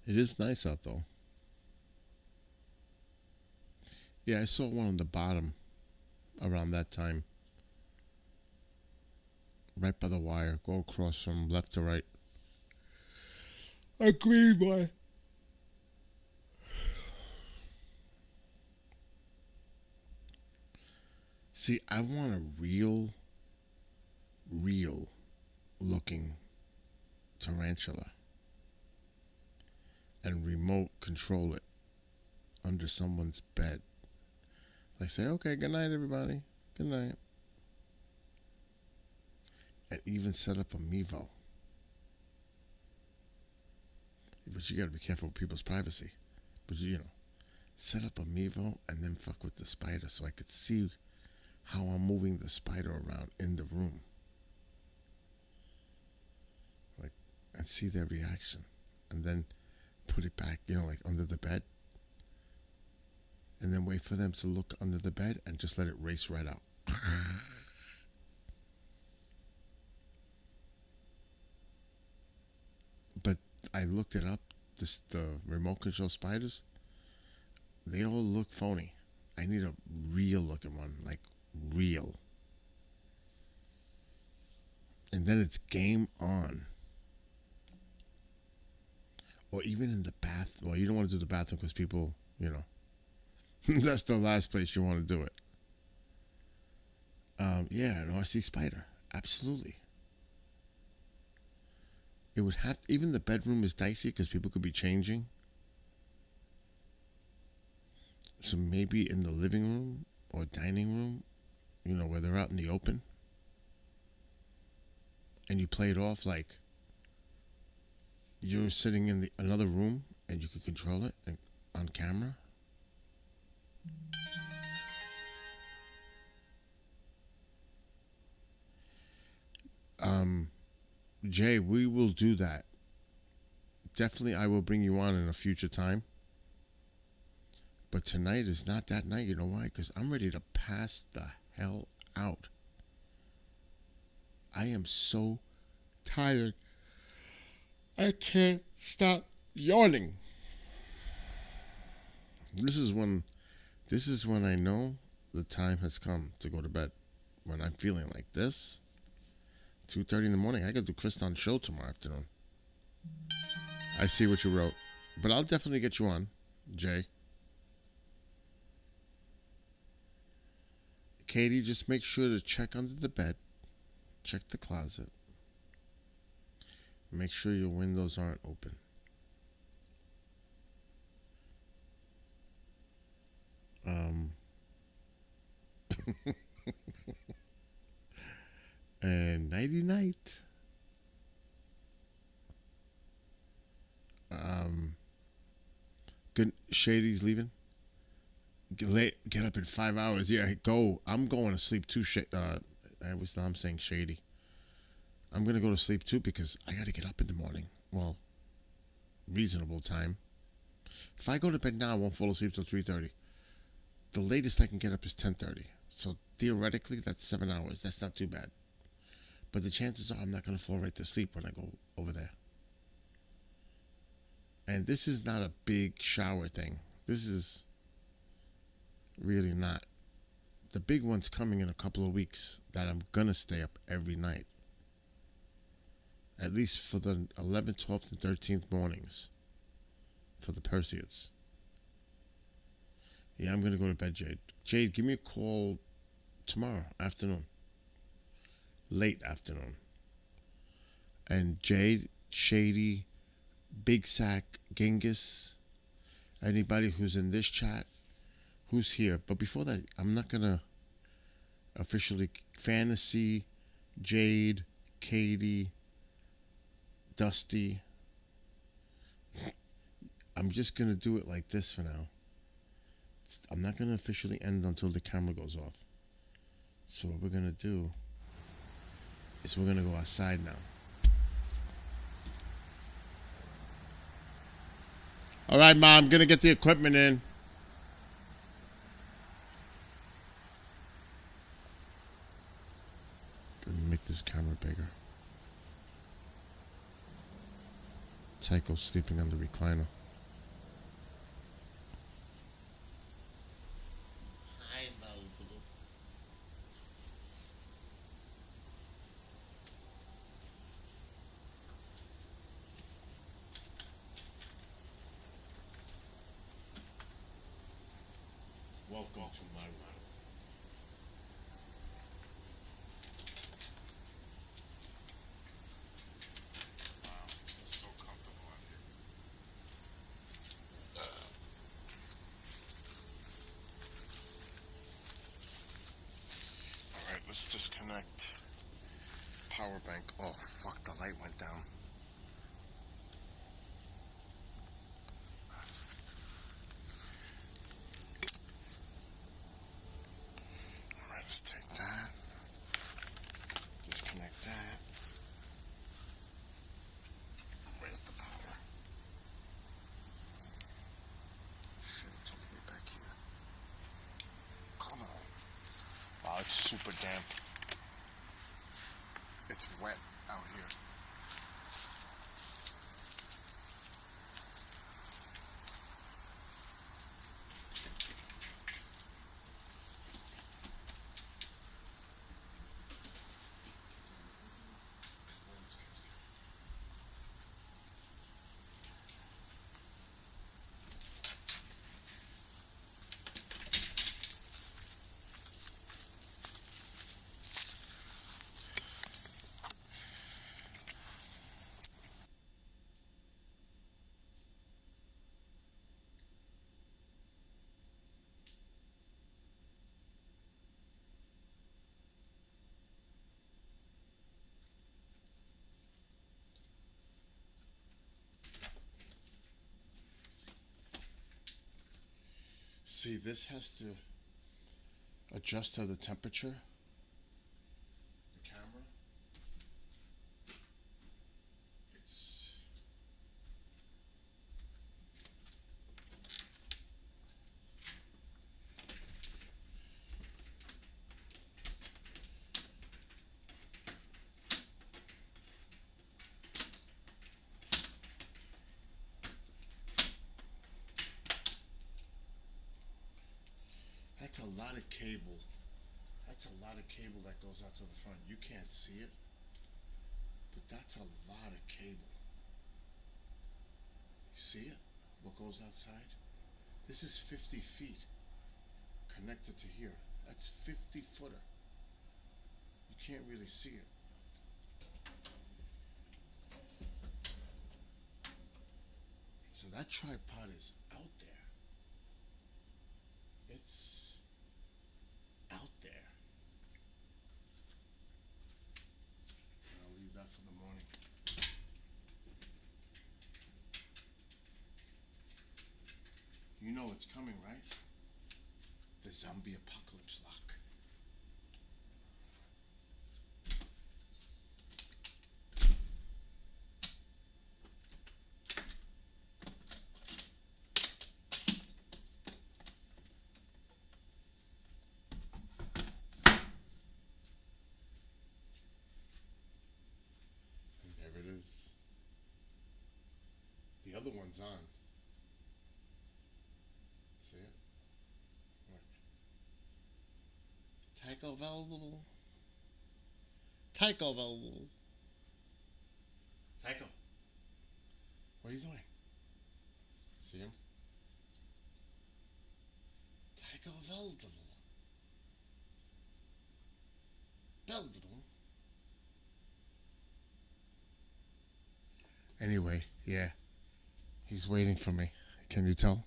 It is nice out though. Yeah, I saw one on the bottom around that time. Right by the wire. Go across from left to right. A green one. See, I want a real looking tarantula. And remote control it under someone's bed. Like say, okay, good night everybody. Good night. And even set up a Mevo. But you gotta be careful with people's privacy. But you know, set up a Mevo and then fuck with the spider so I could see how I'm moving the spider around in the room. Like, and see their reaction. And then put it back, like under the bed. And then wait for them to look under the bed and just let it race right out. But I looked it up. The remote control spiders, they all look phony. I need a real looking one, like real. And then it's game on. Or even in the bath. Well, you don't want to do the bathroom because people, that's the last place you want to do it. Yeah, an RC spider. Absolutely. It would have, even the bedroom is dicey because people could be changing. So maybe in the living room or dining room, where they're out in the open. And you play it off like you're sitting in another room and you can control it on camera. Jay, we will do that. Definitely, I will bring you on in a future time. But tonight is not that night. You know why? Because I'm ready to pass the hell out. I am so tired. I can't stop yawning. This is when I know the time has come to go to bed. When I'm feeling like this, 2:30 in the morning, I got to do Kriston's show tomorrow afternoon. I see what you wrote. But I'll definitely get you on, Jay. Katie, just make sure to check under the bed. Check the closet. Make sure your windows aren't open. And nighty night. Good. Shady's leaving. Get up in 5 hours. Yeah, go. I'm going to sleep too. I'm saying Shady. I'm going to go to sleep too because I got to get up in the morning. Well, reasonable time. If I go to bed now, I won't fall asleep till 3:30. The latest I can get up is 10:30. So theoretically, that's 7 hours. That's not too bad. But the chances are I'm not going to fall right to sleep when I go over there. And this is not a big shower thing. This is really not. The big one's coming in a couple of weeks that I'm going to stay up every night. At least for the 11th, 12th, and 13th mornings. For the Perseids. Yeah, I'm going to go to bed, Jade. Jade, give me a call tomorrow afternoon. Late afternoon. And Jade, Shady, Big Sack, Genghis, anybody who's in this chat, who's here. But before that, I'm not going to officially Fantasy, Jade, Katie, Dusty. I'm just going to do it like this for now. I'm not going to officially end until the camera goes off. So what we're going to do is we're going to go outside now. All right, Mom, I'm going to get the equipment in. Let me make this camera bigger. Tycho's sleeping on the recliner. Hi, Baldo. Welcome to my room. Wow, it's so comfortable out here. All right, let's disconnect power bank. Oh, fuck, the light went down. super damp. It's wet out here. See, this has to adjust to the temperature. The camera. It's that's a lot of cable. That's a lot of cable that goes out to the front. You can't see it, but that's a lot of cable. You see it? What goes outside? This is 50 feet connected to here. That's 50 footer. You can't really see it. So that tripod is out there. It's out there. And I'll leave that for the morning. You know it's coming, right? The zombie apocalypse lock. And there it is. The other one's on. See it? Look. Taco available. Taco available. Taco. What are you doing? See him? Taco available. Available. Anyway, yeah. He's waiting for me. Can you tell?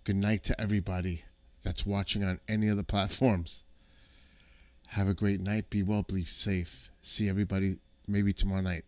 Good night to everybody that's watching on any of the platforms. Have a great night. Be well, be safe. See everybody maybe tomorrow night.